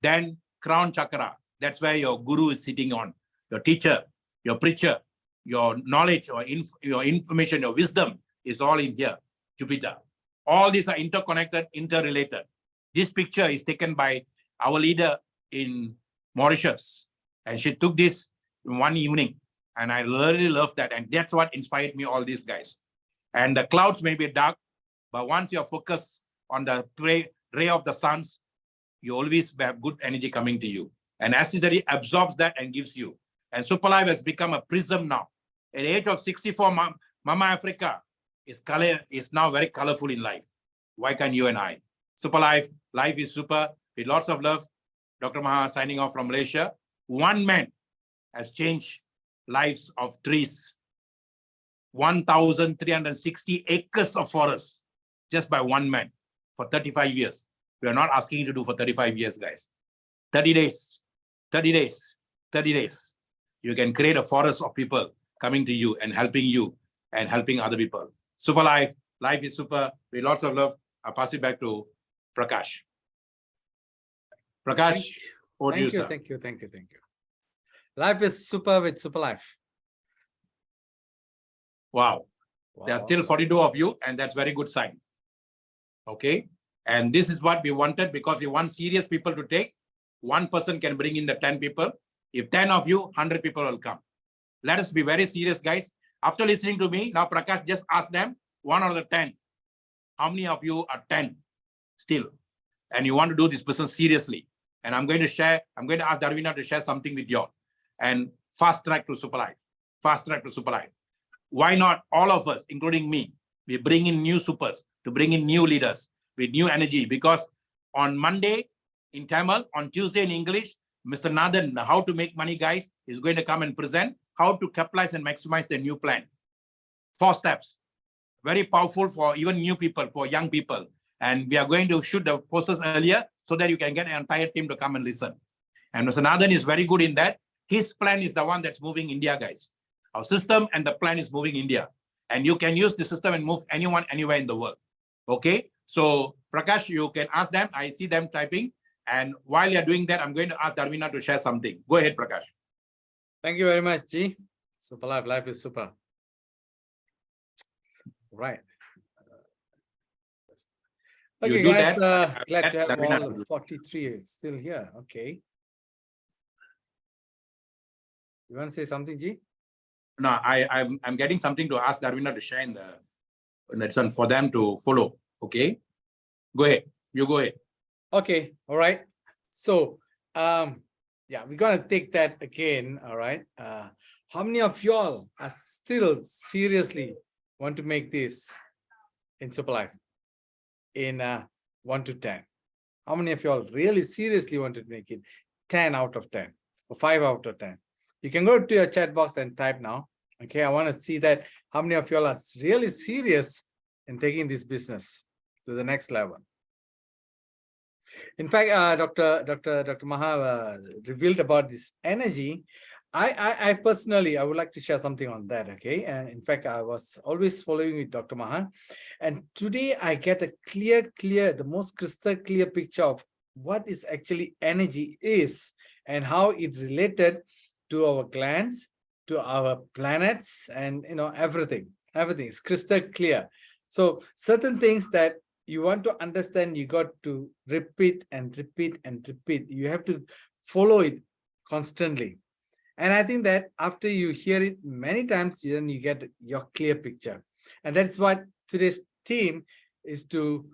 Then crown chakra. That's where your guru is sitting on. Your teacher, your preacher, your knowledge or your information, your wisdom is all in here, Jupiter. All these are interconnected, interrelated. This picture is taken by our leader in Mauritius. And she took this in one evening. And I really love that. And that's what inspired me, all these guys. And the clouds may be dark, but once you're focused on the ray of the suns, you always have good energy coming to you. And acidity absorbs that and gives you. And Super Life has become a prism now. At the age of 64, Mama Africa is now very colorful in life. Why can't you and I? Super Life, life is super. With lots of love. Dr. Maha signing off from Malaysia. One man has changed lives of trees. 1,360 acres of forest just by one man for 35 years. We are not asking you to do for 35 years, guys. 30 days, 30 days, 30 days. You can create a forest of people coming to you and helping other people. Super life is super. With lots of love. I'll pass it back to Prakash. Prakash, over to you, sir. Thank you. Life is super with Super Life. Wow. There are Wow. still 42 of you, and that's very good sign. Okay. And this is what we wanted because we want serious people to take. One person can bring in the 10 people. If 10 of you, 100 people will come. Let us be very serious, guys. After listening to me, now Prakash just ask them, 1 out of the 10. How many of you are 10 still? And you want to do this business seriously. And I'm going to ask Darvina to share something with you all. And fast track to Super Life. Fast track to Super Life. Why not all of us, including me, we bring in new supers, to bring in new leaders with new energy? Because on Monday in Tamil, on Tuesday in English, Mr. Nathan, How to Make Money Guys, is going to come and present how to capitalize and maximize the new plan. 4 steps. Very powerful for even new people, for young people. And we are going to shoot the posters earlier so that you can get an entire team to come and listen. And Mr. Nathan is very good in that. His plan is the one that's moving India, guys. Our system and the plan is moving India. And you can use the system and move anyone, anywhere in the world. Okay? So, Prakash, you can ask them. I see them typing. And while you're doing that, I'm going to ask Darvina to share something. Go ahead, Prakash. Thank you very much, G. Super Life. Life is super. Right. You Okay, do guys. that. Glad to have Darvina all to do. 43 still here. Okay. You want to say something, G? No, I'm getting something to ask Darvina to share in that's one for them to follow. Okay? Go ahead. You go ahead. Okay, all right. So, yeah, we're gonna take that again. All right. How many of y'all are still seriously want to make this in Super Life in 1 to 10? How many of y'all really seriously want to make it 10 out of 10 or 5 out of 10? You can go to your chat box and type now. Okay, I want to see that how many of y'all are really serious in taking this business to the next level. In fact, Dr. Maha revealed about this energy. I personally, I would like to share something on that. Okay, and in fact, I was always following with Dr. Maha, and today I get a the most crystal clear picture of what is actually energy is and how it related to our glands, to our planets, and everything is crystal clear. So certain things that you want to understand, you got to repeat and repeat and repeat. You have to follow it constantly. And I think that after you hear it many times, then you get your clear picture. And that's what today's team is to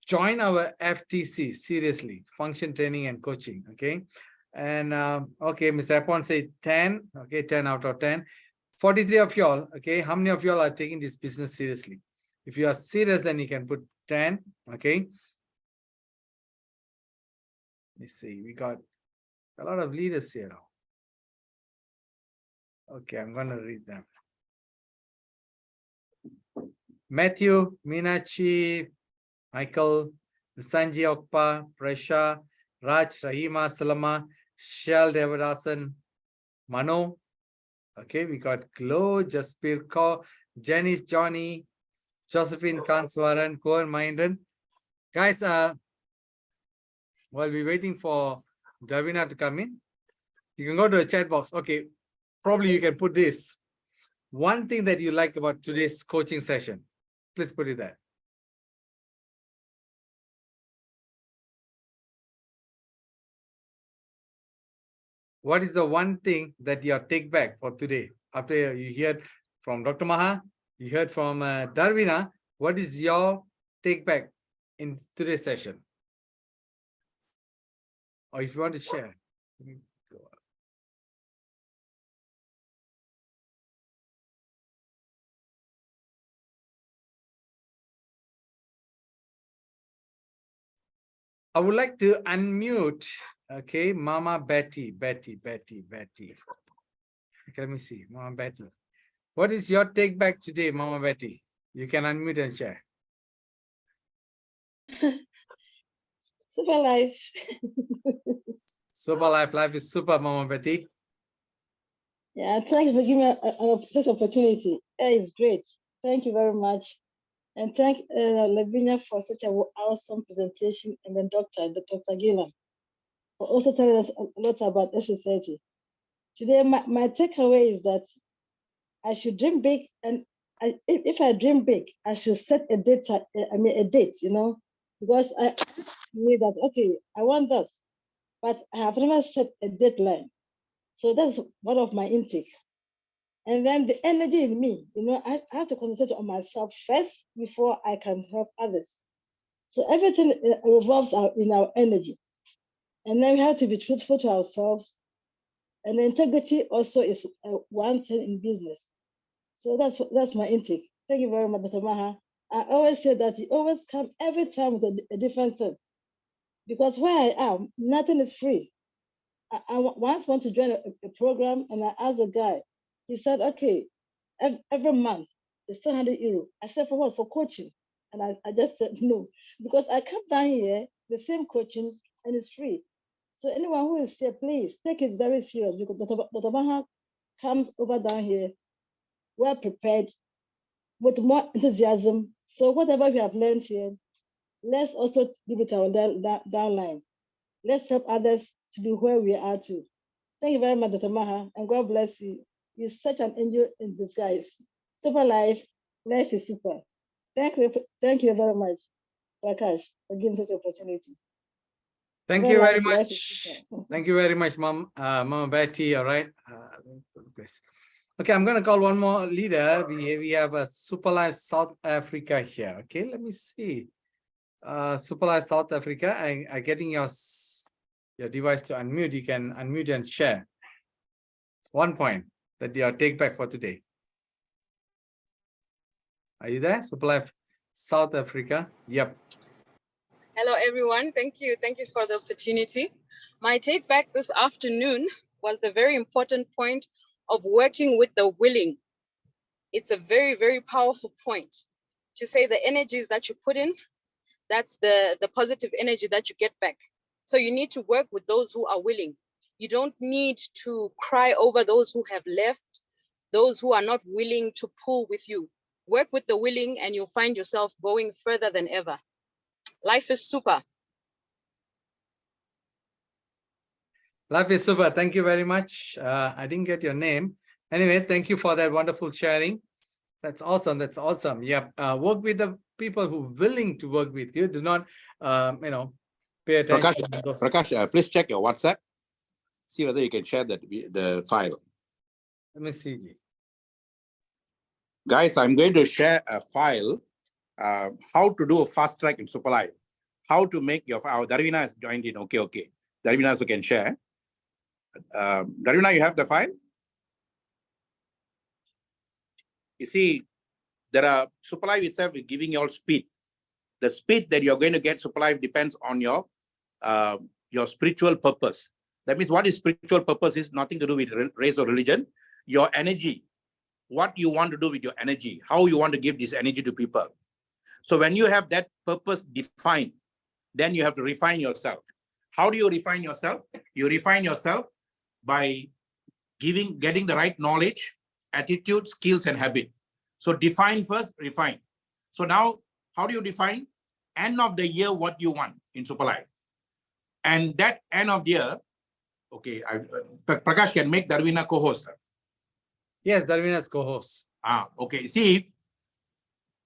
join our FTC seriously, function training and coaching. Okay. And okay, Mr. Apon say 10. Okay, 10 out of 10. 43 of y'all. Okay, how many of y'all are taking this business seriously? If you are serious, then you can put 10. Okay. Let's see. We got a lot of leaders here now. Okay, I'm going to read them. Matthew, Minachi, Michael, Sanji Okpa, Presha, Raj, Rahima, Salama, Shal Devadasan, Mano. Okay, we got Glow, Jaspir Kaur, Janice, Johnny, Josephine, Kanswaran, Kohan, Mindan. Guys, while we're waiting for Darvina to come in, you can go to the chat box. Okay, probably you can put this. One thing that you like about today's coaching session. Please put it there. What is the one thing that you take back for today? After you heard from Dr. Maha, you heard from Darvina, what is your take back in today's session? Or if you want to share. Let me go. I would like to unmute, okay, Mama Betty. Okay, let me see, Mama Betty. What is your take back today, Mama Betty? You can unmute and share. Super life. Super life, life is super, Mama Betty. Yeah, thank you for giving me this opportunity. It's great. Thank you very much. And thank Lavinia for such an awesome presentation, and then Dr. Gillan for also telling us a lot about SC30. Today, my takeaway is that I should dream big, and if I dream big, I should set a date. A date, because I need that. Okay, I want this, but I have never set a deadline. So that's one of my intake. And then the energy in me, I have to concentrate on myself first before I can help others. So everything revolves in our energy. And then we have to be truthful to ourselves. And integrity also is one thing in business. So that's my intake. Thank you very much, Dr. Maha. I always say that you always come every time with a different thing. Because where I am, nothing is free. I once want to join a program, and I asked the guy. He said, okay, every month it's 200 euro. I said, for what? For coaching. And I just said no, because I come down here, the same coaching, and it's free. So anyone who is here, please take it very serious, because Dr. Maha comes over down here, well prepared, with more enthusiasm. So whatever we have learned here, let's also give it our downline. Let's help others to be where we are too. Thank you very much, Dr. Maha, and God bless you. You're such an angel in disguise. Super life, life is super. Thank you very much, Prakash, for giving such an opportunity. Thank Super you very life, life is much. super. Thank you very much, Mama Betty. All right. Okay, I'm going to call one more leader. We have a Super Life South Africa here. Okay, let me see. Super Life South Africa. I getting your device to unmute. You can unmute and share. 1 point that your take back for today. Are you there? Super Life South Africa. Yep. Hello, everyone. Thank you. Thank you for the opportunity. My take back this afternoon was the very important point of working with the willing. It's a very, very powerful point to say the energies that you put in, that's the positive energy that you get back. So you need to work with those who are willing. You don't need to cry over those who have left, those who are not willing to pull with you. Work with the willing and you'll find yourself going further than ever. Life is super. Life is super. Thank you very much. I didn't get your name. Anyway, thank you for that wonderful sharing. That's awesome. That's awesome. Yep. Work with the people who are willing to work with you. Do not, pay attention to those. Prakash, please check your WhatsApp. See whether you can share the file. Let me see. Guys, I'm going to share a file, how to do a fast track in Super Life. How to make your file. Darvina has joined in. Okay. Darvina also can share. Darvina, you have the file? You see, there are Super Life itself is giving you all speed. The speed that you're going to get Super Life depends on your spiritual purpose. That means what is spiritual purpose is nothing to do with race or religion. Your energy, what you want to do with your energy, how you want to give this energy to people. So when you have that purpose defined, then you have to refine yourself. How do you refine yourself? You refine yourself by getting the right knowledge, attitude, skills, and habit. So define first, refine. So now, how do you define? End of the year, what you want in Super Life. And that end of the year, okay, Prakash can make Darvina co-host. Yes, Darvina's co-host. Okay. See,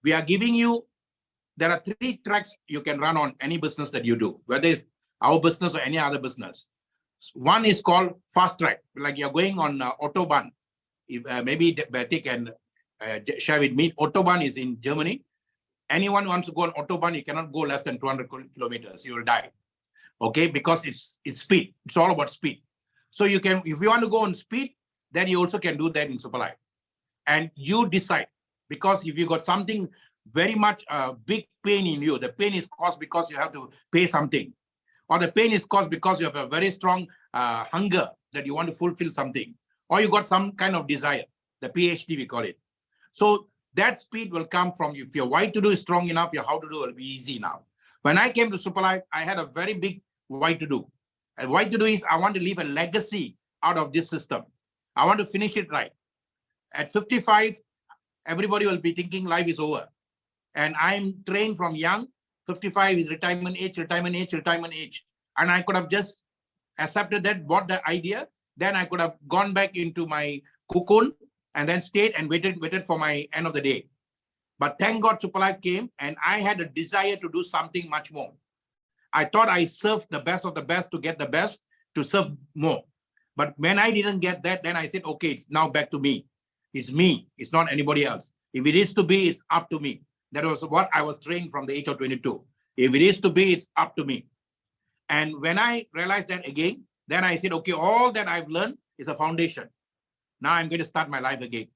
we are giving you, there are 3 tracks you can run on any business that you do, whether it's our business or any other business. One is called fast track, like you're going on Autobahn. Maybe Betty can share with me. Autobahn is in Germany. Anyone wants to go on Autobahn, you cannot go less than 200 kilometers. You will die. Okay, because it's speed. It's all about speed. So you can, if you want to go on speed, then you also can do that in Superlife. And you decide, because if you got something very much big pain in you, the pain is caused because you have to pay something, or the pain is caused because you have a very strong hunger that you want to fulfill something, or you got some kind of desire, the PhD we call it. So that speed will come from you. If your why to do is strong enough, your how to do will be easy now. When I came to Superlife, I had a very big why to do. And why to do is I want to leave a legacy out of this system. I want to finish it right. At 55, everybody will be thinking life is over. And I'm trained from young. 55 is retirement age, retirement age, retirement age. And I could have just accepted that, bought the idea. Then I could have gone back into my cocoon and then stayed and waited for my end of the day. But thank God Superlife came, and I had a desire to do something much more. I thought I served the best of the best to get the best, to serve more. But when I didn't get that, then I said, okay, it's now back to me. It's me. It's not anybody else. If it is to be, it's up to me. That was what I was trained from the age of 22. If it is to be, it's up to me. And when I realized that again, then I said, okay, all that I've learned is a foundation. Now I'm going to start my life again.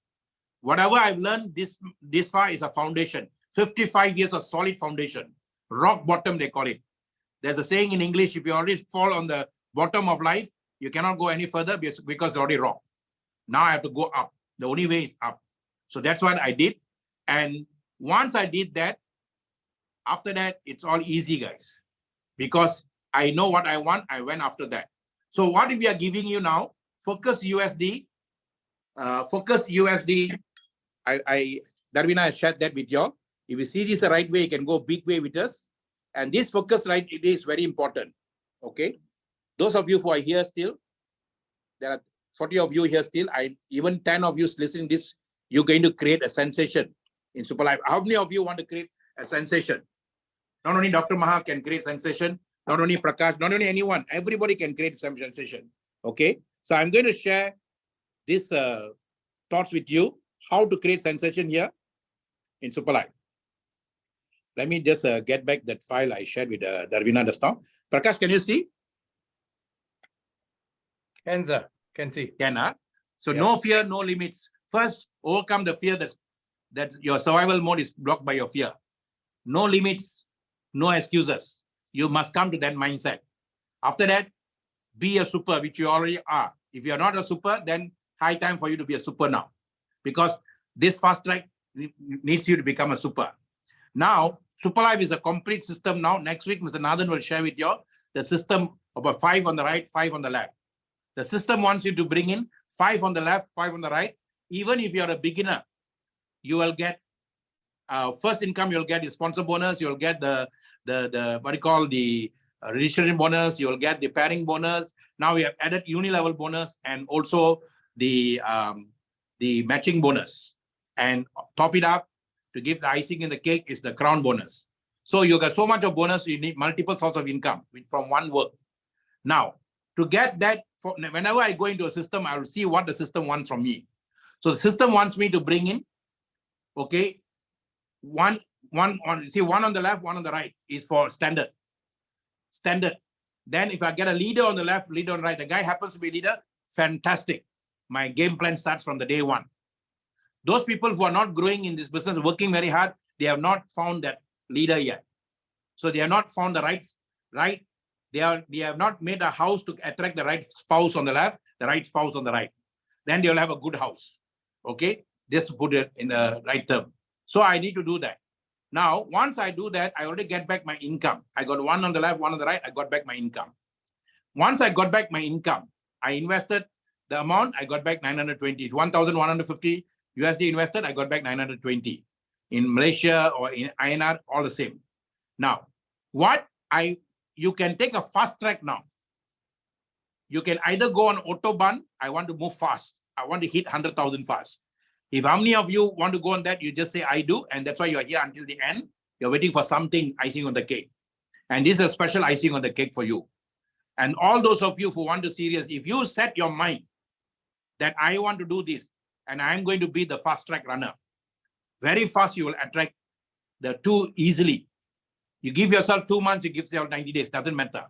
Whatever I've learned this far is a foundation. 55 years of solid foundation. Rock bottom, they call it. There's a saying in English, if you already fall on the bottom of life, you cannot go any further because it's already rock. Now I have to go up. The only way is up. So that's what I did. And once I did that, after that, it's all easy, guys. Because I know what I want, I went after that. So what we are giving you now, Focus USD. Focus USD. Darwina has shared that with you all. If you see this the right way, you can go big way with us. And this focus right, it is very important. Okay. Those of you who are here still, there are 40 of you here still. Even 10 of you listening this, you're going to create a sensation in Superlife. How many of you want to create a sensation? Not only Dr. Maha can create sensation, not only Prakash, not only anyone, everybody can create some sensation. Okay. So I'm going to share this thoughts with you, how to create sensation here in Superlife. Let me just get back that file I shared with Darwina just now. Prakash, can you see? Can, sir. Can see. Can, huh? So Yeah. no fear, no limits. First, overcome the fear that your survival mode is blocked by your fear. No limits, no excuses. You must come to that mindset. After that, be a super, which you already are. If you're not a super, then high time for you to be a super now. Because this fast track needs you to become a super. Now, Superlife is a complete system now. Next week, Mr. Nathan will share with you the system about 5 on the right, 5 on the left. The system wants you to bring in 5 on the left, 5 on the right. Even if you're a beginner, you will get first income, you'll get the sponsor bonus, you'll get the what do you call the registration bonus, you'll get the pairing bonus. Now we have added uni-level bonus and also the matching bonus. And top it up to give the icing in the cake is the crown bonus. So you got so much of bonus, you need multiple sources of income from one work. Now, to get that, whenever I go into a system, I will see what the system wants from me. So the system wants me to bring in, okay, one on the left, one on the right is for standard. Then if I get a leader on the left, leader on the right, the guy happens to be leader, fantastic. My game plan starts from the day one. Those people who are not growing in this business, working very hard, they have not found that leader yet. So they have not found the right. They have not made a house to attract the right spouse on the left, the right spouse on the right. Then they will have a good house. Okay, just to put it in the right term. So I need to do that. Now, once I do that, I already get back my income. I got one on the left, one on the right. I got back my income. Once I got back my income, I invested the amount. I got back 920, 1,150 USD invested. I got back 920 in Malaysia or in INR, all the same. Now, you can take a fast track now. You can either go on Autobahn. I want to move fast. I want to hit 100,000 fast. If how many of you want to go on that, you just say, I do. And that's why you're here until the end. You're waiting for something, icing on the cake. And this is a special icing on the cake for you. And all those of you who want to serious, if you set your mind that I want to do this, and I'm going to be the fast track runner, very fast you will attract the two easily. You give yourself 2 months, you give yourself 90 days, doesn't matter.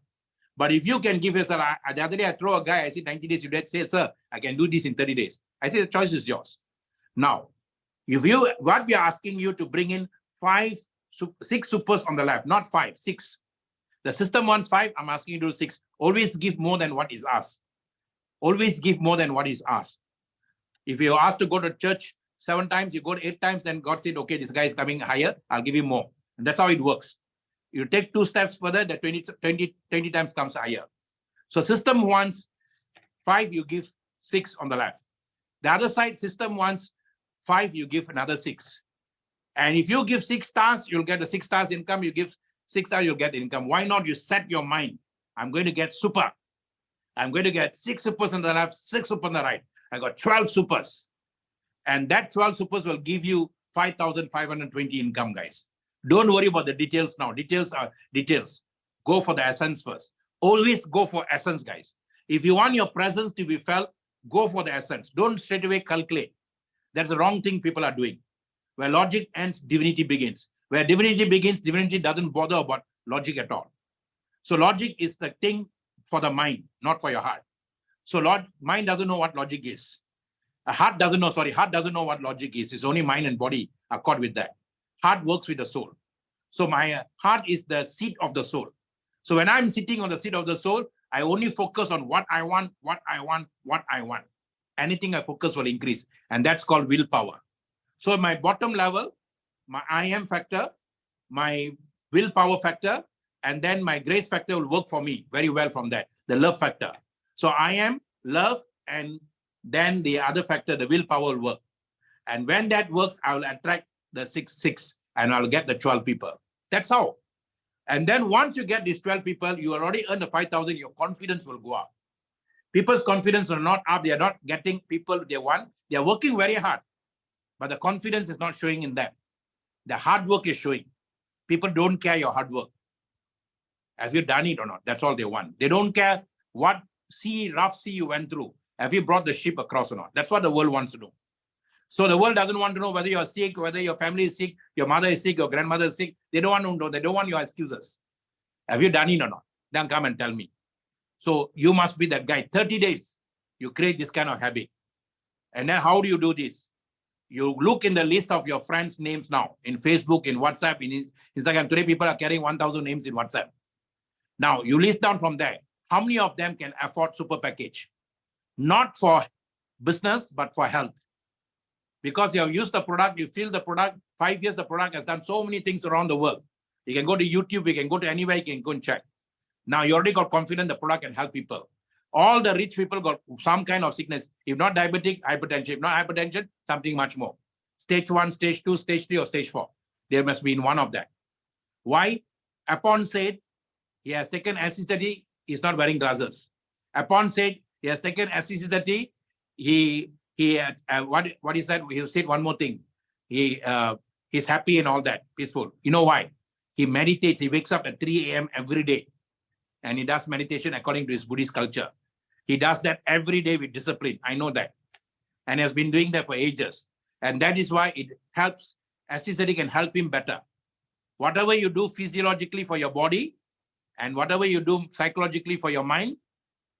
But if you can give yourself, the other day I throw a guy, I said 90 days, you did say, sir, I can do this in 30 days. I say the choice is yours. Now, what we are asking you to bring in 6 supers on the left, not 5, 6. The system wants 5, I'm asking you to do 6. Always give more than what is asked. Always give more than what is asked. If you're asked to go to church 7 times, you go to 8 times, then God said, okay, this guy is coming higher, I'll give you more. And that's how it works. You take 2 steps further, the 20 times comes higher. So system wants 5, you give 6 on the left. The other side, system wants 5, you give another 6. And if you give 6 stars, you'll get the 6 stars income. You give 6 stars, you'll get the income. Why not? You set your mind. I'm going to get super. I'm going to get 6 supers on the left, 6 supers on the right. I got 12 supers. And that 12 supers will give you 5,520 income, guys. Don't worry about the details now. Details are details. Go for the essence first. Always go for essence, guys. If you want your presence to be felt, go for the essence. Don't straight away calculate. That's the wrong thing people are doing. Where logic ends, divinity begins. Where divinity begins, divinity doesn't bother about logic at all. So logic is the thing for the mind, not for your heart. So mind doesn't know what logic is. Heart doesn't know what logic is. It's only mind and body are caught with that. Heart works with the soul. So my heart is the seat of the soul. So when I'm sitting on the seat of the soul, I only focus on what I want, what I want, what I want. Anything I focus will increase. And that's called willpower. So my bottom level, my I am factor, my willpower factor, and then my grace factor will work for me very well from that, the love factor. So I am, love, and then the other factor, the willpower will work. And when that works, I will attract the 6, and I'll get the 12 people. That's how. And then once you get these 12 people, you already earn the 5,000, your confidence will go up. People's confidence are not up. They are not getting people they want. They are working very hard, but the confidence is not showing in them. The hard work is showing. People don't care your hard work. Have you done it or not? That's all they want. They don't care what rough sea you went through. Have you brought the ship across or not? That's what the world wants to know. So the world doesn't want to know whether you're sick, whether your family is sick, your mother is sick, your grandmother is sick. They don't want to know. They don't want your excuses. Have you done it or not? Then come and tell me. So you must be that guy. 30 days, you create this kind of habit. And then how do you do this? You look in the list of your friends' names now, in Facebook, in WhatsApp, in Instagram. Today, people are carrying 1,000 names in WhatsApp. Now, you list down from there. How many of them can afford super package? Not for business, but for health. Because you have used the product, you feel the product, 5 years the product has done so many things around the world. You can go to YouTube, you can go to anywhere, you can go and check. Now you already got confidence the product can help people. All the rich people got some kind of sickness. If not diabetic, hypertension. If not hypertension, something much more. Stage 1, stage 2, stage 3, or stage 4. There must be in one of that. Why? Upon said, he has taken SC30, he's not wearing glasses. Upon said, he has taken SC30, what he said, he said one more thing. He's happy and all that, peaceful. You know why? He meditates, he wakes up at 3 a.m. every day. And he does meditation according to his Buddhist culture. He does that every day with discipline. I know that. And he has been doing that for ages. And that is why it helps, SC30 can help him better. Whatever you do physiologically for your body, and whatever you do psychologically for your mind,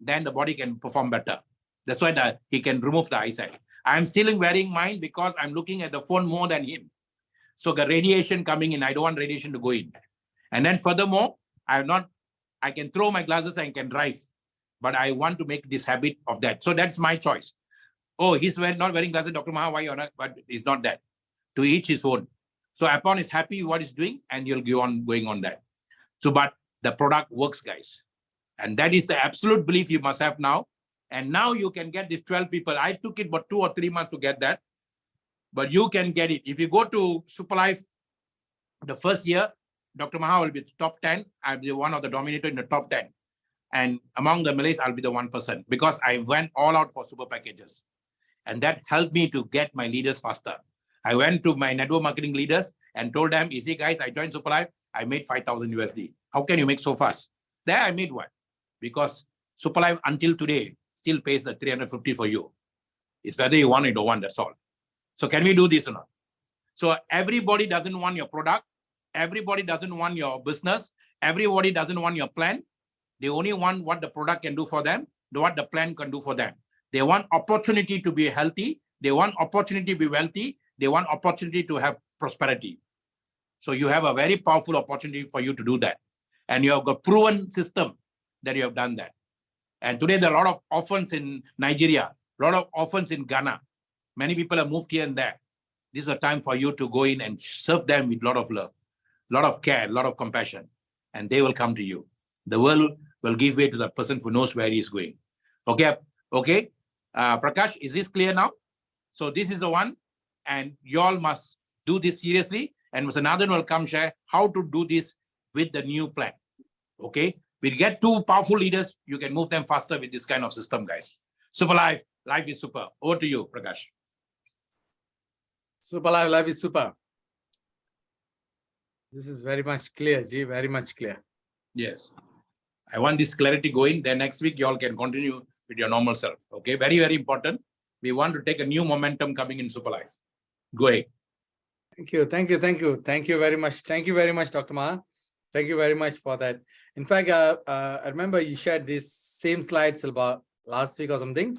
then the body can perform better. That's why he can remove the eyesight. I'm still wearing mine because I'm looking at the phone more than him. So the radiation coming in, I don't want radiation to go in. And then furthermore, I can throw my glasses and can drive, but I want to make this habit of that. So that's my choice. Oh, he's not wearing glasses, Dr. Maha, why you're not? But it's not that. To each his own. So upon is happy what he's doing, and you'll go on going on that. So, but the product works, guys. And that is the absolute belief you must have now. And now you can get these 12 people. I took it about 2 or 3 months to get that, but you can get it. If you go to Super Life, the first year, Dr. Maha will be top 10. I'll be one of the dominator in the top 10. And among the Malays, I'll be the 1% because I went all out for super packages. And that helped me to get my leaders faster. I went to my network marketing leaders and told them, you see, guys, I joined Super Life. I made 5,000 USD. How can you make so fast? There I made what? Because Super Life until today still pays the 350 for you. It's whether you want it or don't want, that's all. So can we do this or not? So everybody doesn't want your product. Everybody doesn't want your business. Everybody doesn't want your plan. They only want what the product can do for them, what the plan can do for them. They want opportunity to be healthy. They want opportunity to be wealthy. They want opportunity to have prosperity. So you have a very powerful opportunity for you to do that. And you have a proven system that you have done that. And today there are a lot of orphans in Nigeria, a lot of orphans in Ghana. Many people have moved here and there. This is a time for you to go in and serve them with a lot of love, a lot of care, a lot of compassion, and they will come to you. The world will give way to the person who knows where he is going. Okay, okay. Prakash, is this clear now? So this is the one, and you all must do this seriously. And Mr. Nathan will come share how to do this with the new plan. Okay, we get two powerful leaders. You can move them faster with this kind of system, guys. Super life is super. Over to you, Prakash. Super life is super. This is very much clear, G, very much clear. Yes. I want this clarity going. Then next week, you all can continue with your normal self. Okay, very, very important. We want to take a new momentum coming in Super Life. Go ahead. Thank you, thank you, thank you. Thank you very much. Thank you very much, Dr. Maha. Thank you very much for that. In fact, I remember you shared these same slides about last week or something.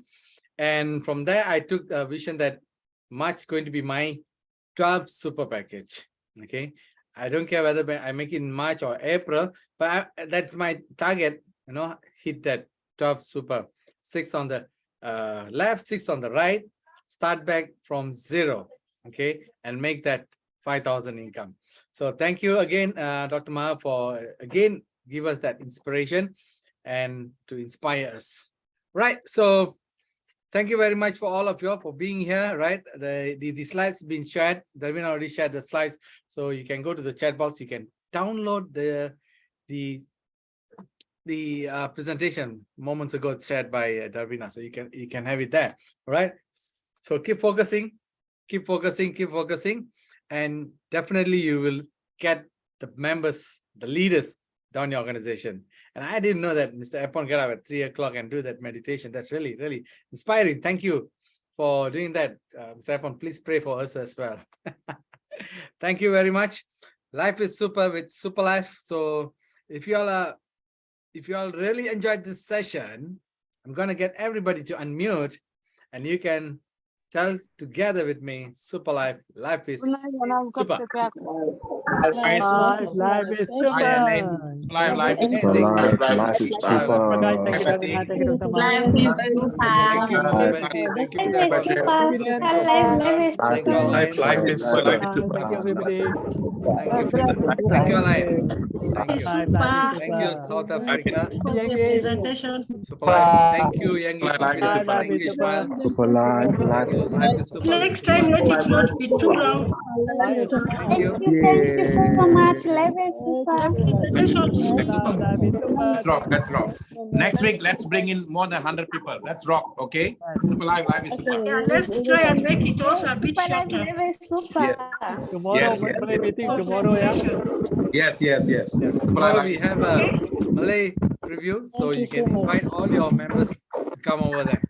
And from there, I took a vision that March going to be my 12th super package. Okay. I don't care whether I make it in March or April, but that's my target, you know, hit that 12 super, 6 on the left, 6 on the right, start back from 0, okay, and make that 5,000 income. So thank you again, Dr. Maha, for again, give us that inspiration and to inspire us. Right, so thank you very much for all of you for being here, right? The slides been shared. Darwin already shared the slides. So you can go to the chat box. You can download the presentation moments ago shared by Darwina. So you can have it there, all right? So keep focusing, keep focusing, keep focusing. And definitely you will get the members, the leaders down your organization. And I didn't know that Mr. Epon get up at 3 o'clock and do that meditation. That's really, really inspiring. Thank you for doing that. Mr. Epon, please pray for us as well. Thank you very much. Life is super with Super Life. So if you all really enjoyed this session, I'm going to get everybody to unmute and you can tell together with me, Super Life, life is super. Life is super. Life is Amazing. Life is super. Thank you, Darwina. Thank you, Dr. Maha. Life is super. Thank you, Mama Benji. Thank you, Mr. Bashir. Thank you, Alain. Life is super. Thank you, everybody. Thank you, thank you, Alain. Thank you. Life is Thank you, super. South Africa. Presentation. Super Life. Thank you, Yangi. Life is super. Thank you, Ishmael. Super life. Thank you. Life is super. Next time, let it not be too long. Thank you. Thank you so much. Life is super. Presentation is super. Life is super. Let's rock. Let's rock. Next week, let's bring in more than 100 people. Let's rock. Okay. Super life is super. Yeah, let's try and make it also a bit Super life, shorter. life is super. Tomorrow, Yes, we'll yes. play meeting tomorrow, yeah? Yes. Yes, Super tomorrow life we is have a Malay review, so you can invite all your members to come over there.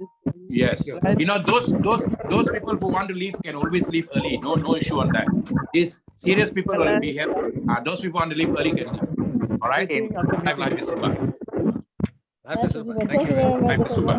Yes. Thank You know, those people who want to leave can always leave early. No issue on that. These serious people will be here. Those people want to leave early can leave. All right. Life is super. Life is super. Thank you. Life is super.